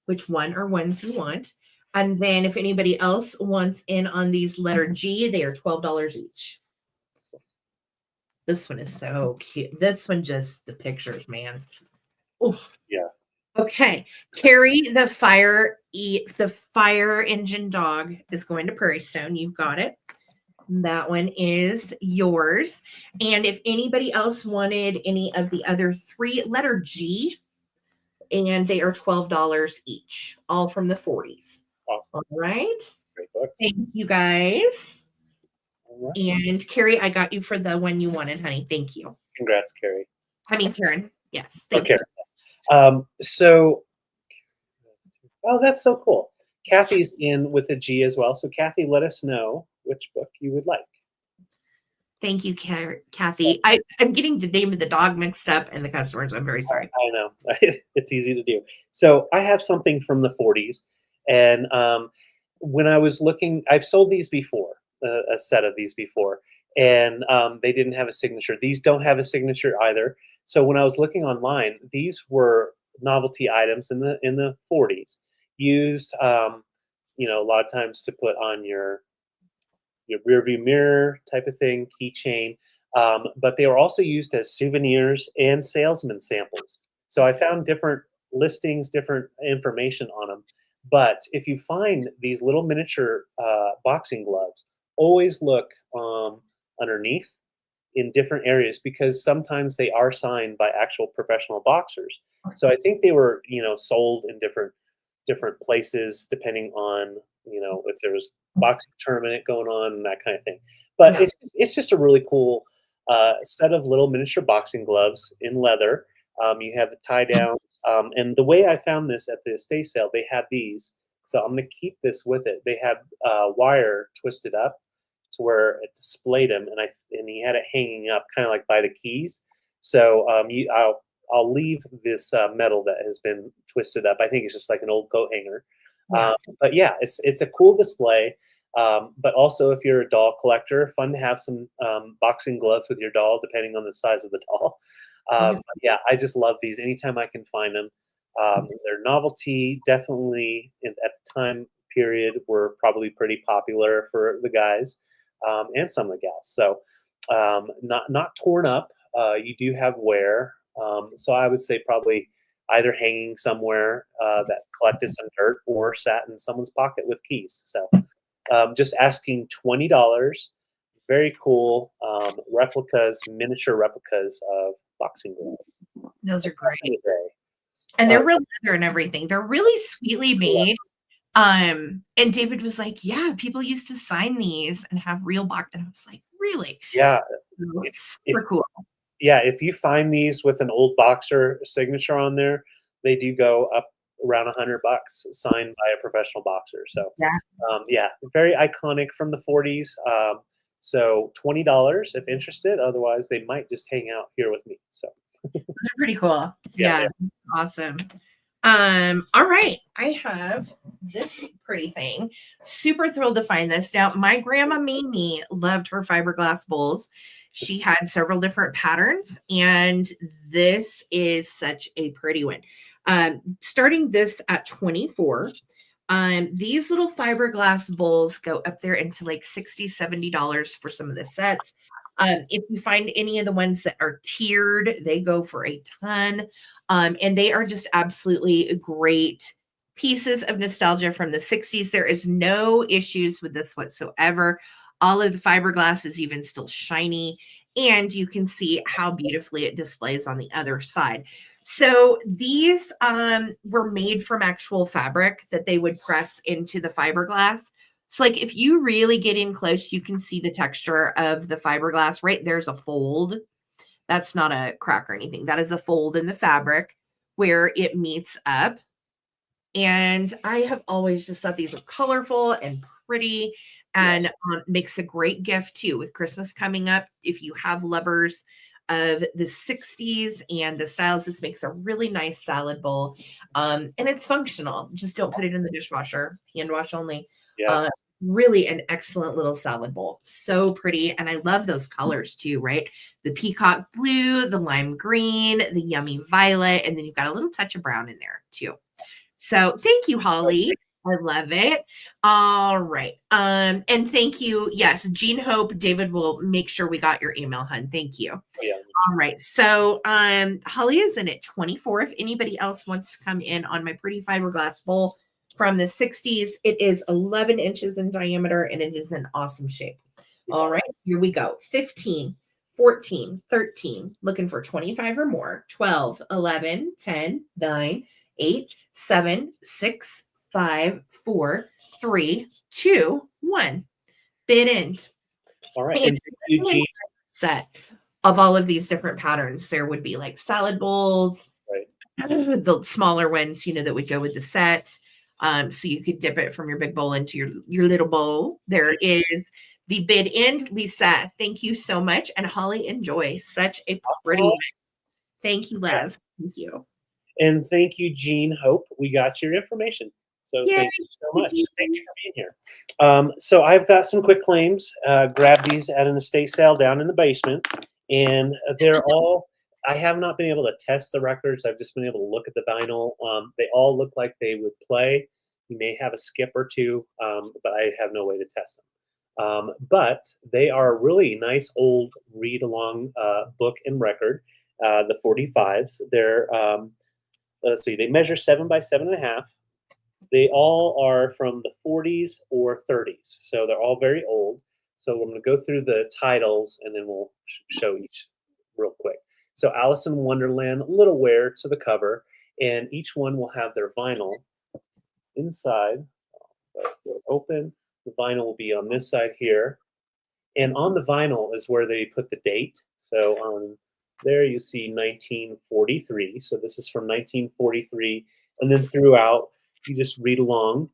which one or ones you want. And then if anybody else wants in on these letter G, they are $12 each. This one is so cute. This one, just the pictures, man. Oh, yeah. Okay, Carrie, the fire engine dog is going to Prairie Stone. You've got it. That one is yours. And if anybody else wanted any of the other three, letter G, and they are $12 each, all from the 40s. Awesome. All right. Great books. Thank you, guys. All right. And Carrie, I got you for the one you wanted, honey. Thank you. Congrats, Carrie. I mean, Karen. Yes. Okay. So, that's so cool. Kathy's in with a G as well. So, Kathy, let us know which book you would like. Thank you, Kathy. I'm getting the name of the dog mixed up and the customers. I'm very sorry. I know. It's easy to do. So, I have something from the 40s. And when I was looking, I've sold these before, a set of these before. And they didn't have a signature. These don't have a signature either. So when I was looking online, these were novelty items in the 40s, used a lot of times to put on your rear view mirror type of thing, keychain. But they were also used as souvenirs and salesman samples. So I found different listings, different information on them. But if you find these little miniature boxing gloves, always look underneath in different areas, because sometimes they are signed by actual professional boxers. So I think they were, sold in different places depending on, if there was boxing tournament going on and that kind of thing. But Yeah. it's just a really cool set of little miniature boxing gloves in leather. You have the tie downs, and the way I found this at the estate sale, they had these. So I'm going to keep this with it. They had wire twisted up to where it displayed him, and he had it hanging up kind of like by the keys. So I'll leave this metal that has been twisted up. I think it's just like an old coat hanger. Yeah. But yeah, it's a cool display. But also, if you're a doll collector, fun to have some boxing gloves with your doll, depending on the size of the doll. Yeah, I just love these anytime I can find them. They're novelty, definitely at the time period were probably pretty popular for the guys and some of the gals. So not torn up. You do have wear. So I would say probably either hanging somewhere that collected some dirt or sat in someone's pocket with keys. So just asking $20. Very cool replicas, miniature replicas of boxing gloves. Those are great. And they're real leather and everything. They're really sweetly made. And David was like, yeah, people used to sign these and have real box. And I was like, really? Yeah. It's super cool. Yeah, if you find these with an old boxer signature on there, they do go up around $100 signed by a professional boxer. So yeah, very iconic from the 40s. So $20 if interested. Otherwise, they might just hang out here with me. So they're pretty cool. Yeah. Awesome. All right. I have this pretty thing. Super thrilled to find this. Now, my grandma Mimi loved her fiberglass bowls. She had several different patterns, and this is such a pretty one. Starting this at 24. These little fiberglass bowls go up there into like $60, $70 for some of the sets. If you find any of the ones that are tiered, they go for a ton. And they are just absolutely great pieces of nostalgia from the 60s. There is no issues with this whatsoever. All of the fiberglass is even still shiny, and you can see how beautifully it displays on the other side. So these were made from actual fabric that they would press into the fiberglass. So like if you really get in close, you can see the texture of the fiberglass. Right there's a fold. That's not a crack or anything. That is a fold in the fabric where it meets up. And I have always just thought these are colorful and pretty, and makes a great gift too with Christmas coming up. If you have lovers of the 60s and the styles, this makes a really nice salad bowl. And it's functional. Just don't put it in the dishwasher, hand wash only. Yeah. Really an excellent little salad bowl. So pretty. And I love those colors too, right? The peacock blue, the lime green, the yummy violet, and then you've got a little touch of brown in there too. So thank you, Holly. I love it. All right. And thank you. Yes, Jean Hope, David will make sure we got your email, hun. Thank you. Yeah. All right. So Holly is in at 24. If anybody else wants to come in on my pretty fiberglass bowl from the 60s, it is 11 inches in diameter and it is in awesome shape. All right, here we go. 15, 14, 13, looking for 25 or more. 12, 11, 10, 9, 8, 7, 6, 5, 4, 3, 2, 1. Bid end. All right. And Eugene, set of all of these different patterns. There would be like salad bowls, right, the smaller ones, that would go with the set. So you could dip it from your big bowl into your little bowl. There is the bid end. Lisa, thank you so much. And Holly, enjoy. Such a pretty one. Thank you, Lev. Thank you. And thank you, Jean Hope. We got your information. So thank you so much. Thank you for being here. So I've got some quick claims. Grabbed these at an estate sale down in the basement. And they're all, I have not been able to test the records. I've just been able to look at the vinyl. They all look like they would play. You may have a skip or two, but I have no way to test them. But they are a really nice old read-along book and record, the 45s. They're, let's see, they measure 7 by 7.5. They all are from the 40s or 30s, so they're all very old. So I'm going to go through the titles, and then we'll show each real quick. So Alice in Wonderland, a little wear to the cover, and each one will have their vinyl inside. Open. The vinyl will be on this side here, and on the vinyl is where they put the date. So on there you see 1943. So this is from 1943, and then throughout you just read along,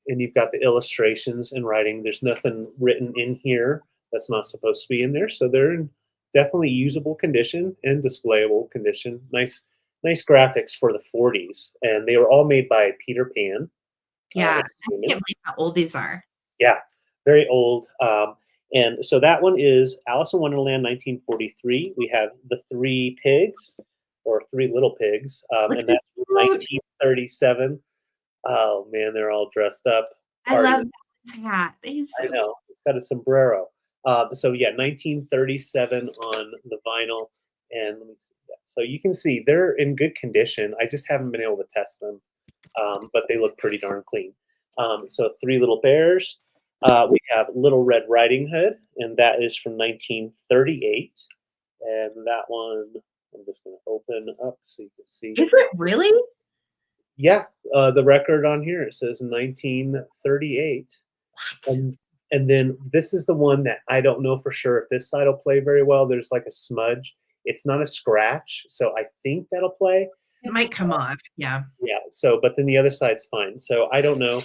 and you've got the illustrations and writing. There's nothing written in here that's not supposed to be in there. So they're in definitely usable condition and displayable condition. Nice graphics for the 40s. And they were all made by Peter Pan. Yeah, I can't believe how old these are. Yeah, very old. And so that one is Alice in Wonderland, 1943. We have The Three Pigs, or Three Little Pigs, and that's 1937. Oh man, they're all dressed up. I love that hat. I know, it's got a sombrero. So yeah, 1937 on the vinyl, and let me see that. So you can see they're in good condition. I just haven't been able to test them, but they look pretty darn clean. So Three Little Bears. We have Little Red Riding Hood, and that is from 1938. And that one, I'm just going to open up so you can see. Is it really? Yeah, the record on here, it says 1938. And then this is the one that I don't know for sure if this side will play very well. There's like a smudge. It's not a scratch, so I think that'll play. It might come off, yeah. Yeah, so, but then the other side's fine. So I don't know.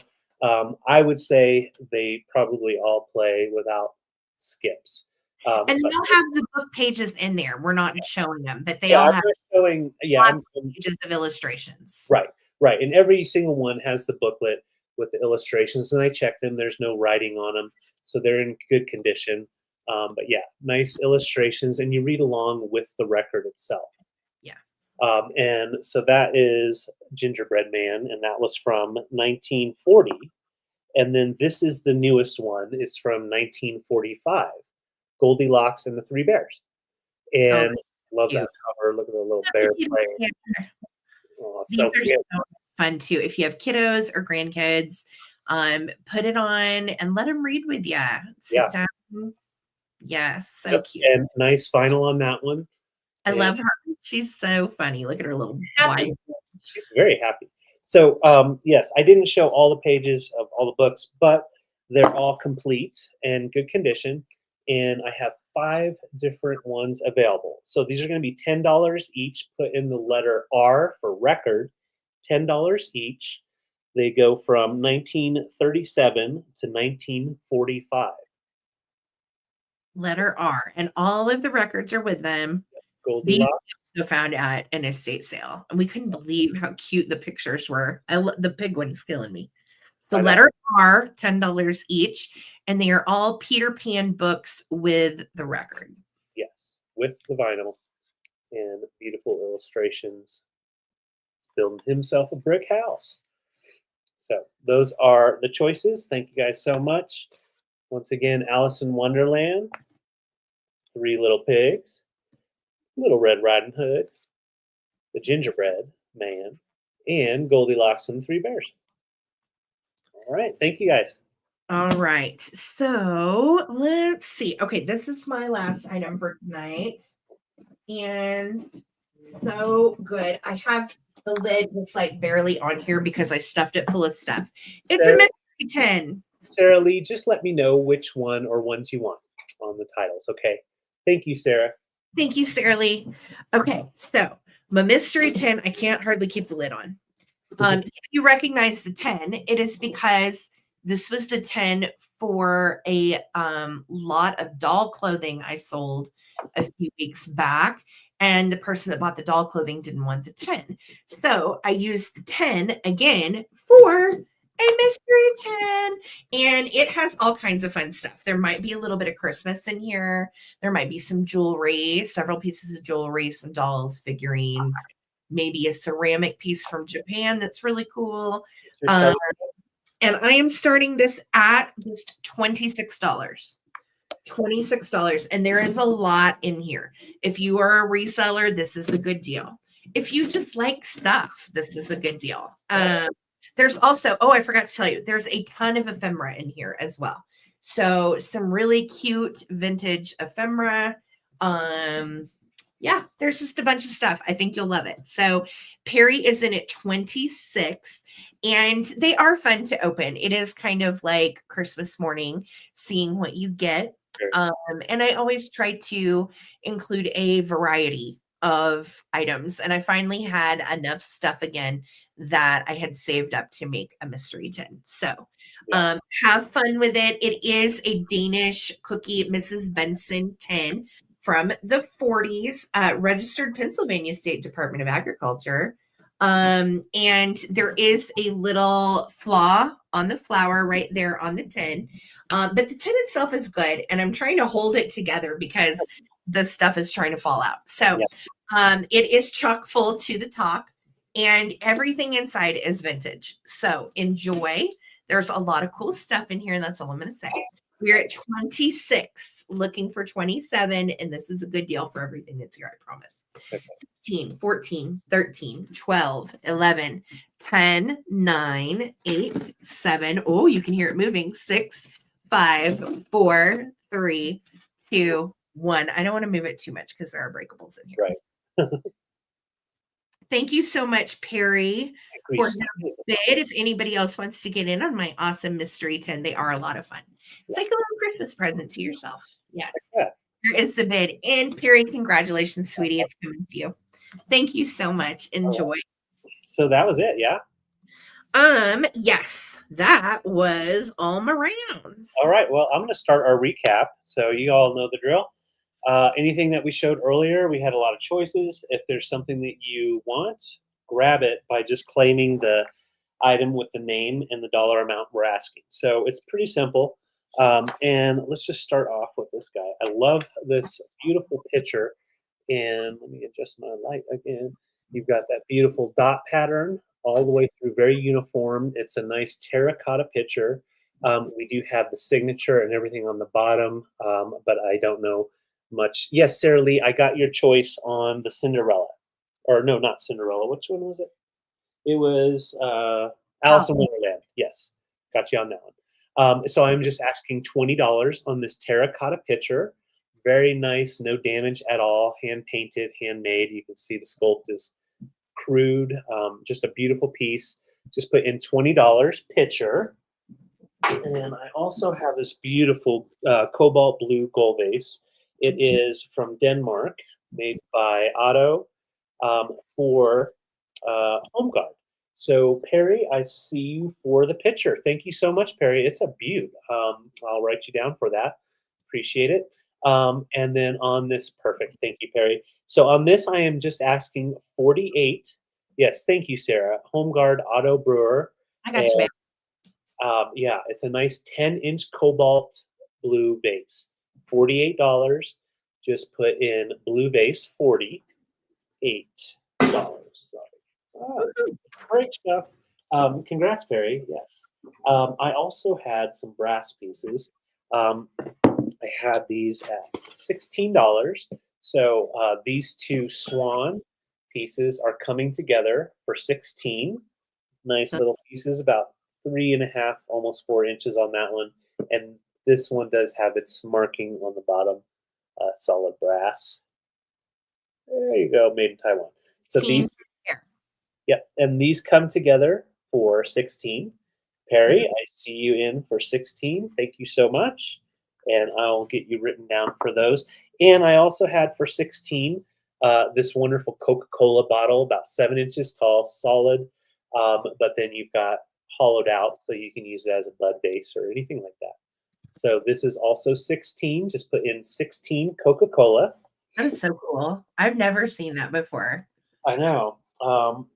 I would say they probably all play without skips. And they'll have the book pages in there. We're not showing them, but they yeah, all have showing, pages of illustrations. Right. Right, and every single one has the booklet with the illustrations, and I checked them. There's no writing on them, so they're in good condition. But yeah, nice illustrations, and you read along with the record itself. Yeah. And so that is Gingerbread Man, and that was from 1940. And then this is the newest one. It's from 1945, Goldilocks and the Three Bears. Oh, And love that cute. cover. Look at the little bear playing. Yeah. Oh, These so are cute. so fun too. If you have kiddos or grandkids, put it on and let them read with you. Sit Yeah. down. Yes, so Yep. cute. And nice final on that one. I And love her. She's so funny. Look at her little happy. wide. She's very happy. So yes, I didn't show all the pages of all the books, but they're all complete and good condition. And I have 5 different ones available. So these are going to be $10 each. Put in the letter R for record. $10 each. They go from 1937 to 1945. Letter R. And all of the records are with them. These Goldilocks. I found at an estate sale. And we couldn't believe how cute the pictures were. The pig one is killing me. So letter R, $10 each. And they are all Peter Pan books with the record. Yes, with the vinyl and beautiful illustrations. He's building himself a brick house. So those are the choices. Thank you guys so much. Once again, Alice in Wonderland, 3 Little Pigs, Little Red Riding Hood, The Gingerbread Man, and Goldilocks and the Three Bears. All right, thank you guys. All right. So let's see. Okay, this is my last item for tonight. And so good. I have the lid that's like barely on here because I stuffed it full of stuff. It's a mystery 10. Sarah Lee, just let me know which one or ones you want on the titles, okay? Thank you, Sarah. Thank you, Sarah Lee. Okay, so my mystery 10, I can't hardly keep the lid on. If you recognize the 10, it is because this was the 10 for a lot of doll clothing I sold a few weeks back. And the person that bought the doll clothing didn't want the 10. So I used the 10 again for a mystery 10. And it has all kinds of fun stuff. There might be a little bit of Christmas in here. There might be some jewelry, several pieces of jewelry, some dolls, figurines, maybe a ceramic piece from Japan that's really cool. And I am starting this at just $26. $26. And there is a lot in here. If you are a reseller, this is a good deal. If you just like stuff, this is a good deal. There's also, oh, I forgot to tell you, there's a ton of ephemera in here as well. So some really cute vintage ephemera. Yeah, there's just a bunch of stuff. I think you'll love it. So Perry is in at 26, and they are fun to open. It is kind of like Christmas morning, seeing what you get. And I always try to include a variety of items. And I finally had enough stuff again that I had saved up to make a mystery 10. So have fun with it. It is a Danish cookie Mrs. Benson 10 from the 40s, registered Pennsylvania State Department of Agriculture. And there is a little flaw on the flower right there on the tin. But the tin itself is good. And I'm trying to hold it together because the stuff is trying to fall out. So it is chock full to the top. And everything inside is vintage. So enjoy. There's a lot of cool stuff in here. And that's all I'm going to say. We're at 26, looking for 27, and this is a good deal for everything that's here, I promise. 15, 14, 13, 12, 11, 10, 9, 8, 7. Oh, you can hear it moving. 6, 5, 4, 3, 2, 1. I don't want to move it too much because there are breakables in here. Right. Thank you so much, Perry, for that bid. If anybody else wants to get in on my awesome mystery 10, they are a lot of fun. It's like a little Christmas present to yourself. Yes. Here is the bid. And Perry, congratulations, sweetie. It's coming to you. Thank you so much. Enjoy. So that was it, yeah? Yes, that was all my rounds. All right. Well, I'm going to start our recap. So you all know the drill. Anything that we showed earlier, we had a lot of choices. If there's something that you want, grab it by just claiming the item with the name and the dollar amount we're asking. So it's pretty simple. And let's just start off with this guy. I love this beautiful picture. And let me adjust my light again. You've got that beautiful dot pattern all the way through, very uniform. It's a nice terracotta picture. We do have the signature and everything on the bottom, but I don't know much. Yes, Sarah Lee, I got your choice on the Cinderella. Or no, not Cinderella. Which one was it? It was Alice in Wonderland. Yes, got you on that one. So I'm just asking $20 on this terracotta picture. Very nice, no damage at all, hand painted, handmade. You can see the sculpt is crude, just a beautiful piece. Just put in $20 picture. And I also have this beautiful cobalt blue gold vase. It is from Denmark, made by Otto for Home Guard. So Perry, I see you for the picture. Thank you so much, Perry. It's a beaut. I'll write you down for that. Appreciate it. And then on this, perfect. Thank you, Perry. So on this, I am just asking 48. Yes, thank you, Sarah. Home Guard Auto Brewer. I got you, babe. Yeah, it's a nice 10-inch cobalt blue vase. $48. Just put in blue vase, $48. Oh, great stuff. Congrats, Perry. Yes. I also had some brass pieces. I had these at $16. So these two swan pieces are coming together for 16. Nice little pieces, about 3.5, almost 4 inches on that one. And this one does have its marking on the bottom, solid brass. There you go, made in Taiwan. So these, yep, and these come together for 16. Perry, I see you in for 16. Thank you so much. And I'll get you written down for those. And I also had for 16 this wonderful Coca-Cola bottle, about 7 inches tall, solid, but then you've got hollowed out, so you can use it as a bud base or anything like that. So this is also 16. Just put in 16 Coca-Cola. That is so cool. I've never seen that before. I know. Oh,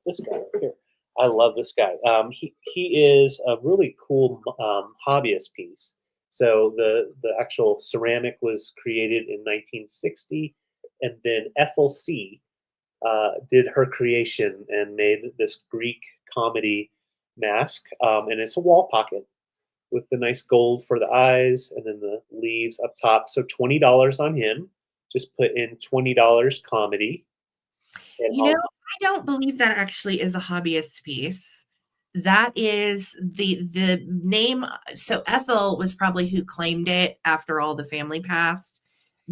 this guy right here. I love this guy. He is a really cool hobbyist piece. So the actual ceramic was created in 1960, and then Ethel C. Did her creation and made this Greek comedy mask, and it's a wall pocket with the nice gold for the eyes and then the leaves up top. So $20 on him. Just put in $20 comedy. And I don't believe that actually is a hobbyist piece. That is the name. So Ethel was probably who claimed it after all the family passed.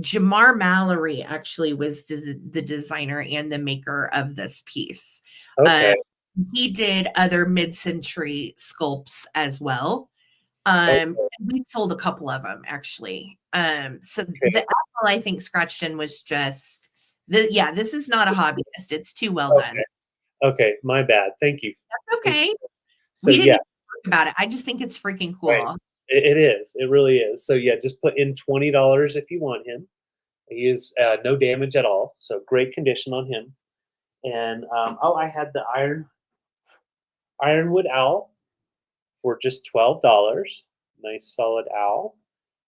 Jamar Mallory actually was the designer and the maker of this piece. Okay. He did other mid-century sculpts as well. We sold a couple of them actually. So the Ethel, I think, scratched in was just this is not a hobbyist. It's too well done. Okay, my bad. Thank you. That's okay. So we didn't talk about it. I just think it's freaking cool. Right. It is. It really is. So yeah, just put in $20 if you want him. He is no damage at all. So great condition on him. And I had the ironwood owl for just $12. Nice solid owl.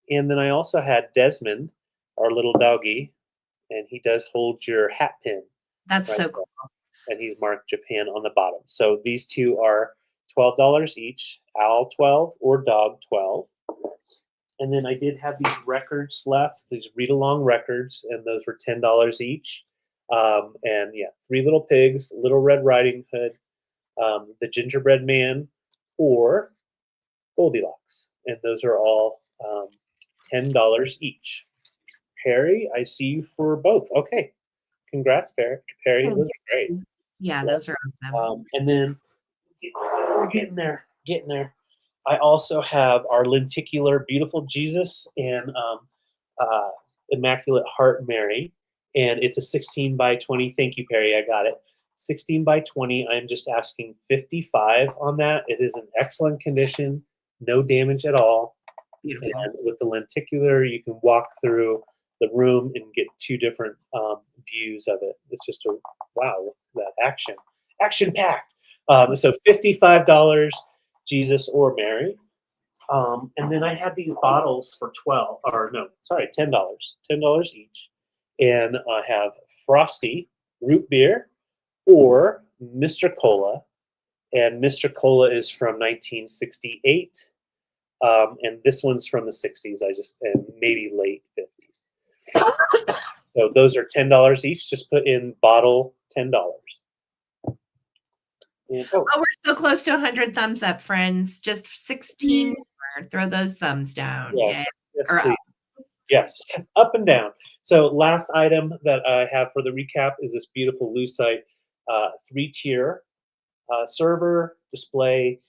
And then I also had Desmond, our little doggy, and he does hold your hat pin. That's right, so cool. And he's marked Japan on the bottom. So these two are $12 each, owl 12 or dog 12. And then I did have these records left, these read-along records, and those were $10 each. And yeah, Three Little Pigs, Little Red Riding Hood, The Gingerbread Man, or Goldilocks. And those are all $10 each. Perry, I see you for both. Okay. Congrats, Perry. Those are great. Yeah, those are awesome. And then we're getting there. I also have our lenticular beautiful Jesus and Immaculate Heart Mary. And it's a 16 by 20. Thank you, Perry. I got it. 16 by 20. I'm just asking 55 on that. It is in excellent condition. No damage at all. Beautiful. And with the lenticular, you can walk through the room and get two different views of it. It's just wow, that action. action packed. So $55, Jesus or Mary. And then I had these bottles for $10 each. And I have Frosty root beer or Mr. Cola. And Mr. Cola is from 1968. And this one's from the 60s, and maybe late 50s. So those are $10 each. Just put in bottle $10. And, Oh, we're so close to 100 thumbs up, friends. Just 16 more. Throw those thumbs down. yes, yes, Or please. up. Yes, up and down. So last item that I have for the recap is this beautiful lucite 3-tier server display.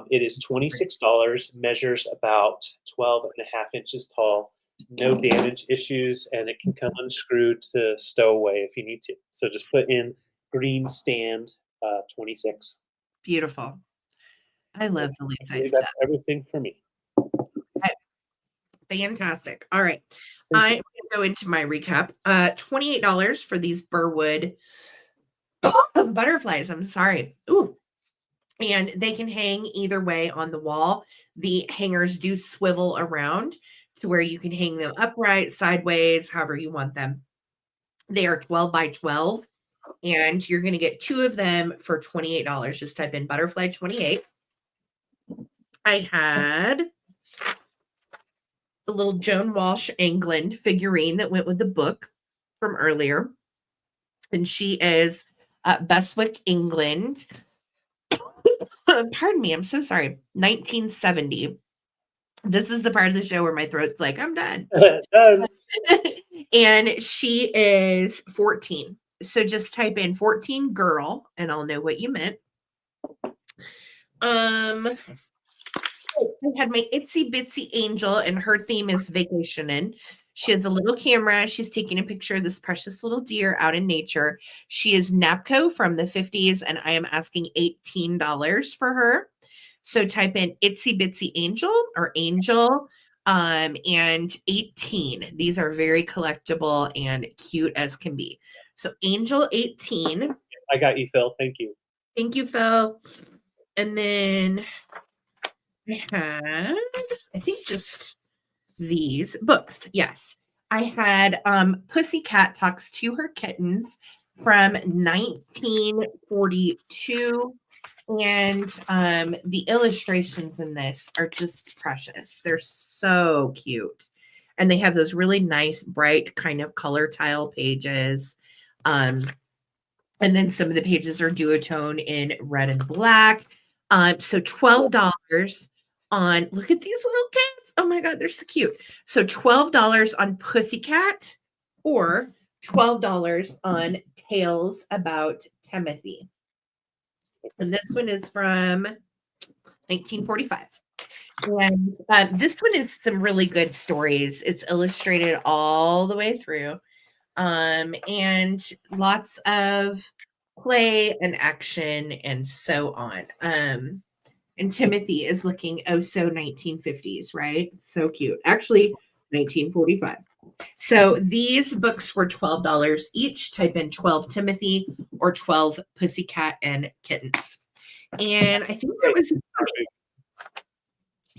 It is $26, measures about 12.5 inches tall, no damage issues, and it can come unscrewed to stow away if you need to. So just put in green stand 26. Beautiful. I love the I lucite believe stuff. that's everything for me. Fantastic. All right. I'm going to go into my recap. $28 for these Burwood butterflies. I'm sorry. Ooh. And they can hang either way on the wall. The hangers do swivel around to where you can hang them upright, sideways, however you want them. They are 12 by 12, and you're going to get 2 of them for $28. Just type in butterfly 28. I had the little Joan Walsh England figurine that went with the book from earlier. And she is Beswick, England. Pardon me, I'm so sorry. 1970. This is the part of the show where my throat's like, I'm done. Done. And she is 14. So just type in 14 girl and I'll know what you meant. I had my Itsy Bitsy Angel, and her theme is vacationing. She has a little camera. She's taking a picture of this precious little deer out in nature. She is Napco from the 50s, and I am asking $18 for her. So type in Itsy Bitsy Angel or Angel and 18. These are very collectible and cute as can be. So Angel 18. I got you, Phil. Thank you. Thank you, Phil. And then I had, I think, just these books. Yes. I had Pussycat Talks to Her Kittens from 1942. And the illustrations in this are just precious. They're so cute. And they have those really nice, bright kind of color tile pages. And then some of the pages are duotone in red and black. So $12 on, look at these little cats. Oh my God, they're so cute. So $12 on Pussycat or $12 on Tales About Timothy. And this one is from 1945. And this one is some really good stories. It's illustrated all the way through. And lots of play and action and so on. And Timothy is looking so 1950s, right? So cute. Actually, 1945. So these books were $12 each. Type in 12 Timothy or 12 Pussycat and Kittens. And I think that was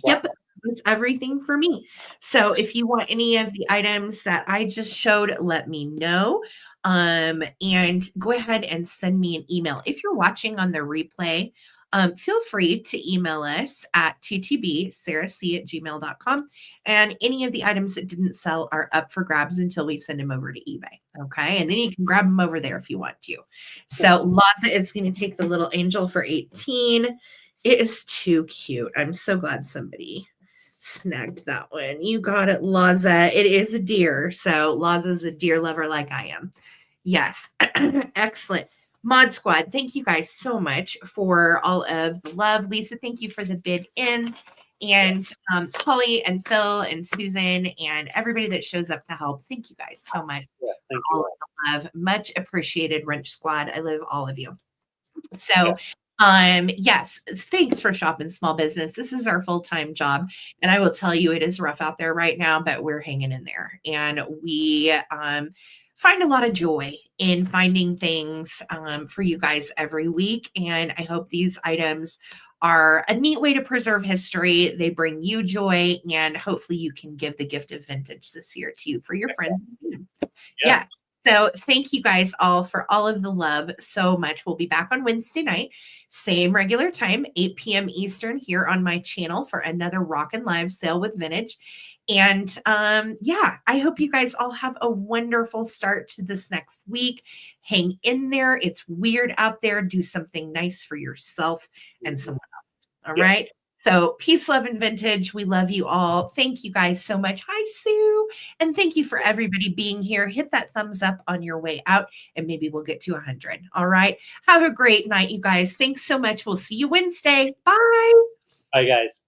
Yep, that's everything for me. So if you want any of the items that I just showed, let me know. And go ahead and send me an email. If you're watching on the replay, feel free to email us at ttbsarahc@gmail.com. And any of the items that didn't sell are up for grabs until we send them over to eBay. Okay. And then you can grab them over there if you want to. So Laza is going to take the little angel for 18. It is too cute. I'm so glad somebody snagged that one. You got it, Laza. It is a deer. So Laza's a deer lover like I am. Yes. Excellent. Mod Squad, thank you guys so much for all of the love. Lisa, thank you for the bid ins. And Holly and Phil and Susan and everybody that shows up to help. Thank you guys so much. Yes, thank All you. of the love. Much appreciated, Wrench Squad. I love all of you. So yes, thanks for shopping small business. This is our full-time job. And I will tell you, it is rough out there right now, but we're hanging in there. And we find a lot of joy in finding things for you guys every week. And I hope these items are a neat way to preserve history. They bring you joy, and hopefully you can give the gift of vintage this year too for your friends. Yeah. So thank you guys all for all of the love so much. We'll be back on Wednesday night, same regular time, 8 p.m. Eastern here on my channel for another Rockin' Live sale with vintage. And yeah, I hope you guys all have a wonderful start to this next week. Hang in there. It's weird out there. Do something nice for yourself and someone else. All right. So peace, love, and vintage. We love you all. Thank you guys so much. Hi, Sue. And thank you for everybody being here. Hit that thumbs up on your way out, and maybe we'll get to 100. All right. Have a great night, you guys. Thanks so much. We'll see you Wednesday. Bye. Bye, guys.